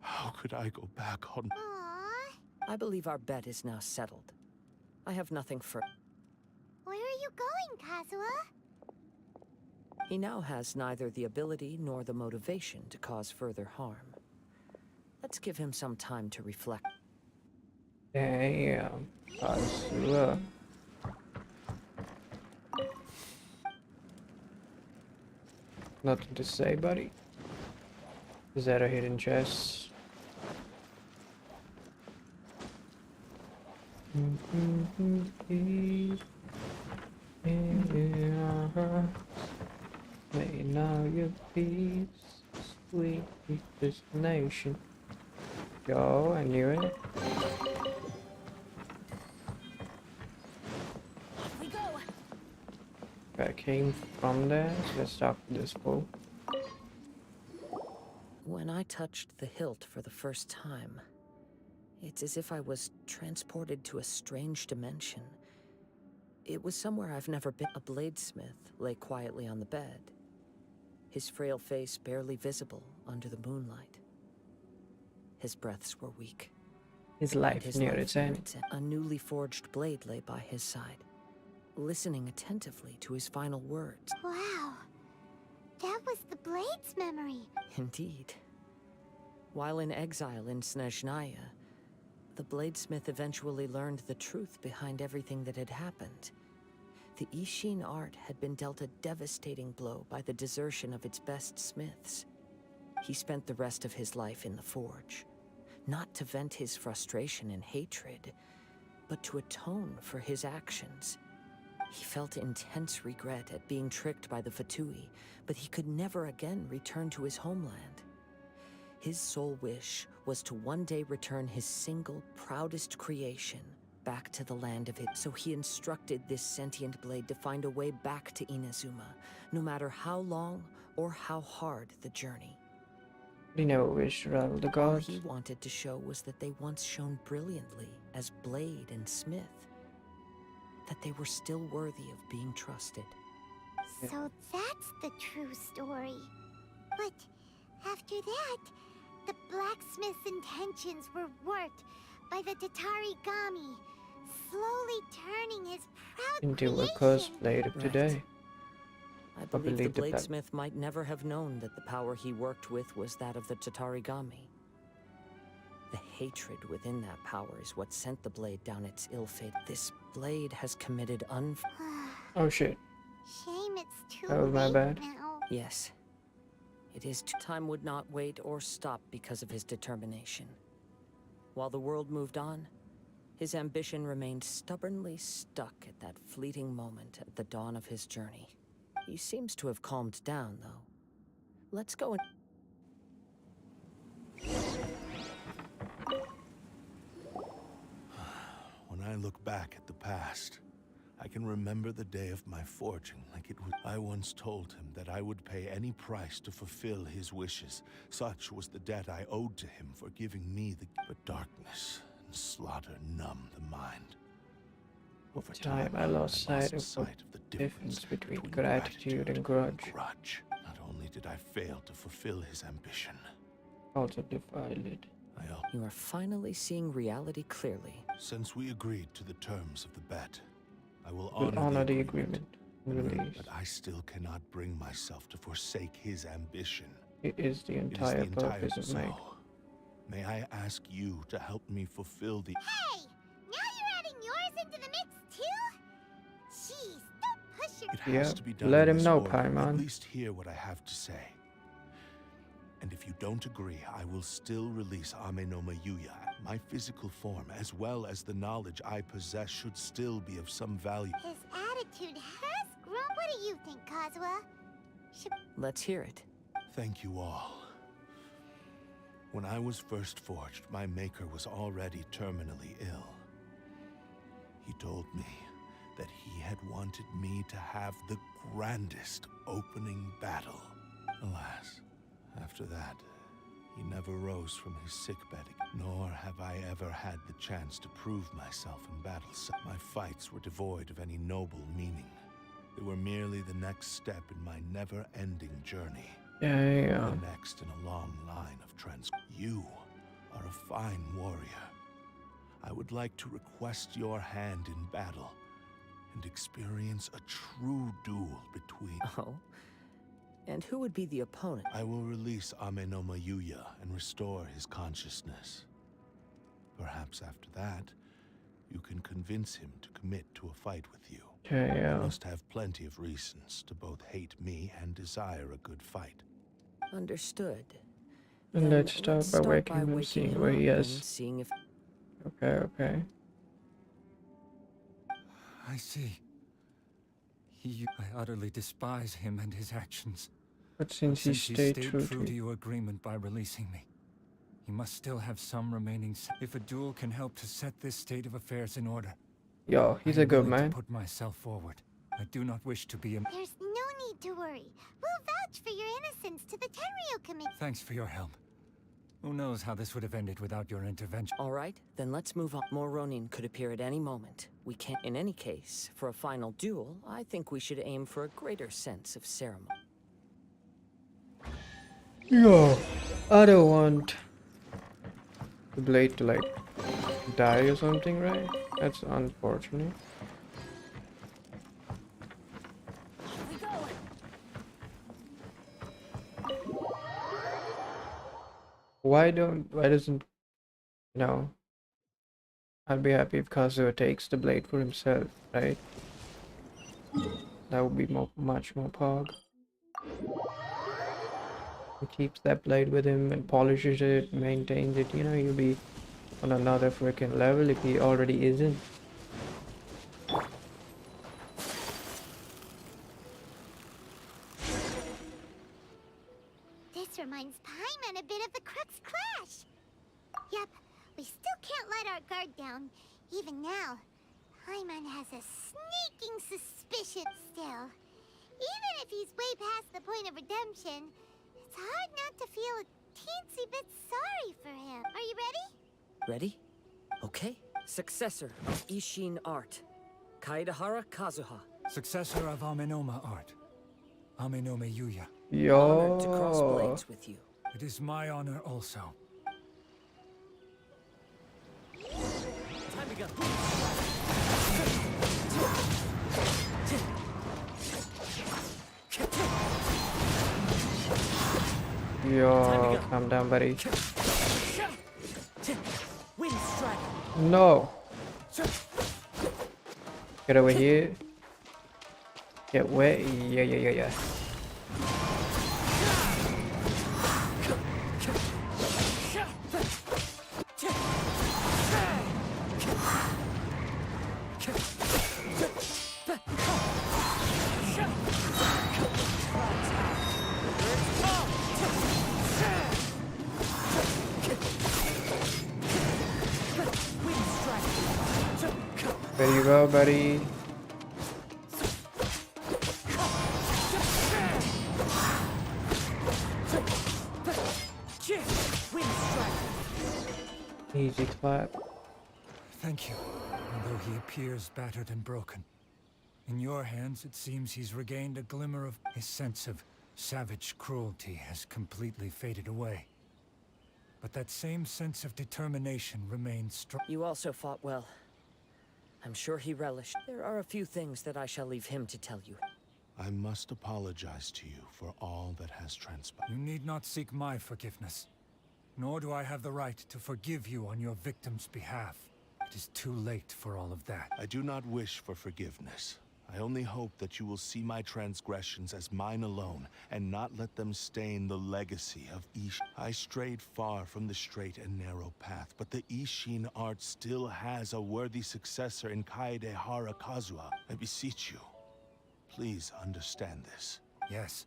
How could I go back on? I believe our bet is now settled. I have nothing further. Where are you going, Kazuha? He now has neither the ability nor the motivation to cause further harm. Let's give him some time to reflect. Damn. Kazuha. Nothing to say, buddy. Is that a hidden chest? May now your peace, sweet destination. Yo, I knew it. Off we go. I came from there, so let's talk to this fool. When I touched the hilt for the first time, it's as if I was transported to a strange dimension. It was somewhere I've never been. A bladesmith lay quietly on the bed, his frail face barely visible under the moonlight. His breaths were weak. His life near its end. A newly forged blade lay by his side, listening attentively to his final words. Wow. That was the blade's memory. Indeed. While in exile in Snezhnaya, the bladesmith eventually learned the truth behind everything that had happened. The Ishin art had been dealt a devastating blow by the desertion of its best smiths. He spent the rest of his life in the forge, not to vent his frustration and hatred, but to atone for his actions. He felt intense regret at being tricked by the Fatui, but he could never again return to his homeland. His sole wish was to one day return his single, proudest creation back to the land of it. So he instructed this sentient blade to find a way back to Inazuma, no matter how long or how hard the journey. He never wished to rival the All gods. he wanted to show was that they once shone brilliantly as blade and smith, that they were still worthy of being trusted. So that's the true story. But after that, the blacksmith's intentions were warped by the Tatarigami, slowly turning his proud Into a creation. cursed blade of Right. today. I believe the that bladesmith might never have known that the power he worked with was that of the Tatarigami. The hatred within that power is what sent the blade down its ill fate. This blade has committed Oh shit. Shame it's too That was my late bad. now. Yes. It is time would not wait or stop because of his determination. While the world moved on, his ambition remained stubbornly stuck at that fleeting moment at the dawn of his journey. He seems to have calmed down, though. Let's go and... When I look back at the past, I can remember the day of my forging like it was. I once told him that I would pay any price to fulfill his wishes. Such was the debt I owed to him for giving me the... But darkness and slaughter numb the mind. Over Time I lost sight of the difference between gratitude and grudge. Not only did I fail to fulfill his ambition, Also defiled it. You are finally seeing reality clearly. Since we agreed to the terms of the bet, I will We'll honor the agreement. Release. But I still cannot bring myself to forsake his ambition. It is the entire purpose of mine. May I ask you to help me fulfill the... Hey! Now you're adding yours into the mix too? Jeez, don't push your... It Yeah, has to be done let in him this know, order. Paimon. At least hear what I have to say. And if you don't agree, I will still release Ame no Mayuya. My physical form, as well as the knowledge I possess, should still be of some value. His attitude has grown. What do you think, Kazuha? Let's hear it. Thank you all. When I was first forged, my maker was already terminally ill. He told me that he had wanted me to have the grandest opening battle. Alas, after that, he never rose from his sickbed, nor have I ever had the chance to prove myself in battle. My fights were devoid of any noble meaning. They were merely the next step in my never-ending journey. Yeah. The next in a long line of You are a fine warrior. I would like to request your hand in battle and experience a true duel between... Oh? And who would be the opponent? I will release Ame no Mayuya and restore his consciousness. Perhaps after that, you can convince him to commit to a fight with you. Yeah. You must have plenty of reasons to both hate me and desire a good fight. Understood. And Then let's start by waking him, seeing where he up is. and seeing if... Okay. I see. I utterly despise him and his actions. But since he stayed true to to you. your agreement by releasing me, he must still have some remaining... If a duel can help to set this state of affairs in order... Yo, he's I a am good willing man. to put myself forward. I do not wish to be a... There's no need to worry. We'll vouch for your innocence to the Tenryo Committee. Thanks for your help. Who knows how this would have ended without your intervention? All right, then let's move on. More Ronin could appear at any moment. We can't... In any case, for a final duel, I think we should aim for a greater sense of ceremony. Yo, I don't want the blade to like die or something, right? That's unfortunate. Why doesn't, you know, I'll be happy if Kazuo takes the blade for himself, right? That would be much more pog. He keeps that blade with him and polishes it, maintains it, you know, he'll be on another freaking level if he already isn't. This reminds Paimon a bit of the Crux Clash. Yep, we still can't let our guard down, even now. Paimon has a sneaking suspicion still. Even if he's way past the point of redemption, it's hard not to feel a teensy bit sorry for him. Are you ready? Ready? Okay. Successor of Ishin art. Kaedahara Kazuha. Successor of Amenoma art. Amenome Yuya. Honored to cross blades with you. It is my honor also. Time to go. Yo, calm down, buddy. Wind strike. No. Get over here. Get away. Yeah. There you go, buddy. Easy clap. Thank you, although he appears battered and broken. In your hands, it seems he's regained a glimmer of... His sense of savage cruelty has completely faded away. But that same sense of determination remains strong. You also fought well. I'm sure he relished. There are a few things that I shall leave him to tell you. I must apologize to you for all that has transpired. You need not seek my forgiveness. Nor do I have the right to forgive you on your victim's behalf. It is too late for all of that. I do not wish for forgiveness. I only hope that you will see my transgressions as mine alone, and not let them stain the legacy of Ishin. I strayed far from the straight and narrow path, but the Ishin art still has a worthy successor in Kaedehara Kazuha. I beseech you, please understand this. Yes.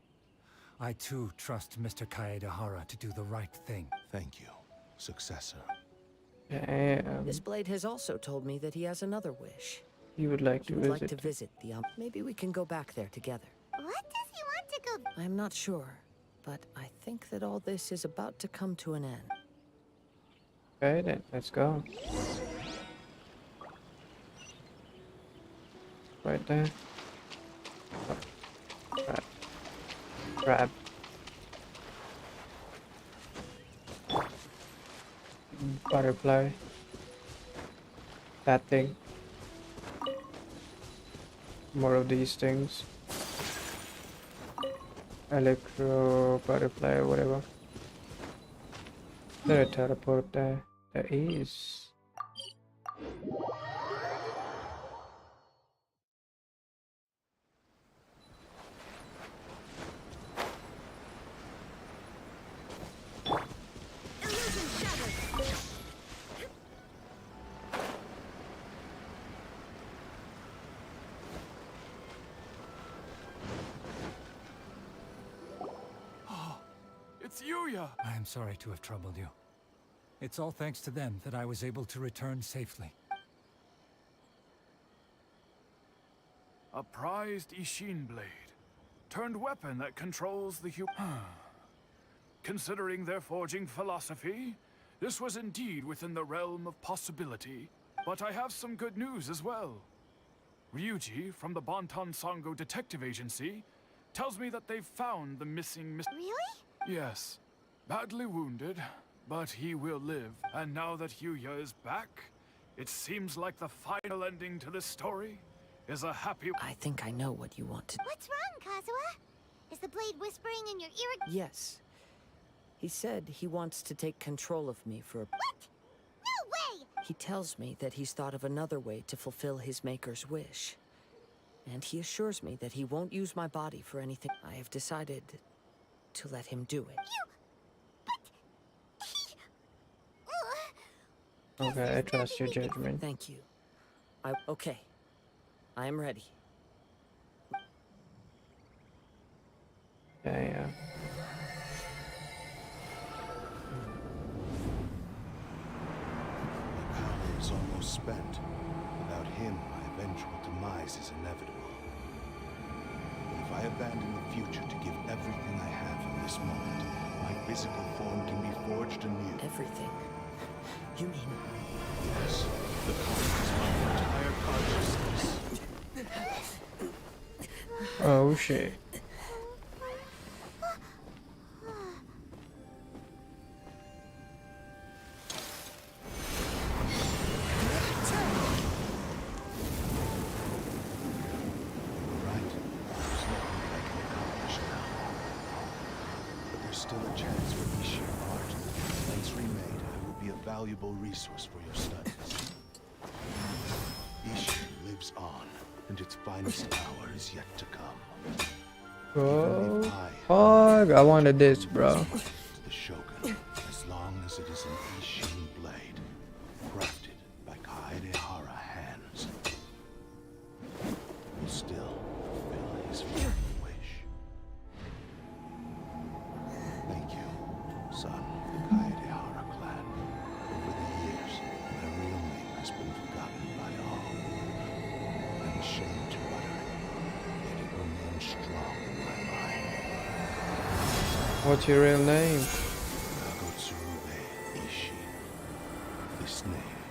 I too trust Mr. Kaedehara to do the right thing. Thank you, successor. Damn. This blade has also told me that he has another wish. He would like to He would visit. like to visit the Maybe we can go back there together. What does he want to go? I'm not sure, but I think that all this is about to come to an end. Okay then, let's go. Right there. Oh. Grab. Butterfly. That thing. More of these things. Electro, butterfly, whatever. Is there a teleport there? There is. It's Yuya! I am sorry to have troubled you. It's all thanks to them that I was able to return safely. A prized Ishin blade. Turned weapon that controls the Considering their forging philosophy, this was indeed within the realm of possibility. But I have some good news as well. Ryuji, from the Bantan Sango Detective Agency, tells me that they've found the missing Really? Yes. Badly wounded, but he will live. And now that Yuya is back, it seems like the final ending to this story is a happy... I think I know what you want to... What's wrong, Kazuha? Is the blade whispering in your ear? Yes. He said he wants to take control of me for... What? No way! He tells me that he's thought of another way to fulfill his maker's wish. And he assures me that he won't use my body for anything. I have decided to let him do it. Okay, I trust your judgment. Thank you. Okay. I am ready. Yeah. My power is almost spent. Without him, my eventual demise is inevitable. But if I abandon the future to give everything I have in this moment, my physical form can be forged anew. Everything? You mean... Yes. The power is my entire consciousness. Oh shit. Valuable resource for your studies. Ishi lives on, and its finest hour is yet to come. Oh, fuck! I wanted this, bro. To the Shogun, as long as it is an Ishin blade, crafted by Kaedehara hands, will still fulfill his final wish. Thank you, son of the Kaedehara clan. Over the years, my real name has been forgotten by all. I'm ashamed to utter it, yet it remains strong in my mind. What's your real name? Kagotsurube Ishi. This name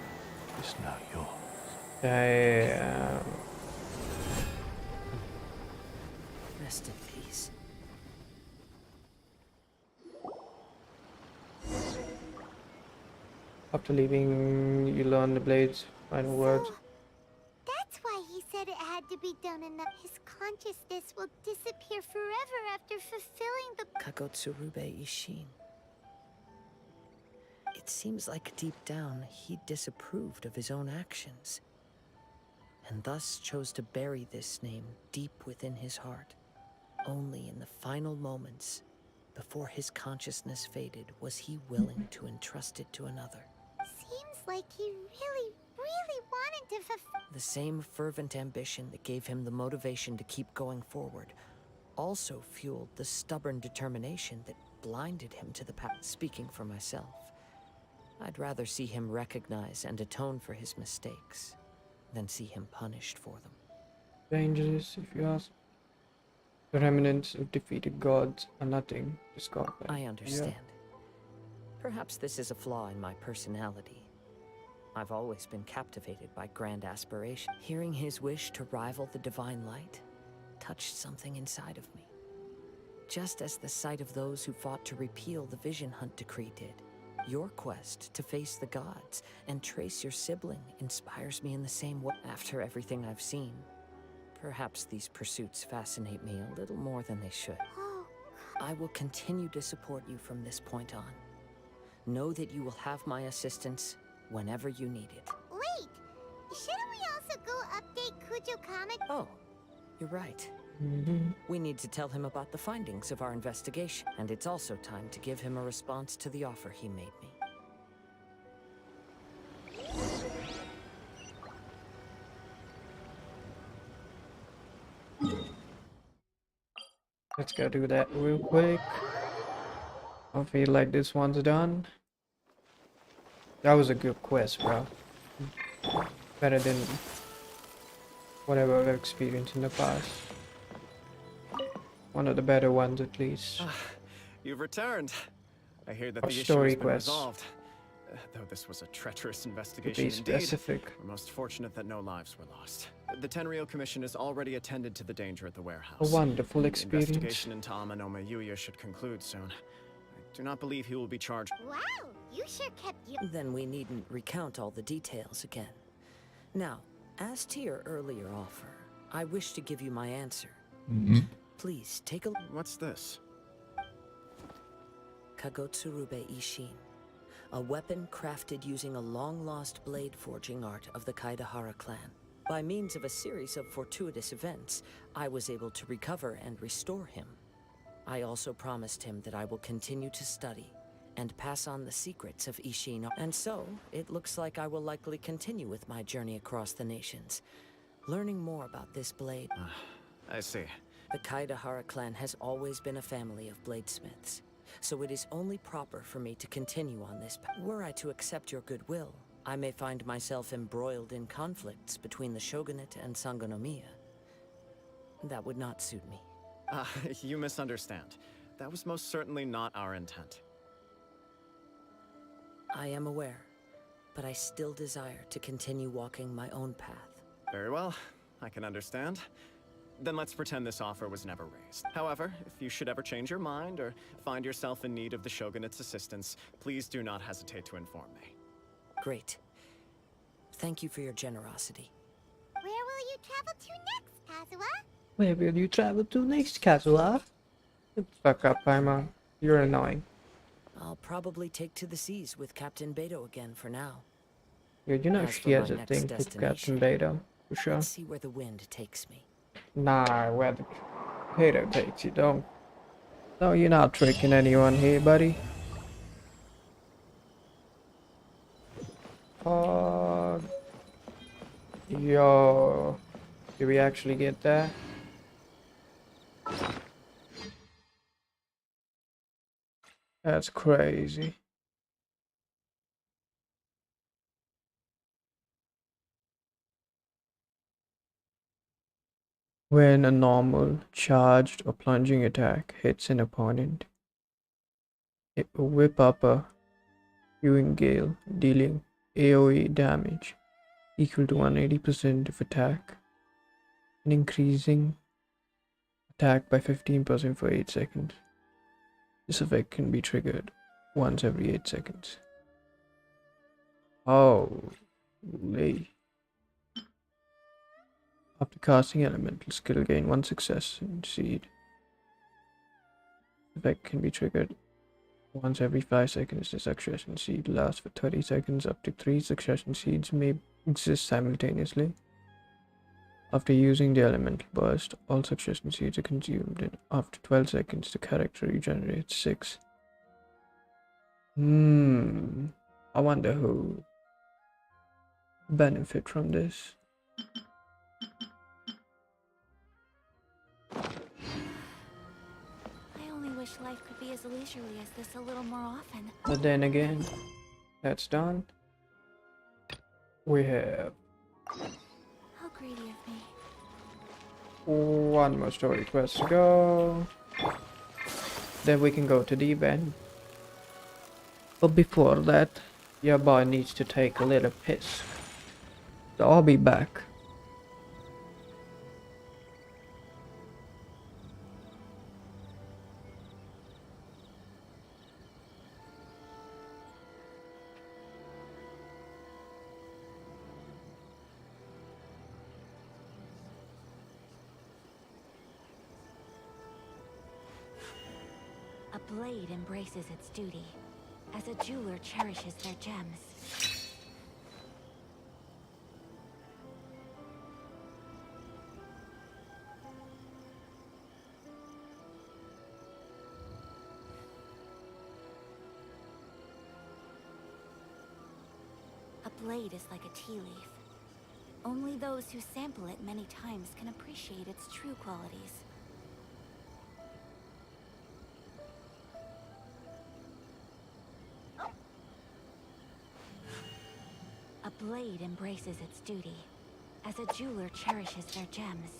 is now yours. Damn. Rest in peace. After leaving, you learn the blade's final words. That's why he said it had to be done enough. His consciousness will disappear forever after fulfilling the... Kagotsurube Ishin. It seems like deep down he disapproved of his own actions, and thus chose to bury this name deep within his heart. Only in the final moments, before his consciousness faded, was he willing to entrust it to another. Seems like he really wanted to fulfill... The same fervent ambition that gave him the motivation to keep going forward also fueled the stubborn determination that blinded him to the path. Speaking for myself, I'd rather see him recognize and atone for his mistakes than see him punished for them. Dangerous, if you ask. The remnants of defeated gods are nothing to scoff at. I understand. Perhaps this is a flaw in my personality. I've always been captivated by grand aspiration. Hearing his wish to rival the divine light touched something inside of me. Just as the sight of those who fought to repeal the Vision Hunt decree did. Your quest to face the gods and trace your sibling inspires me in the same way. After everything I've seen, perhaps these pursuits fascinate me a little more than they should. I will continue to support you from this point on. Know that you will have my assistance whenever you need it. Wait! Shouldn't we also go update Kujo Comet? Oh, you're right. We need to tell him about the findings of our investigation, and it's also time to give him a response to the offer he made me. Let's go do that real quick. I feel like this one's done. That was a good quest, bro. Better than whatever I've experienced in the past. One of the better ones, at least. You've returned. I hear that What the issue story has been quest? resolved. Though this was a treacherous To investigation be indeed. specific. We're most fortunate that no lives were lost. The Tenryou Commission has already attended to the danger at the warehouse. A wonderful experience. The investigation into Amanome Yuya should conclude soon. I do not believe he will be charged. Wow! You sure kept you... Then we needn't recount all the details again. Now, as to your earlier offer, I wish to give you my answer. Please, take a... What's this? Kagotsurube Ishin. a weapon crafted using a long-lost blade forging art of the Kaidahara clan. By means of a series of fortuitous events, I was able to recover and restore him. I also promised him that I will continue to study and pass on the secrets of Ishin. And so, it looks like I will likely continue with my journey across the nations, learning more about this blade. I see. The Kaidahara clan has always been a family of bladesmiths, so it is only proper for me to continue on this path. Were I to accept your goodwill, I may find myself embroiled in conflicts between the shogunate and Sangonomiya. That would not suit me. You misunderstand. That was most certainly not our intent. I am aware, but I still desire to continue walking my own path. Very well. I can understand. Then let's pretend this offer was never raised. However, if you should ever change your mind or find yourself in need of the Shogunate's assistance, please do not hesitate to inform me. Great. Thank you for your generosity. Where will you travel to next, Kazuha? Where will you travel to next, Kazuha? Fuck up, Paimon. You're annoying. I'll probably take to the seas with Captain Beto again for now. Yeah, you know As she for has my a next thing with destination, Captain Beto, for sure. Let's see where the wind takes me. Nah, where the Beto takes you, don't. No, you're not tricking anyone here, buddy. Yo. Did we actually get that? That's crazy. When a normal, charged, or plunging attack hits an opponent, it will whip up a Ewing Gale, dealing AoE damage equal to 180% of attack, and increasing attack by 15% for 8 seconds. This effect can be triggered once every 8 seconds. Holy. After casting elemental skill, gain 1 success and seed. Effect can be triggered once every 5 seconds. The succession seed lasts for 30 seconds. Up to 3 succession seeds may exist simultaneously. After using the elemental burst, all succession seeds are consumed, and after 12 seconds, the character regenerates 6. I wonder who benefit from this. I only wish life could be as leisurely as this a little more often. But then again, that's done. We have How greedy of me. 1 more story quest to go. Then we can go to the event. But before that, your boy needs to take a little piss. So I'll be back. A blade embraces its duty, as a jeweler cherishes their gems. A blade is like a tea leaf. Only those who sample it many times can appreciate its true qualities. A blade embraces its duty, as a jeweler cherishes their gems.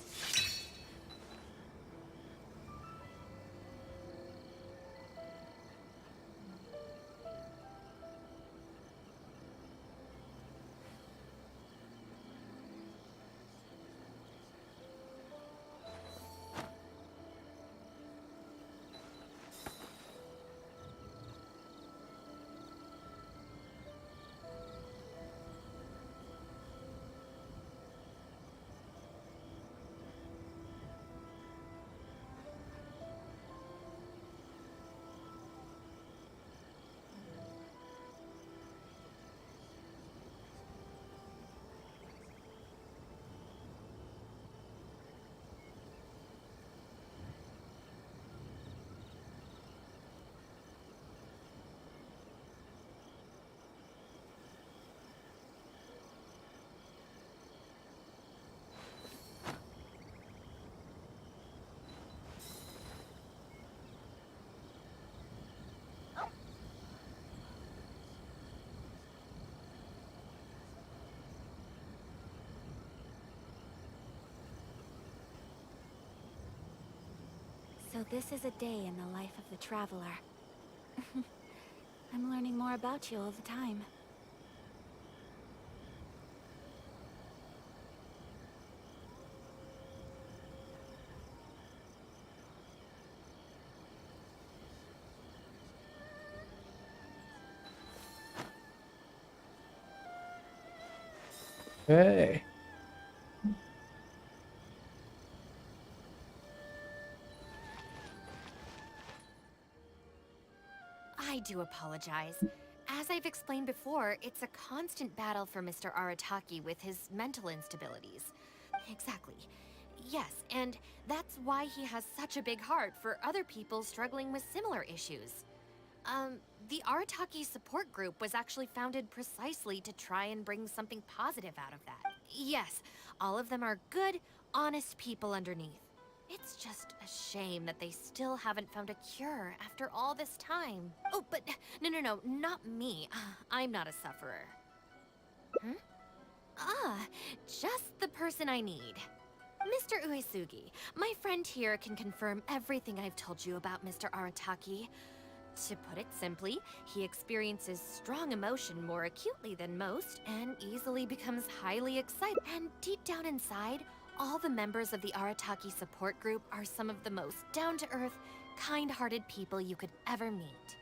This is a day in the life of the traveler. I'm learning more about you all the time. Hey. I do apologize. As I've explained before, it's a constant battle for Mr. Arataki with his mental instabilities. Exactly. Yes, and that's why he has such a big heart for other people struggling with similar issues. The Arataki support group was actually founded precisely to try and bring something positive out of that. Yes, all of them are good, honest people underneath. It's just a shame that they still haven't found a cure after all this time. Oh, but no, not me. I'm not a sufferer. Hmm? Ah, just the person I need. Mr. Uesugi, my friend here can confirm everything I've told you about Mr. Arataki. To put it simply, he experiences strong emotion more acutely than most and easily becomes highly excited. And deep down inside, all the members of the Arataki support group are some of the most down-to-earth, kind-hearted people you could ever meet.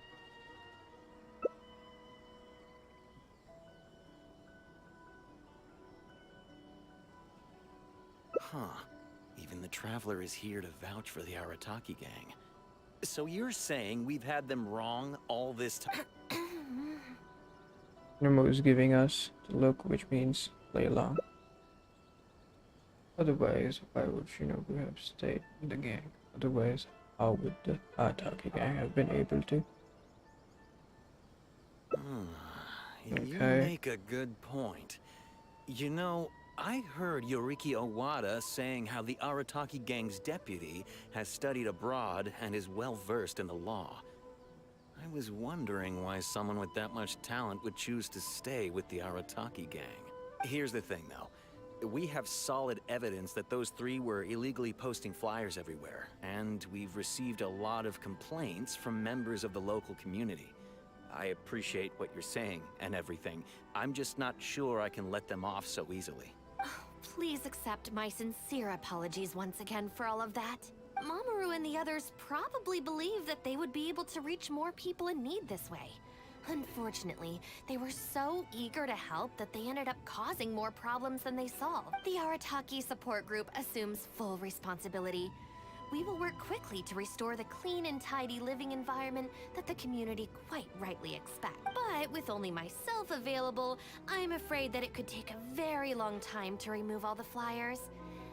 Huh. Even the Traveler is here to vouch for the Arataki gang. So you're saying we've had them wrong all this time? Nemo is giving us the look, which means play along. Otherwise, why would Shinobu have stayed in the gang? Otherwise, how would the Ataki gang have been able to? You make a good point. You know, I heard Yoriki Owada saying how the Arataki gang's deputy has studied abroad and is well-versed in the law. I was wondering why someone with that much talent would choose to stay with the Arataki gang. Here's the thing, though. We have solid evidence that those three were illegally posting flyers everywhere, and we've received a lot of complaints from members of the local community. I appreciate what you're saying and everything. I'm just not sure I can let them off so easily. Please accept my sincere apologies once again for all of that. Mamoru and the others probably believe that they would be able to reach more people in need this way. Unfortunately, they were so eager to help that they ended up causing more problems than they solved. The Arataki support group assumes full responsibility. We will work quickly to restore the clean and tidy living environment that the community quite rightly expects. But with only myself available, I'm afraid that it could take a very long time to remove all the flyers.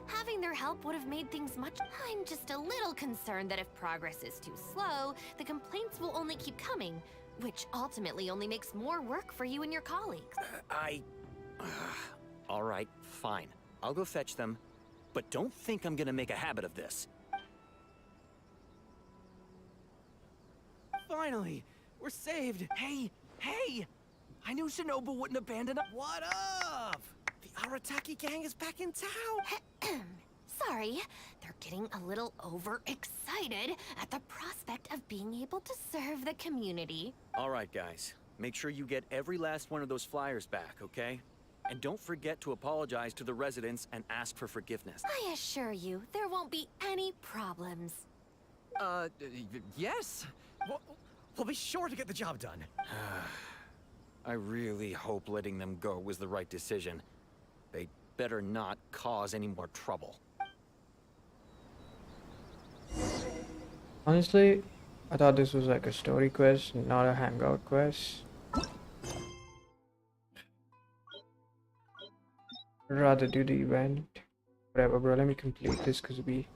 Having their help would have made things much... I'm just a little concerned that if progress is too slow, the complaints will only keep coming, which ultimately only makes more work for you and your colleagues. All right, fine. I'll go fetch them, but don't think I'm gonna make a habit of this. Finally, we're saved. Hey! I knew Shinobu wouldn't abandon us. What up? The Arataki gang is back in town. Sorry, they're getting a little overexcited at the prospect of being able to serve the community. All right, guys. Make sure you get every last one of those flyers back, okay? And don't forget to apologize to the residents and ask for forgiveness. I assure you, there won't be any problems. Yes. We'll be sure to get the job done. I really hope letting them go was the right decision. They better not cause any more trouble. Honestly, I thought this was like a story quest, not a hangout quest. I'd rather do the event. Whatever, bro. Let me complete this because we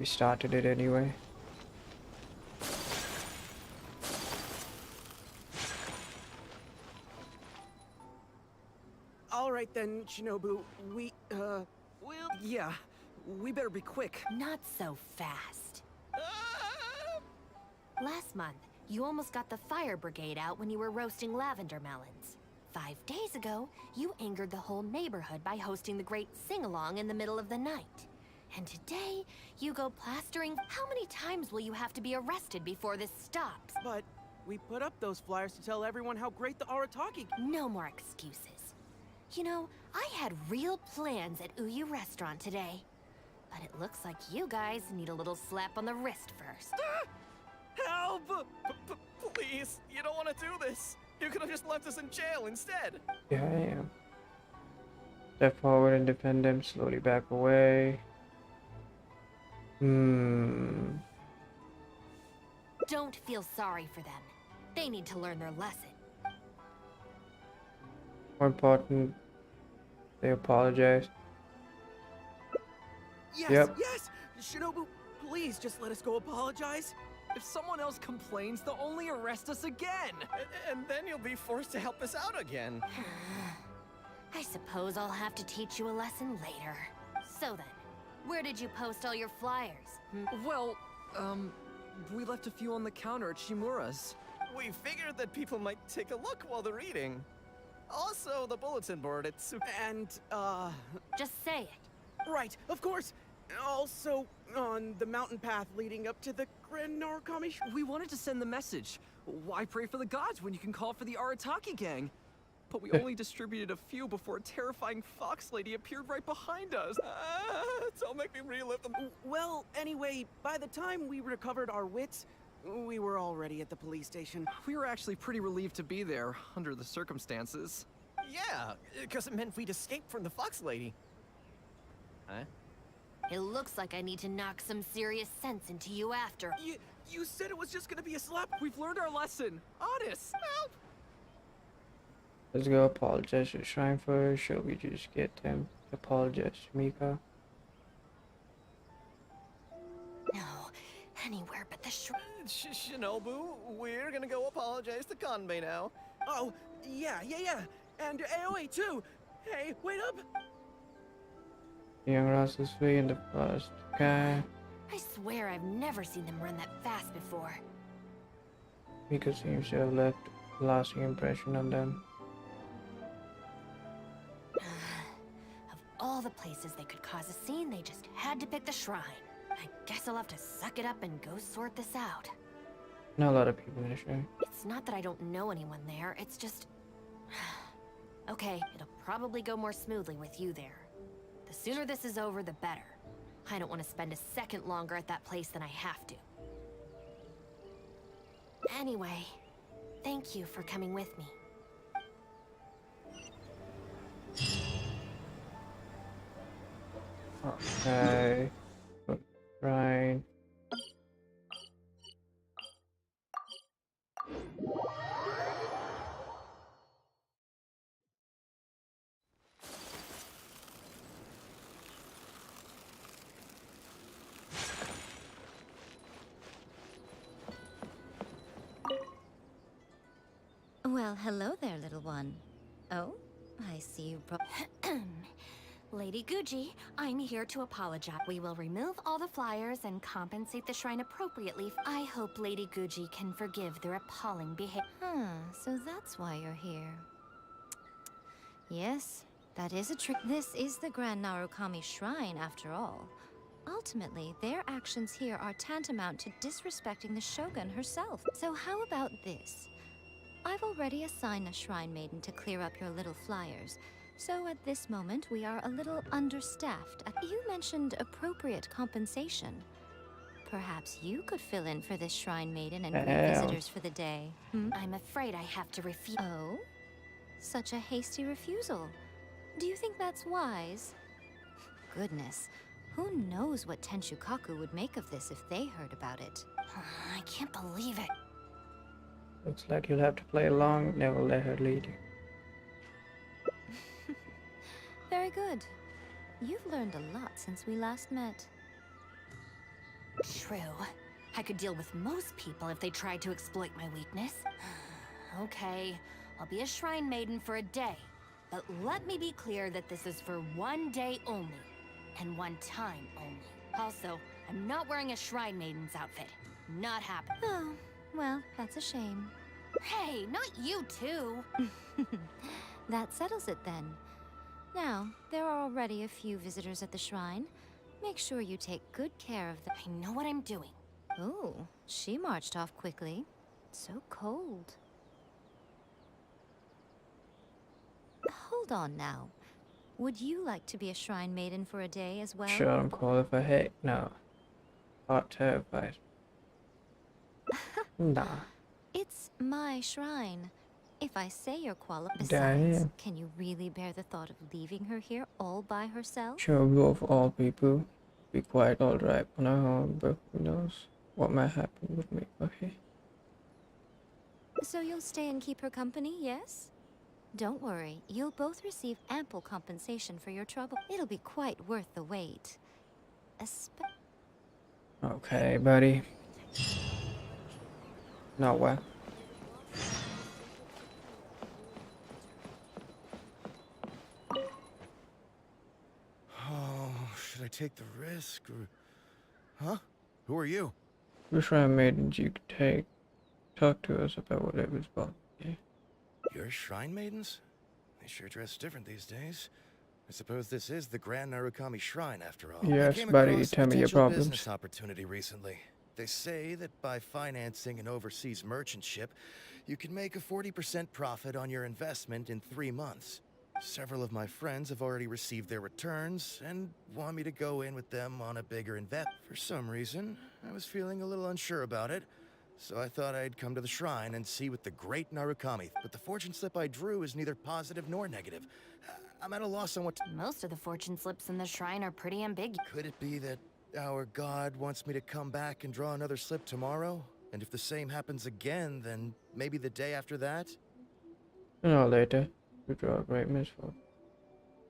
started it anyway. All right then, Shinobu. Yeah, we better be quick. Not so fast. Last month, you almost got the fire brigade out when you were roasting lavender melons. 5 days ago, you angered the whole neighborhood by hosting the great sing-along in the middle of the night. And today, you go plastering. How many times will you have to be arrested before this stops? But we put up those flyers to tell everyone how great the Arataki... No more excuses. You know, I had real plans at Uyu Restaurant today. But it looks like you guys need a little slap on the wrist first. Help! Please, you don't want to do this. You could have just left us in jail instead. Yeah, I am. Step forward and defend them. Slowly back away. Don't feel sorry for them. They need to learn their lesson. More important, they apologize. Yes, Yep. yes! Shinobu, please just let us go apologize. If someone else complains, they'll only arrest us again. And then you'll be forced to help us out again. I suppose I'll have to teach you a lesson later. So then, where did you post all your flyers? Well, we left a few on the counter at Shimura's. We figured that people might take a look while they're eating. Also, the bulletin board at And, Just say it. Right, of course. Also, on the mountain path leading up to the Grand Narukami... We wanted to send the message. Why pray for the gods when you can call for the Arataki gang? But we only distributed a few before a terrifying fox lady appeared right behind us. Don't make me relive them. Well, anyway, by the time we recovered our wits, we were already at the police station. We were actually pretty relieved to be there, under the circumstances. Yeah, because it meant we'd escaped from the fox lady. Huh? It looks like I need to knock some serious sense into you after. You said it was just gonna be a slap. We've learned our lesson. Honest. Help! Let's go apologize to Shrine first. Shall we just get them to apologize to Mika? No, anywhere but the Shinobu, we're gonna go apologize to Kanbei now. Oh, yeah. And Aoi too. Hey, wait up! Young Ross is free in the first guy. I swear I've never seen them run that fast before. Mika seems to have left a lasting impression on them. Of all the places they could cause a scene, they just had to pick the shrine. I guess I'll have to suck it up and go sort this out. Not a lot of people in the show. It's not that I don't know anyone there, it's just... Okay, it'll probably go more smoothly with you there. The sooner this is over, the better. I don't want to spend a second longer at that place than I have to. Anyway, thank you for coming with me. Okay. Right. Well, hello there, little one. Oh, I see you Lady Guji, I'm here to apologize. We will remove all the flyers and compensate the shrine appropriately. I hope Lady Guji can forgive their appalling behavior. So that's why you're here. Yes, that is a trick. This is the Grand Narukami Shrine, after all. Ultimately, their actions here are tantamount to disrespecting the Shogun herself. So how about this? I've already assigned a Shrine Maiden to clear up your little flyers. So at this moment, we are a little understaffed. You mentioned appropriate compensation. Perhaps you could fill in for this Shrine Maiden and greet visitors for the day. I'm afraid I have to refuse. Oh? Such a hasty refusal. Do you think that's wise? Goodness, who knows what Tenshukaku would make of this if they heard about it? I can't believe it. Looks like you'll have to play along. Never let her lead you. Very good. You've learned a lot since we last met. True. I could deal with most people if they tried to exploit my weakness. Okay, I'll be a Shrine Maiden for a day. But let me be clear that this is for one day only. And one time only. Also, I'm not wearing a Shrine Maiden's outfit. Not happening. Oh, well, that's a shame. Hey, not you too! That settles it then. Now, there are already a few visitors at the shrine. Make sure you take good care of the... I know what I'm doing. Oh, she marched off quickly. So cold. Hold on now. Would you like to be a shrine maiden for a day as well? Sure, I'm qualified. Heck no. Not terrified. Nah. It's my shrine. If I say you're qualified... Damn. Besides, can you really bear the thought of leaving her here all by herself? Sure, we of all people. Be quite alright on our own, but who knows what might happen with me, okay? So you'll stay and keep her company, yes? Don't worry, you'll both receive ample compensation for your trouble. It'll be quite worth the wait. Okay, buddy. Nowhere. Oh, should I take the risk or... Huh? Who are you? We're shrine maidens you could talk to us about whatever's about. Yeah. You're shrine maidens? They sure dress different these days. I suppose this is the Grand Narukami Shrine after all. Yes, I came buddy, across a tell me your potential problems. business opportunity recently. They say that by financing an overseas merchant ship, you can make a 40% profit on your investment in 3 months. Several of my friends have already received their returns and want me to go in with them on a bigger investment. For some reason, I was feeling a little unsure about it, so I thought I'd come to the shrine and see what the great Narukami. But the fortune slip I drew is neither positive nor negative. I'm at a loss on what to... Most of the fortune slips in the shrine are pretty ambiguous. Could it be that our god wants me to come back and draw another slip tomorrow? And if the same happens again, then maybe the day after that? No, later. We draw a great misfall.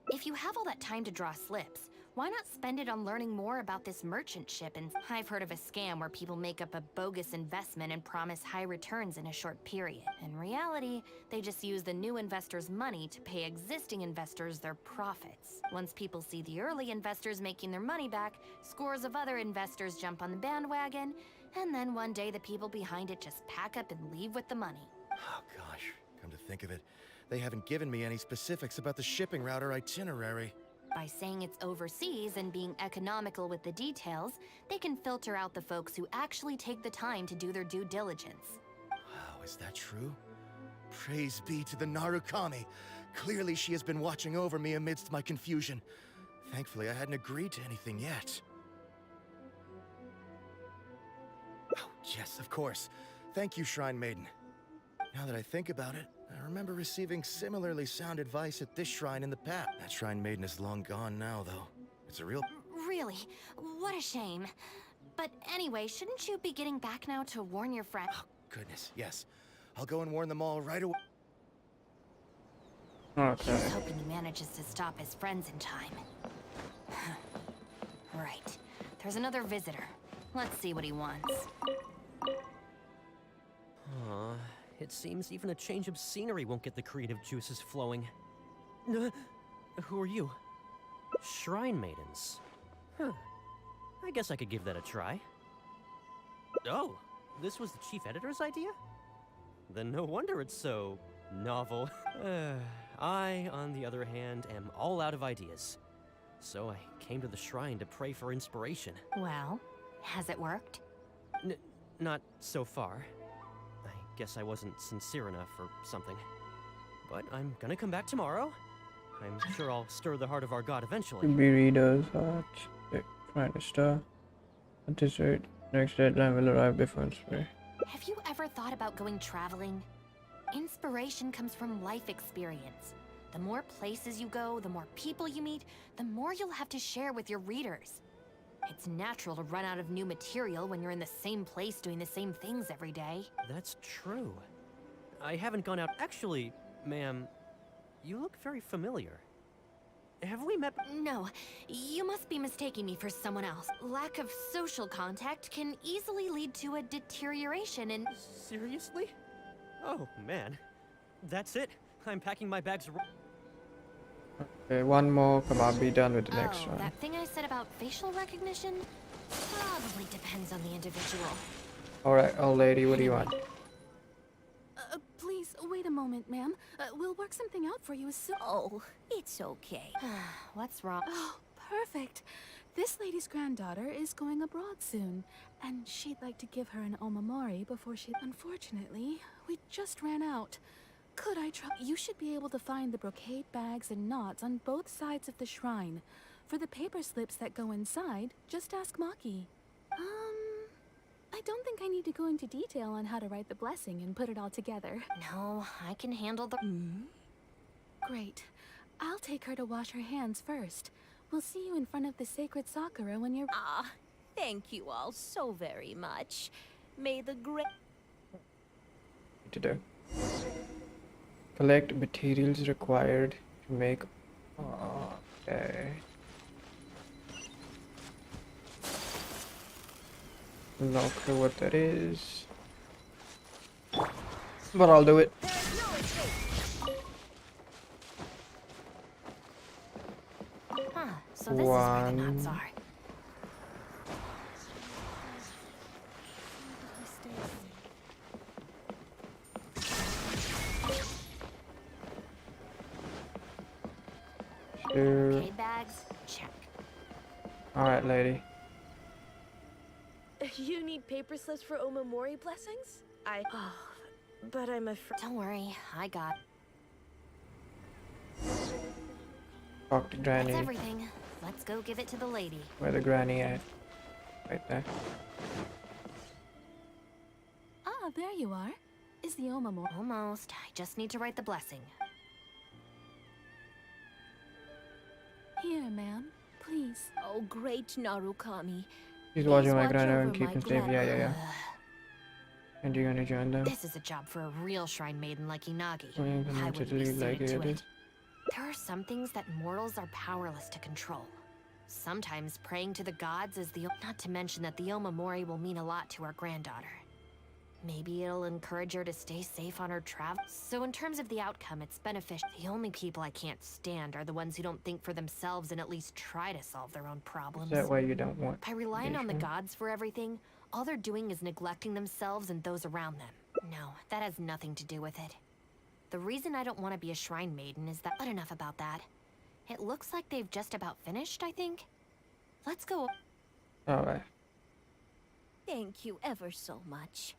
If you have all that time to draw slips, why not spend it on learning more about this merchant ship? And I've heard of a scam where people make up a bogus investment and promise high returns in a short period. In reality, they just use the new investors' money to pay existing investors their profits. Once people see the early investors making their money back, scores of other investors jump on the bandwagon, and then one day the people behind it just pack up and leave with the money. Oh gosh, come to think of it, they haven't given me any specifics about the shipping route or itinerary. By saying it's overseas and being economical with the details, they can filter out the folks who actually take the time to do their due diligence. Wow, is that true? Praise be to the Narukami. Clearly she has been watching over me amidst my confusion. Thankfully, I hadn't agreed to anything yet. Oh, yes, of course. Thank you, Shrine Maiden. Now that I think about it, I remember receiving similarly sound advice at this shrine in the past. That Shrine Maiden is long gone now, though. It's a real... Really? What a shame. But anyway, shouldn't you be getting back now to warn your friend? Oh, goodness, yes. I'll go and warn them all right away. Okay. Here's hoping he manages to stop his friends in time. Right. There's another visitor. Let's see what he wants. It seems even a change of scenery won't get the creative juices flowing. Who are you? Shrine maidens. Huh. I guess I could give that a try. Oh, this was the chief editor's idea? Then no wonder it's so novel. I, on the other hand, am all out of ideas. So I came to the shrine to pray for inspiration. Well, has it worked? Not so far. I guess I wasn't sincere enough or something. But I'm gonna come back tomorrow. I'm sure I'll stir the heart of our god eventually. Burritos, heart, trying to star. At this rate, next deadline will arrive before inspiration. Have you ever thought about going traveling? Inspiration comes from life experience. The more places you go, the more people you meet, the more you'll have to share with your readers. It's natural to run out of new material when you're in the same place doing the same things every day. That's true. I haven't gone out. Actually, ma'am, you look very familiar. Have we met? No, you must be mistaking me for someone else. Lack of social contact can easily lead to a deterioration in... Seriously? Oh, man. That's it. I'm packing my bags. Okay, one more. Come on, be done with the next one. That thing I said about facial recognition probably depends on the individual. Alright, old lady, what do you want? Please, wait a moment, ma'am. We'll work something out for you as soon... Oh, it's okay. What's wrong? Oh, perfect. This lady's granddaughter is going abroad soon, and she'd like to give her an omamori before she... Unfortunately, we just ran out. Could I try? You should be able to find the brocade bags and knots on both sides of the shrine. For the paper slips that go inside, just ask Maki. I don't think I need to go into detail on how to write the blessing and put it all together. No, I can handle the... Great. I'll take her to wash her hands first. We'll see you in front of the sacred Sakura when you're... Ah, thank you all so very much. May the great... To do. Collect materials required to make... Okay. Not sure what that is. But I'll do it. Huh, so this is where the knots are. Sure. Okay, bags, check. Alright, lady. You need paper slips for Omamori blessings? But I'm afraid... Don't worry, I got... Talk to Granny. That's everything. Let's go give it to the lady. Where the granny at? Right there. Ah, there you are. Is the omamori... Almost. I just need to write the blessing. Here, ma'am. Please. Oh, great Narukami. She's watching my grandma and keeping safe. Yeah. And you're gonna join them? This is a job for a real shrine maiden like Inagi. I wouldn't be like suited to it. it. There are some things that mortals are powerless to control. Sometimes praying to the gods is the... Not to mention that the Omamori will mean a lot to our granddaughter. Maybe it'll encourage her to stay safe on her travels. So in terms of the outcome, it's beneficial. The only people I can't stand are the ones who don't think for themselves and at least try to solve their own problems. Is that why you don't want... By relying on the engagement? gods for everything, all they're doing is neglecting themselves and those around them. No, that has nothing to do with it. The reason I don't want to be a shrine maiden is that... But enough about that. It looks like they've just about finished, I think. Let's go. Alright. Thank you ever so much.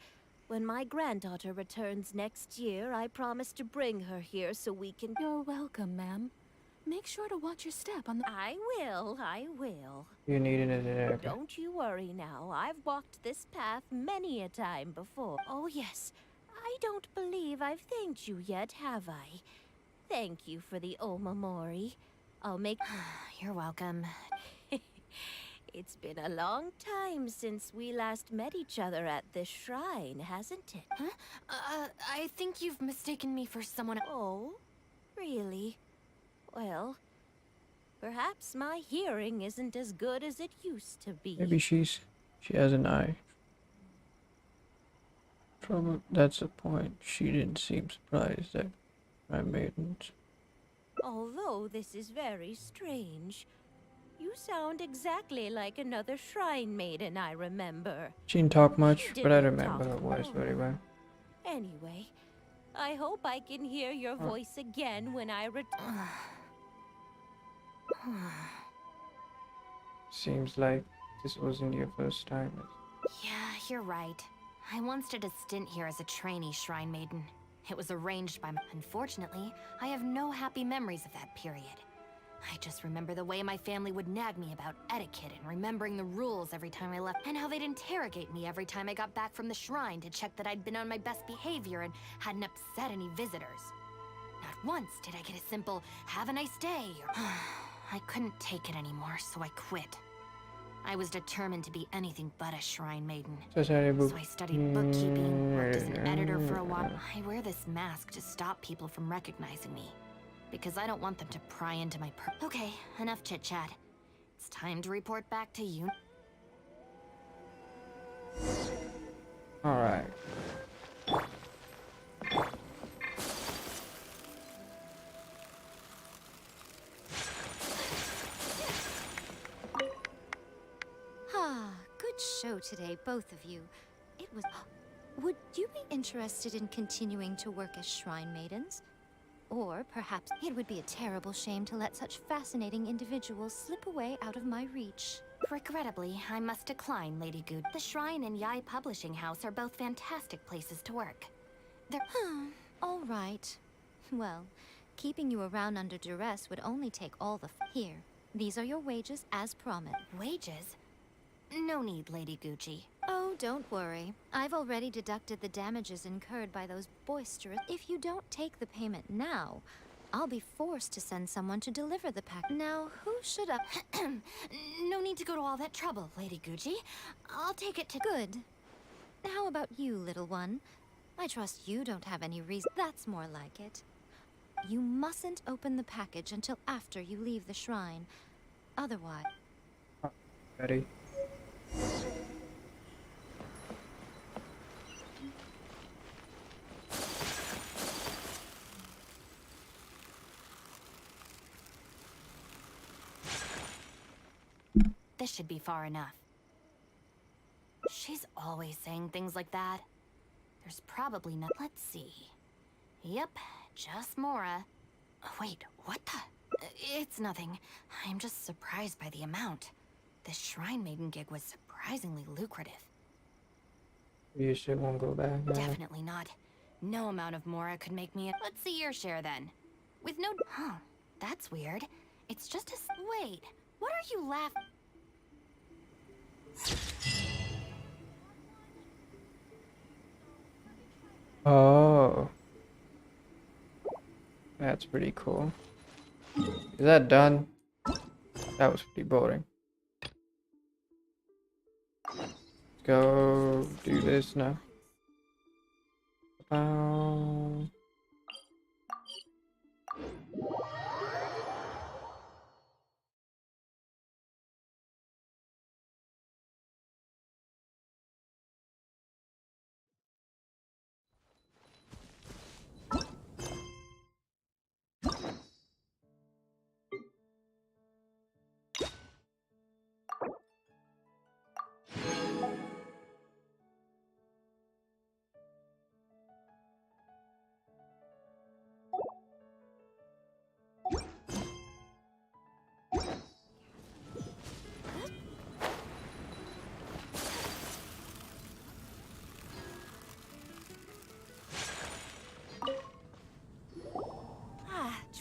When my granddaughter returns next year, I promise to bring her here so we can... You're welcome, ma'am. Make sure to watch your step on the... I will. You need it in there. Don't you worry now. I've walked this path many a time before. Oh, yes. I don't believe I've thanked you yet, have I? Thank you for the Omamori. I'll make... You're welcome. It's been a long time since we last met each other at this shrine, hasn't it? Huh? I think you've mistaken me for someone... Oh, really? Well, perhaps my hearing isn't as good as it used to be. Maybe she has an eye trouble. That's the point. She didn't seem surprised that my maidens. Although this is very strange, you sound exactly like another shrine maiden I remember. She didn't talk much, but I Didn't remember talk her voice very well. Anyway, I hope I can hear your voice again when I return. Seems like this wasn't your first time. Yeah, you're right. I once did a stint here as a trainee shrine maiden. It was arranged by... Unfortunately, I have no happy memories of that period. I just remember the way my family would nag me about etiquette and remembering the rules every time I left, and how they'd interrogate me every time I got back from the shrine to check that I'd been on my best behavior and hadn't upset any visitors. Not once did I get a simple, have a nice day, or... I couldn't take it anymore, so I quit. I was determined to be anything but a shrine maiden. So I studied bookkeeping, worked as an editor for a while. I wear this mask to stop people from recognizing me, because I don't want them to pry into my Okay, enough chit-chat. It's time to report back to you. Alright. Good show today, both of you. It was... Would you be interested in continuing to work as shrine maidens? Or perhaps it would be a terrible shame to let such fascinating individuals slip away out of my reach. Regrettably, I must decline, Lady Good. The Shrine and Yai Publishing House are both fantastic places to work. They're... All right. Well, keeping you around under duress would only take all the here. These are your wages as promised. Wages? No need, Lady Gucci. Oh, don't worry. I've already deducted the damages incurred by those boisterous... If you don't take the payment now, I'll be forced to send someone to deliver the pack. Now, who should I... No need to go to all that trouble, Lady Gucci. I'll take it to... Good. How about you, little one? I trust you don't have any reason... That's more like it. You mustn't open the package until after you leave the shrine. Otherwise... Ready? This should be far enough. She's always saying things like that. There's probably no... Let's see. Yep, just Mora. Wait, what the... It's nothing. I'm just surprised by the amount. This Shrine Maiden gig was surprisingly lucrative. You should won't go back. Definitely not. No amount of Mora could make me a... Let's see your share then. With no... Huh, that's weird. It's just a... Wait, what are you laughing... Oh. That's pretty cool. Is that done? That was pretty boring. Let's go do this now.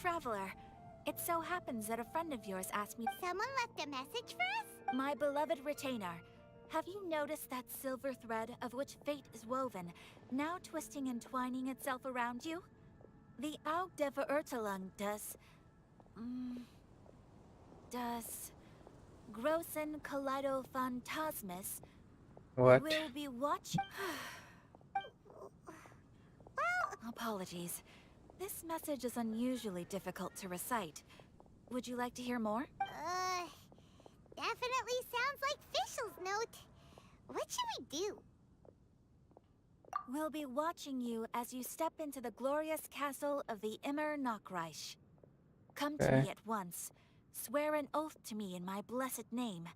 Traveler, it so happens that a friend of yours asked me... Someone left a message for us? My beloved retainer, have you noticed that silver thread of which fate is woven, now twisting and twining itself around you? The Aug der Verurteilung does Großen Kaleidophantasmus What? will be watching... Apologies. This message is unusually difficult to recite. Would you like to hear more? Definitely sounds like Fischl's note. What should we do? We'll be watching you as you step into the glorious castle of the Immer Nachreich. Come to me at once. Swear an oath to me in my blessed name,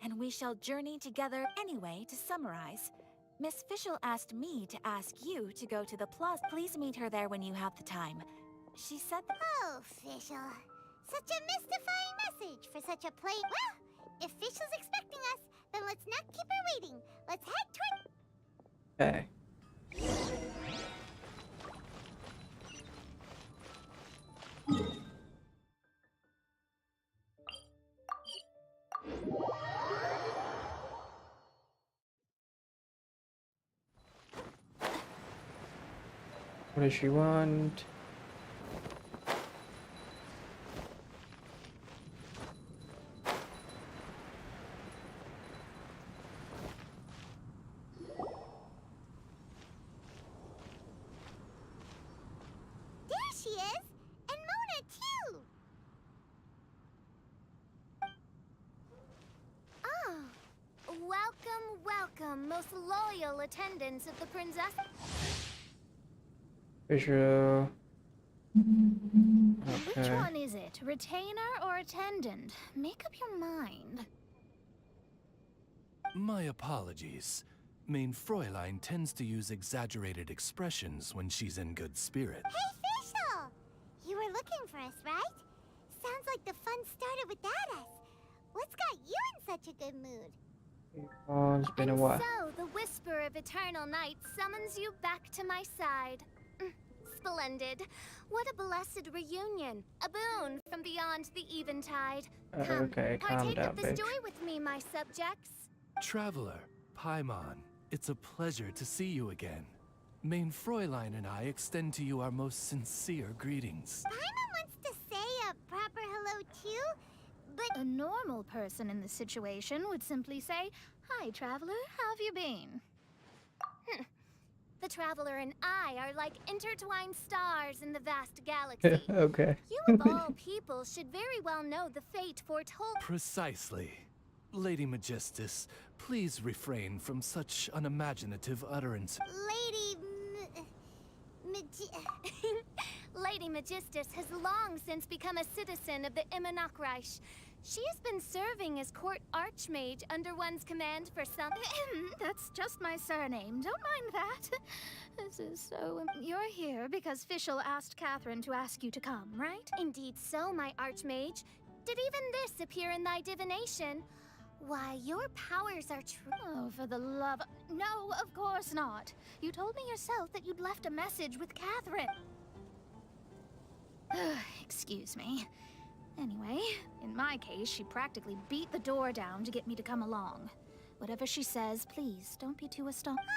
and we shall journey together. Anyway, to summarize, Miss Fischl asked me to ask you to go to the plaza. Please meet her there when you have the time. She said Oh, Fischl. Such a mystifying message for such a plain... Well, if Fischl's expecting us, then let's not keep her waiting. Let's head toward... Okay. What does she want? There she is! And Mona, too! Oh, welcome, most loyal attendants of the princess. Visual. Which Okay. one is it? Retainer or attendant? Make up your mind. My apologies. Main Fräulein tends to use exaggerated expressions when she's in good spirits. Hey, Fischl! were looking for us, right? Sounds like the fun started without us. What's got you in such a good mood? Oh, it's been a while. So, the whisper of eternal night summons you back to my side. Splendid. What a blessed reunion. A boon from beyond the eventide. Come, Okay, calm partake down, of this bitch. joy with me, my subjects. Traveler, Paimon, it's a pleasure to see you again. Main Fräulein and I extend to you our most sincere greetings. Paimon wants to say a proper hello too, but a normal person in this situation would simply say, "Hi, traveler, how have you been?" The traveler and I are like intertwined stars in the vast galaxy. Okay. You of all people should very well know the fate foretold. Precisely. Lady Magistus, please refrain from such unimaginative utterance. Lady Magistus has long since become a citizen of the Immernachtreich. She has been serving as court archmage under one's command for some... That's just my surname. Don't mind that. This is so... You're here because Fischl asked Catherine to ask you to come, right? Indeed so, my archmage. Did even this appear in thy divination? Why, your powers are true. Oh, for the love... No, of course not. You told me yourself that you'd left a message with Catherine. Excuse me. Anyway, in my case, she practically beat the door down to get me to come along. Whatever she says, please, don't be too astonished.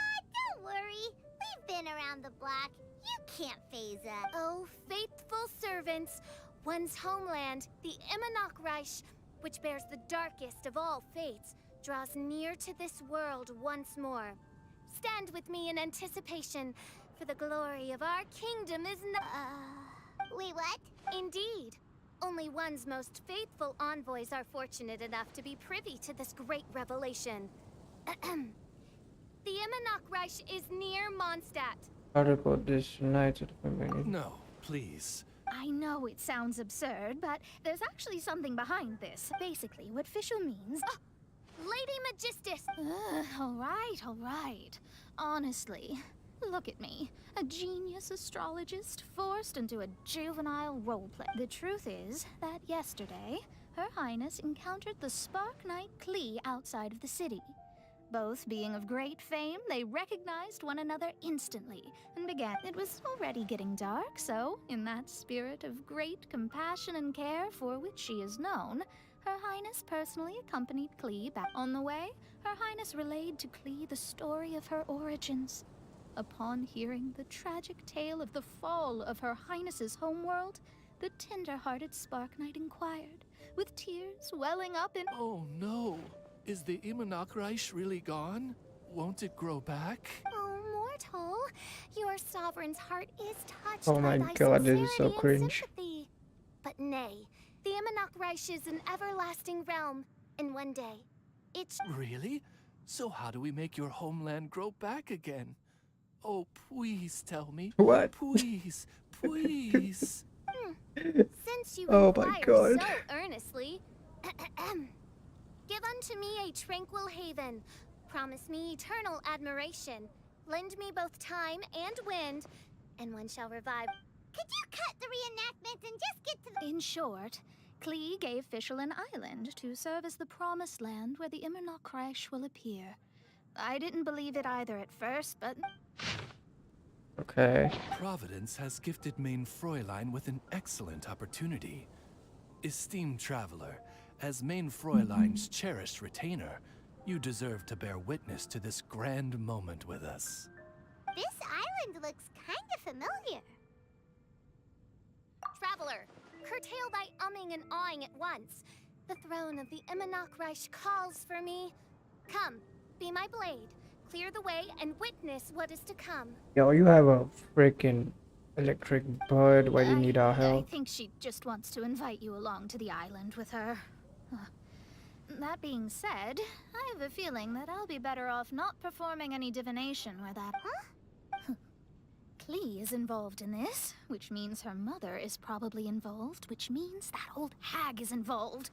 Don't worry. We've been around the block. You can't phase us. Oh, faithful servants. One's homeland, the Immernachtreich, which bears the darkest of all fates, draws near to this world once more. Stand with me in anticipation, for the glory of our kingdom is Wait, what? Indeed. Only one's most faithful envoys are fortunate enough to be privy to this great revelation. The Immernachtreich is near Mondstadt. How to put this tonight to the family? No, please. I know it sounds absurd, but there's actually something behind this. Basically, what Fischl means... Lady Magistus! All right. Honestly, look at me. A genius astrologist forced into a juvenile roleplay. The truth is that yesterday, Her Highness encountered the Spark Knight Klee outside of the city. Both being of great fame, they recognized one another instantly and began. It was already getting dark, so, in that spirit of great compassion and care for which she is known, Her Highness personally accompanied Klee back. On the way, Her Highness relayed to Klee the story of her origins. Upon hearing the tragic tale of the fall of Her Highness's homeworld, the tender-hearted Spark Knight inquired, with tears welling up in... Oh no! Is the Immernachtreich really gone? Won't it grow back? Oh, mortal, your sovereign's heart is touched Oh by my thy god, this is so sincerity and cringe. sympathy. But nay, the Immernachtreich is an everlasting realm, and one day, it's... Really? So how do we make your homeland grow back again? Oh, please tell me. What? Please, please. Since you Oh my inquire god. so earnestly, give unto me a tranquil haven. Promise me eternal admiration. Lend me both time and wind, and one shall revive. Could you cut the reenactment and just get to the... In short, Klee gave Fischl an island to serve as the promised land where the Immernachtreich will appear. I didn't believe it either at first, but... Okay. Providence has gifted Main Fräulein with an excellent opportunity. Esteemed traveler, as Main Fräulein's cherished retainer, you deserve to bear witness to this grand moment with us. This island looks kinda familiar. Traveler, curtail thy umming and awing at once. The throne of the Immernachtreich calls for me. Come, be my blade. Clear the way and witness what is to come. Yo, you have a freaking electric bird. Why do you need our I help? think she just wants to invite you along to the island with her. That being said, I have a feeling that I'll be better off not performing any divination where that... Huh? Klee is involved in this, which means her mother is probably involved, which means that old hag is involved.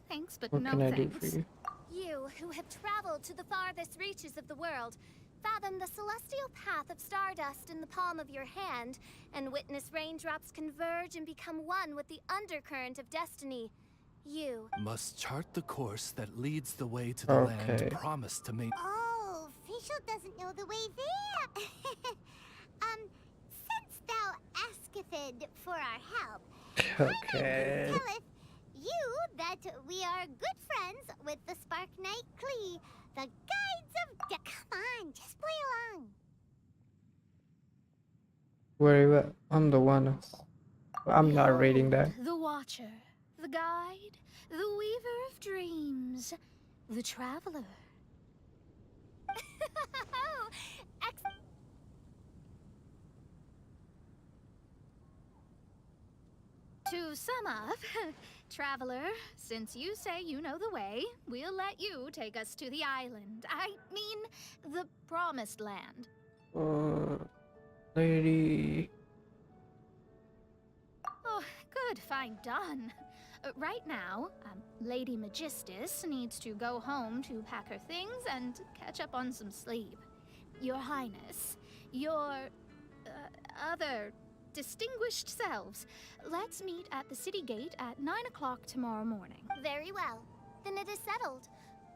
Thanks, but What no can I thanks. do for you? You who have traveled to the farthest reaches of the world, Fathom the celestial path of stardust in the palm of your hand, and witness raindrops converge and become one with the undercurrent of destiny. You must chart the course that leads the way to the land promised to me. Oh, Fischl doesn't know the way there. Since thou asketh for our help, Okay. telleth you that we are good friends with the Spark Knight Klee, the guides of Come on, just play along. Where I'm the one. I'm not reading that. The Watcher, the Guide, the Weaver of Dreams, the Traveler. To sum up, Traveler, since you say you know the way, we'll let you take us to the island. I mean, the Promised Land. Lady. Oh, good, fine, done. Right now, Lady Magistus needs to go home to pack her things and catch up on some sleep. Your Highness, your other distinguished selves, let's meet at the city gate at 9 o'clock tomorrow morning. Very well. Then it is settled.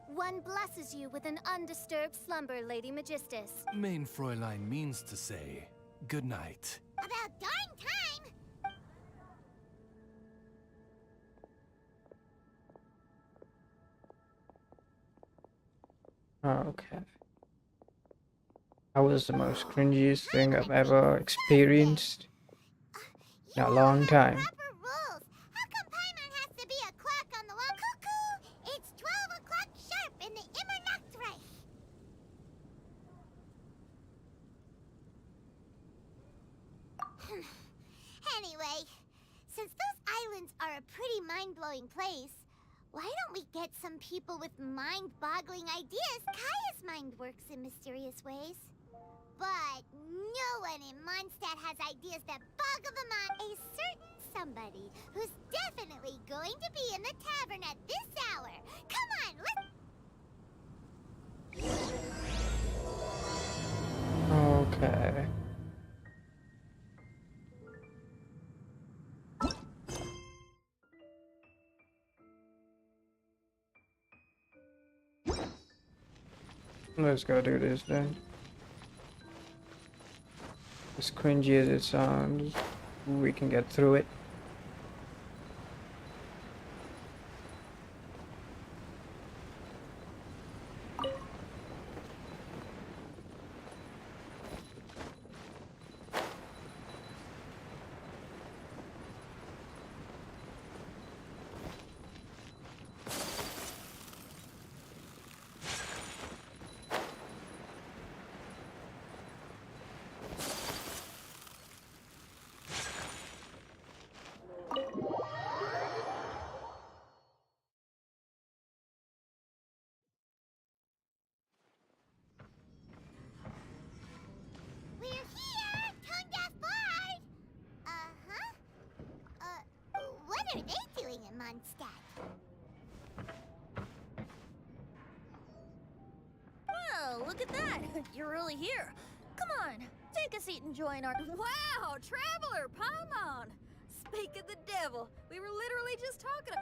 One blesses you with an undisturbed slumber, Lady Magistus. Main Fräulein means to say, good night. About darn time! Okay. That was the most cringiest thing I've ever experienced in a long time. Proper rules. How come Paimon has to be a clock on the wall? Cuckoo! It's 12 o'clock sharp in the Immer Nachtreich. Anyway, since those islands are a pretty mind-blowing place, why don't we get some people with mind-boggling ideas? Kaya's mind works in mysterious ways. But no one in Mondstadt has ideas that boggle the mind. A certain somebody who's definitely going to be in the tavern at this hour. Come on, let's... Okay. Let's go do this then. As cringy as it sounds, we can get through it. We're here, Tone-Deaf Bard! Uh-huh. What are they doing in Mondstadt? Well, look at that! You're really here. Come on, take a seat and join our... Wow, Traveler, Paimon! Speak of the devil, we were literally just talking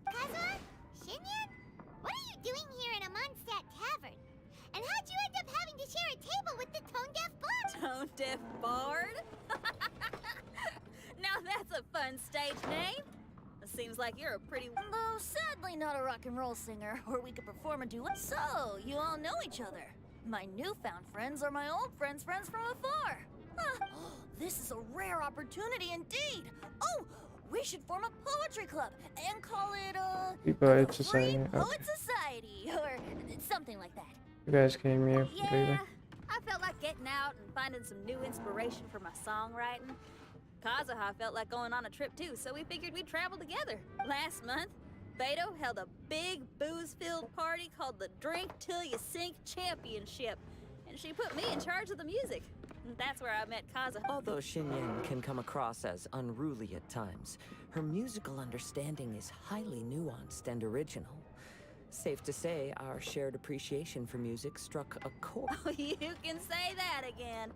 Kazuha? Shinyan? What are you doing here in a Mondstadt tavern? And how'd you end up having to share a table with the Tone-Deaf Bard? Tone-Deaf Bard? Now that's a fun stage name. It seems like you're a pretty... Though sadly not a rock and roll singer, or we could perform a duet. So, you all know each other. My newfound friends are my old friends' friends from afar. Huh. This is a rare opportunity indeed. Oh, we should form a poetry club and call it, Poet Society. Free Okay. Poet Society, or something like that. You guys came here for Yeah, I felt like getting out and finding some new inspiration for my songwriting. Kazuha felt like going on a trip too, so we figured we'd travel together. Last month, Beto held a big booze-filled party called the Drink Till You Sink Championship, and she put me in charge of the music. And that's where I met Kazuha. Although Shinyan can come across as unruly at times, her musical understanding is highly nuanced and original. Safe to say, our shared appreciation for music struck a chord. Oh, you can say that again.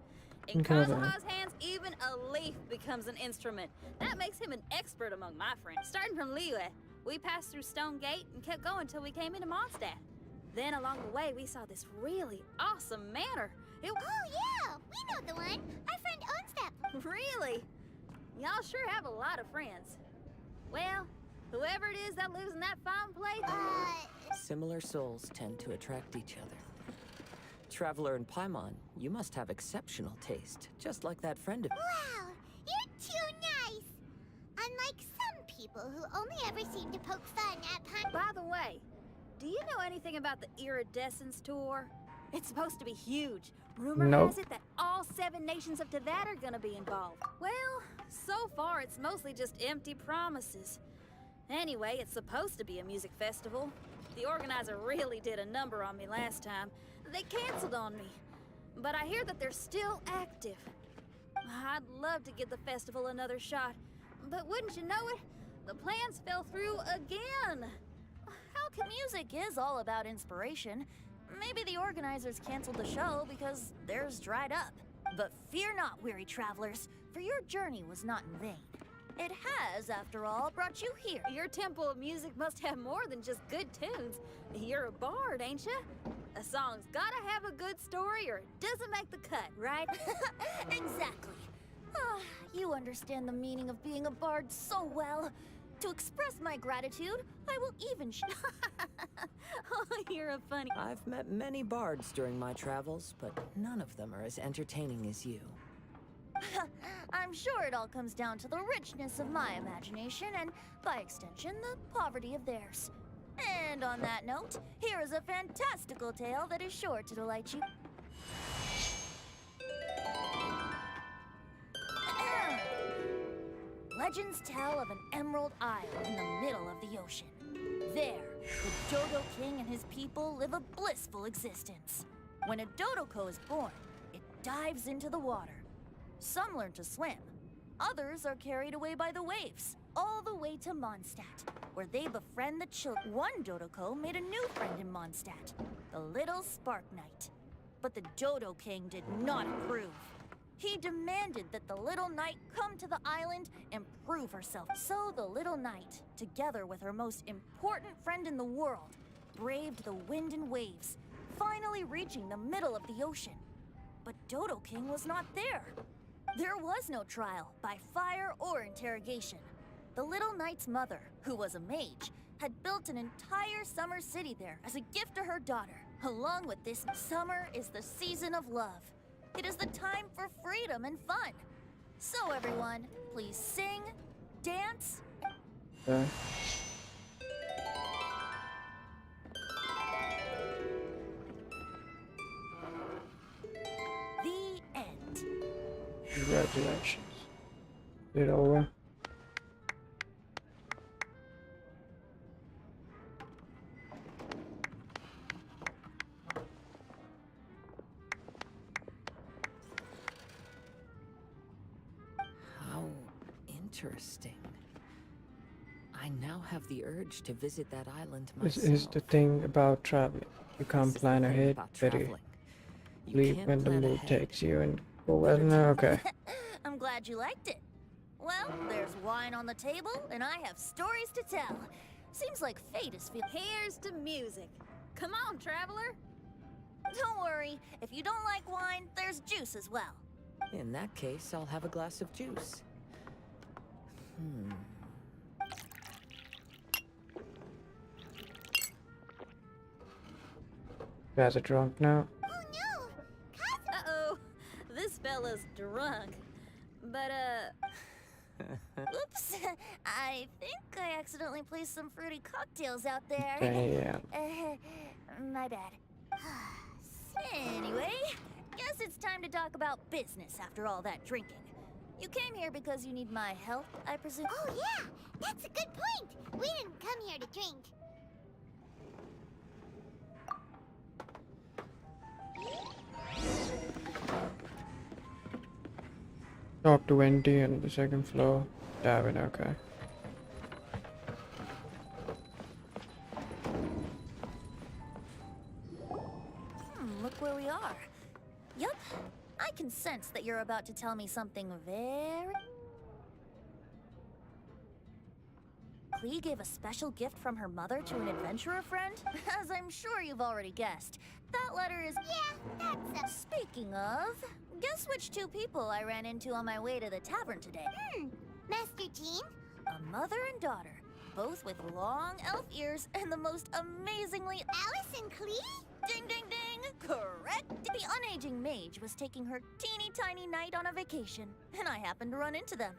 In Okay then. Kazuha's hands, even a leaf becomes an instrument. That makes him an expert among my friends. Starting from Liyue, we passed through Stone Gate and kept going till we came into Mondstadt. Then along the way, we saw this really awesome manor. Oh yeah, we know the one. Our friend owns that. Really? Y'all sure have a lot of friends. Well, whoever it is that lives in that fine place... Similar souls tend to attract each other. Traveler in Paimon, you must have exceptional taste, just like that friend of... Wow, you're too nice. Unlike some people who only ever seem to poke fun at By the way, do you know anything about the Iridescence tour? It's supposed to be huge. Rumor has it that all 7 nations of Teyvat are gonna be involved. Well, so far it's mostly just empty promises. Anyway, it's supposed to be a music festival. The organizer really did a number on me last time. They canceled on me. But I hear that they're still active. I'd love to give the festival another shot. But wouldn't you know it, the plans fell through again. Music is all about inspiration. Maybe the organizers canceled the show because theirs dried up. But fear not, weary travelers, for your journey was not in vain. It has, after all, brought you here. Your temple of music must have more than just good tunes. You're a bard, ain't you? A song's gotta have a good story or it doesn't make the cut, right? Exactly. Ah, you understand the meaning of being a bard so well. To express my gratitude, I will even Oh, you're a funny... I've met many bards during my travels, but none of them are as entertaining as you. I'm sure it all comes down to the richness of my imagination and, by extension, the poverty of theirs. And on that note, here is a fantastical tale that is sure to delight you. Legends tell of an emerald isle in the middle of the ocean. There, the Dodo King and his people live a blissful existence. When a Dodoko is born, it dives into the water. Some learn to swim. Others are carried away by the waves, all the way to Mondstadt, where they befriend the children. One Dodoko made a new friend in Mondstadt, the little Spark Knight. But the Dodo King did not approve. He demanded that the little knight come to the island and prove herself. So the little knight, together with her most important friend in the world, braved the wind and waves, finally reaching the middle of the ocean. But Dodo King was not there. There was no trial by fire or interrogation. The little knight's mother, who was a mage, had built an entire summer city there as a gift to her daughter. Along with this, summer is the season of love. It is the time for freedom and fun. So everyone, please sing, dance. Okay. The end. Congratulations. It over. Interesting. I now have the urge to visit that island This myself. is the thing about traveling. You can't plan ahead. Very leave when the mood takes you and go well. No, okay. I'm glad you liked it. Well, there's wine on the table, and I have stories to tell. Seems like fate is feeling. Here's to music. Come on, traveler. Don't worry. If you don't like wine, there's juice as well. In that case, I'll have a glass of juice. You guys are drunk now. Uh-oh. This fella's drunk. But, Oops. I think I accidentally placed some fruity cocktails out there. Damn. My bad. Anyway, guess it's time to talk about business after all that drinking. You came here because you need my help, I presume? Oh yeah, that's a good point. We didn't come here to drink. Talk to Wendy on the second floor. Davin, okay. are. Yup, I can sense that you're about to tell me something very... Klee gave a special gift from her mother to an adventurer friend? As I'm sure you've already guessed, that letter is... Yeah, that's a... Speaking of, guess which two people I ran into on my way to the tavern today? Master Jean? A mother and daughter, both with long elf ears and the most amazingly... Alice and Klee? Ding, ding, ding! Correct! The unaging mage was taking her teeny tiny knight on a vacation, and I happened to run into them.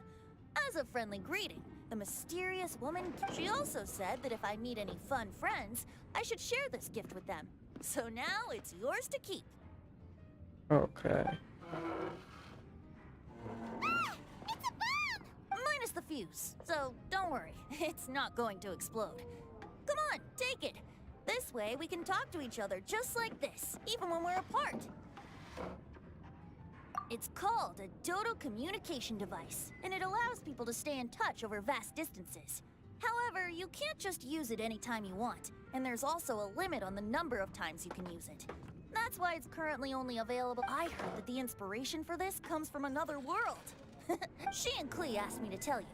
As a friendly greeting, the mysterious woman... She also said that if I meet any fun friends, I should share this gift with them. So now it's yours to keep. Okay. It's a bomb! Minus the fuse, so don't worry, it's not going to explode. Come on, take it. This way we can talk to each other just like this, even when we're apart. It's called a Dodo communication device, and it allows people to stay in touch over vast distances. However, you can't just use it anytime you want, and there's also a limit on the number of times you can use it. That's why it's currently only available. I heard that the inspiration for this comes from another world. She and Klee asked me to tell you.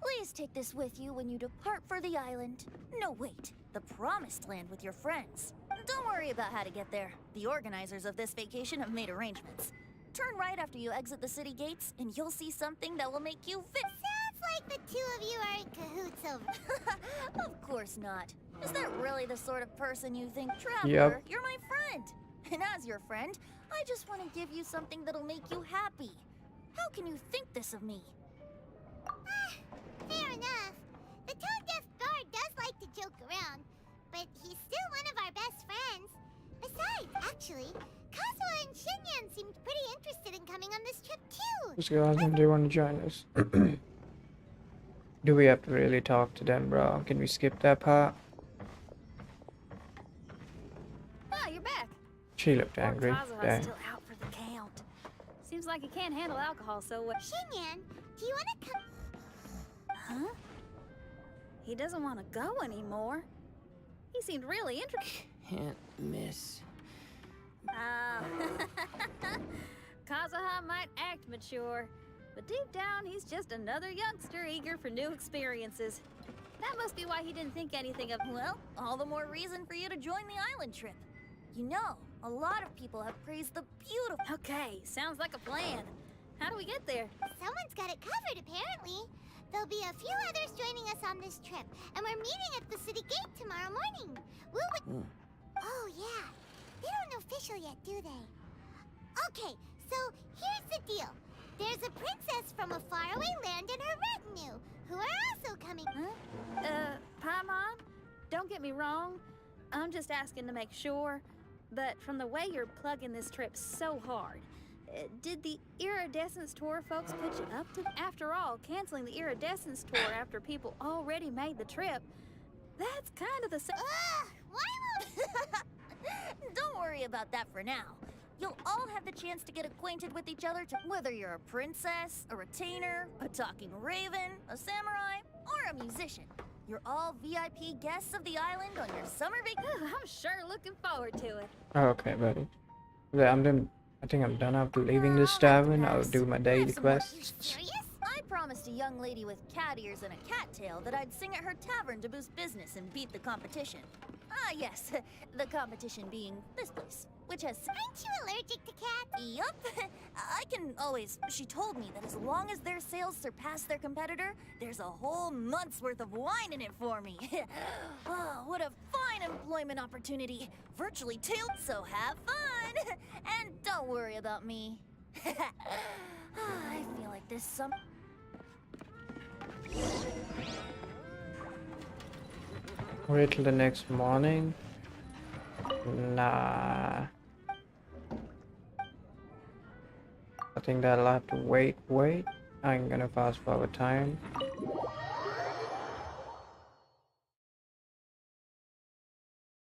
Please take this with you when you depart for the island. No, wait, the Promised Land with your friends. Don't worry about how to get there. The organizers of this vacation have made arrangements. Turn right after you exit the city gates, and you'll see something that will make you Sounds like the two of you are in cahoots over... Of course not. Is that really the sort of person you think? Traveler, Yep. You're my friend. And as your friend, I just want to give you something that'll make you happy. How can you think this of me? Fair enough. The tone-deaf guard does like to joke around, but he's still one of our best friends. Besides, actually, Kazuha and Shinyan seemed pretty interested in coming on this trip too. Let's go ask them if they want to join us. Do we have to really talk to them, bro? Can we skip that part? Ah, you're back. She looked angry. Kazuha's Dang. still out for the count. Seems like he can't handle alcohol, so... Shinyan, do you want to come... Huh? He doesn't want to go anymore. He seemed really interested. Can't miss. Kazuha might act mature, but deep down he's just another youngster eager for new experiences. That must be why he didn't think anything of... Well, all the more reason for you to join the island trip. You know, a lot of people have praised the beautiful... Okay, sounds like a plan. How do we get there? Someone's got it covered, apparently. There'll be a few others joining us on this trip, and we're meeting at the city gate tomorrow morning. Oh, yeah. They don't know official yet, do they? Okay, so here's the deal. There's a princess from a faraway land and her retinue, who are also coming. Paimon, don't get me wrong. I'm just asking to make sure. But from the way you're plugging this trip so hard, did the Iridescence Tour folks put you up to... After all, canceling the Iridescence Tour after people already made the trip, that's kind of the same... Why won't... Don't worry about that for now. You'll all have the chance to get acquainted with each other, whether you're a princess, a retainer, a talking raven, a samurai, or a musician. You're all VIP guests of the island on your summer vacation. I'm sure looking forward to it. Okay, buddy. Yeah, I'm done. I think I'm done after leaving this tavern. I'll do my daily quests. I promised a young lady with cat ears and a cat tail that I'd sing at her tavern to boost business and beat the competition. Ah, yes, the competition being this place, which has... Aren't you allergic to cats? Yup. I can always... She told me that as long as their sales surpass their competitor, there's a whole month's worth of wine in it for me. Oh, what a fine employment opportunity. Virtually two, so have fun. And don't worry about me. I feel like this summer... Wait till the next morning? Nah. I think that I'll have to wait. I'm gonna fast forward time.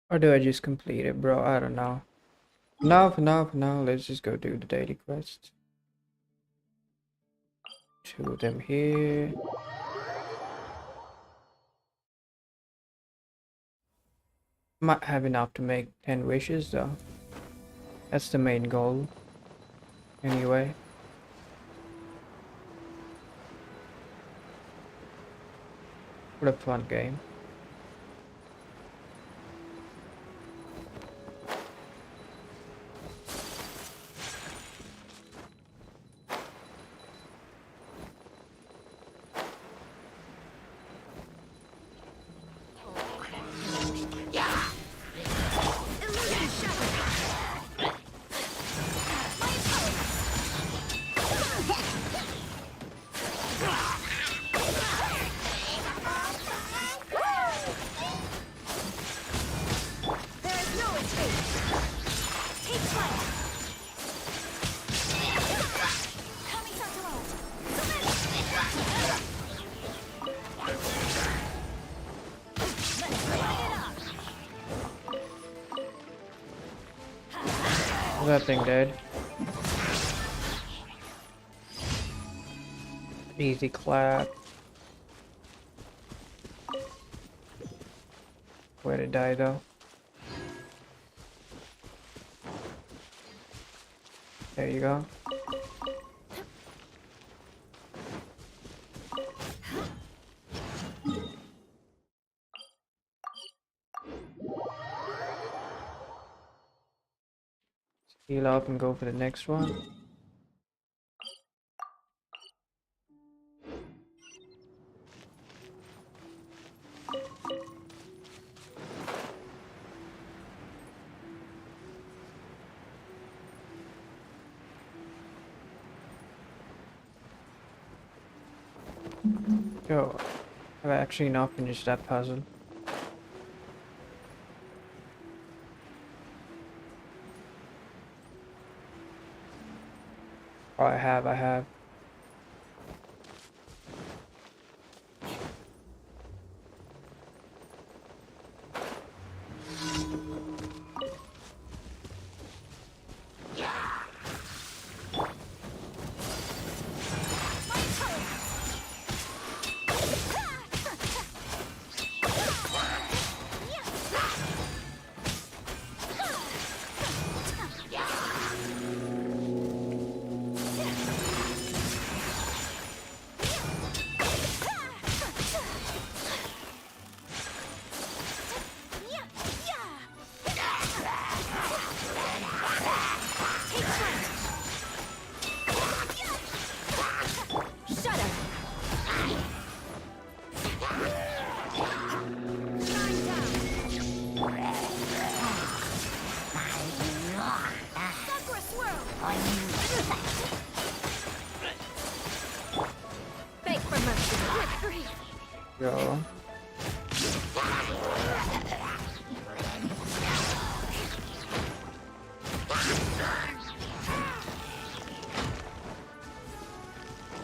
Or do I just complete it, bro? I don't know. For now, let's just go do the daily quest. Two of them here. Might have enough to make 10 wishes though. That's the main goal. Anyway. What a fun game. That thing dead. Easy clap. Way to die though. There you go. Heal up and go for the next one. Yo, I've actually not finished that puzzle. Oh, I have. Yo.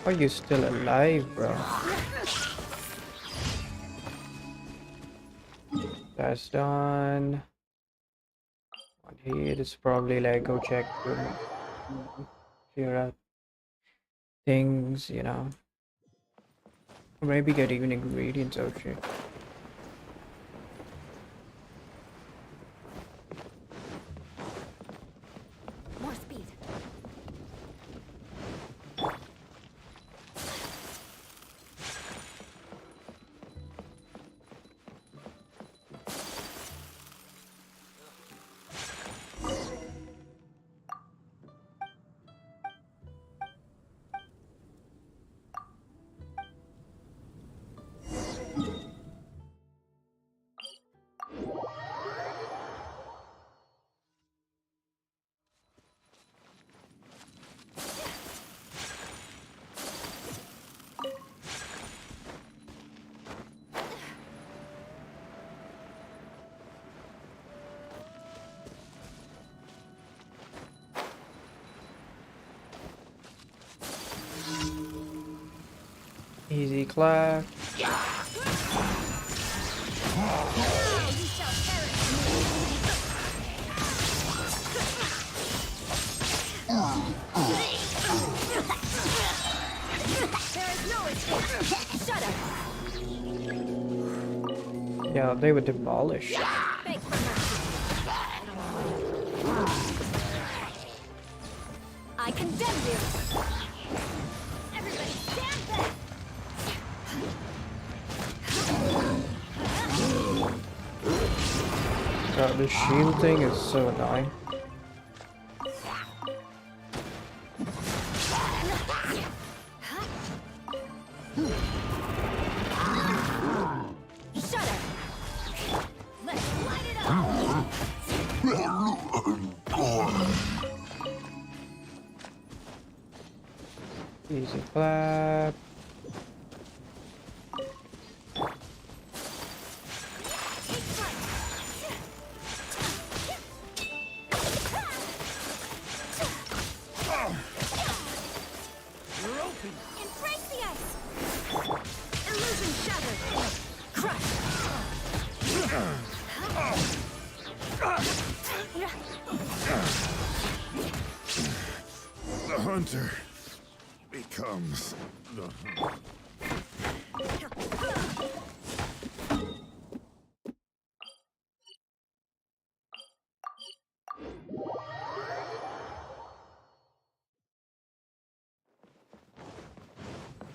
Are you still alive, bro? That's done. One hit is probably like go check figure out things, you know. Or maybe get even ingredients out here. More speed. Easy clap. Yeah, they were demolished. I condemn you! Everybody stand back! God, the shield thing is so annoying. Shudder! Let's light it up! Easy clap. You're open. Embrace the ice! Illusion shattered! Crush! The hunter becomes the hunter.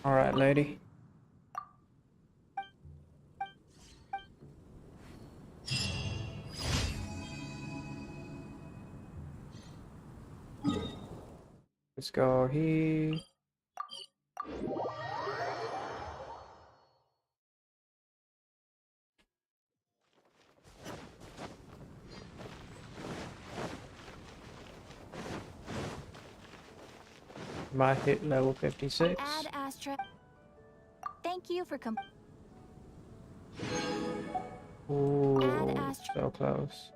All right, lady. Let's go here. Might hit level 56. Ad Astra. Thank you for Ooh, so close.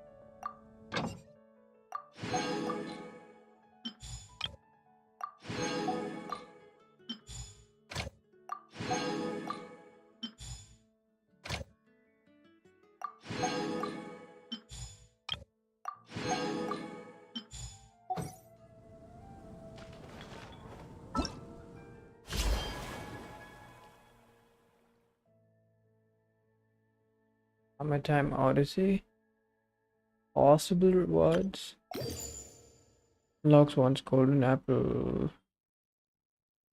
Summertime Odyssey. Possible rewards. Unlocks once golden apple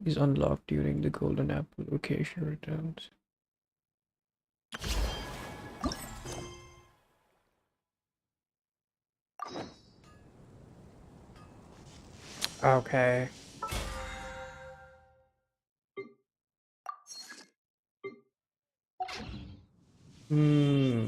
is unlocked during the golden apple location returns. Okay. Hmm.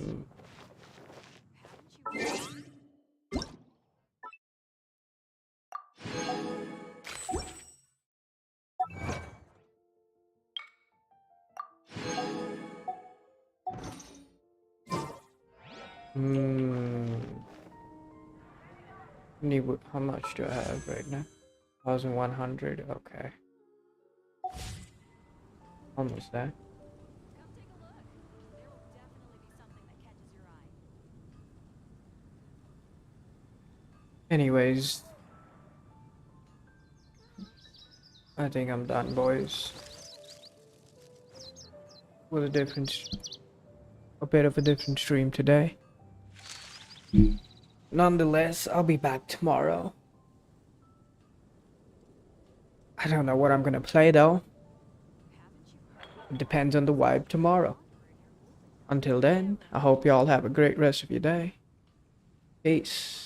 Hmm. How much do I have right now? 1,100. Okay. Almost there. Anyways, I think I'm done, boys. With a bit of a different stream today. Nonetheless, I'll be back tomorrow. I don't know what I'm gonna play though. It depends on the vibe tomorrow. Until then, I hope y'all have a great rest of your day. Peace.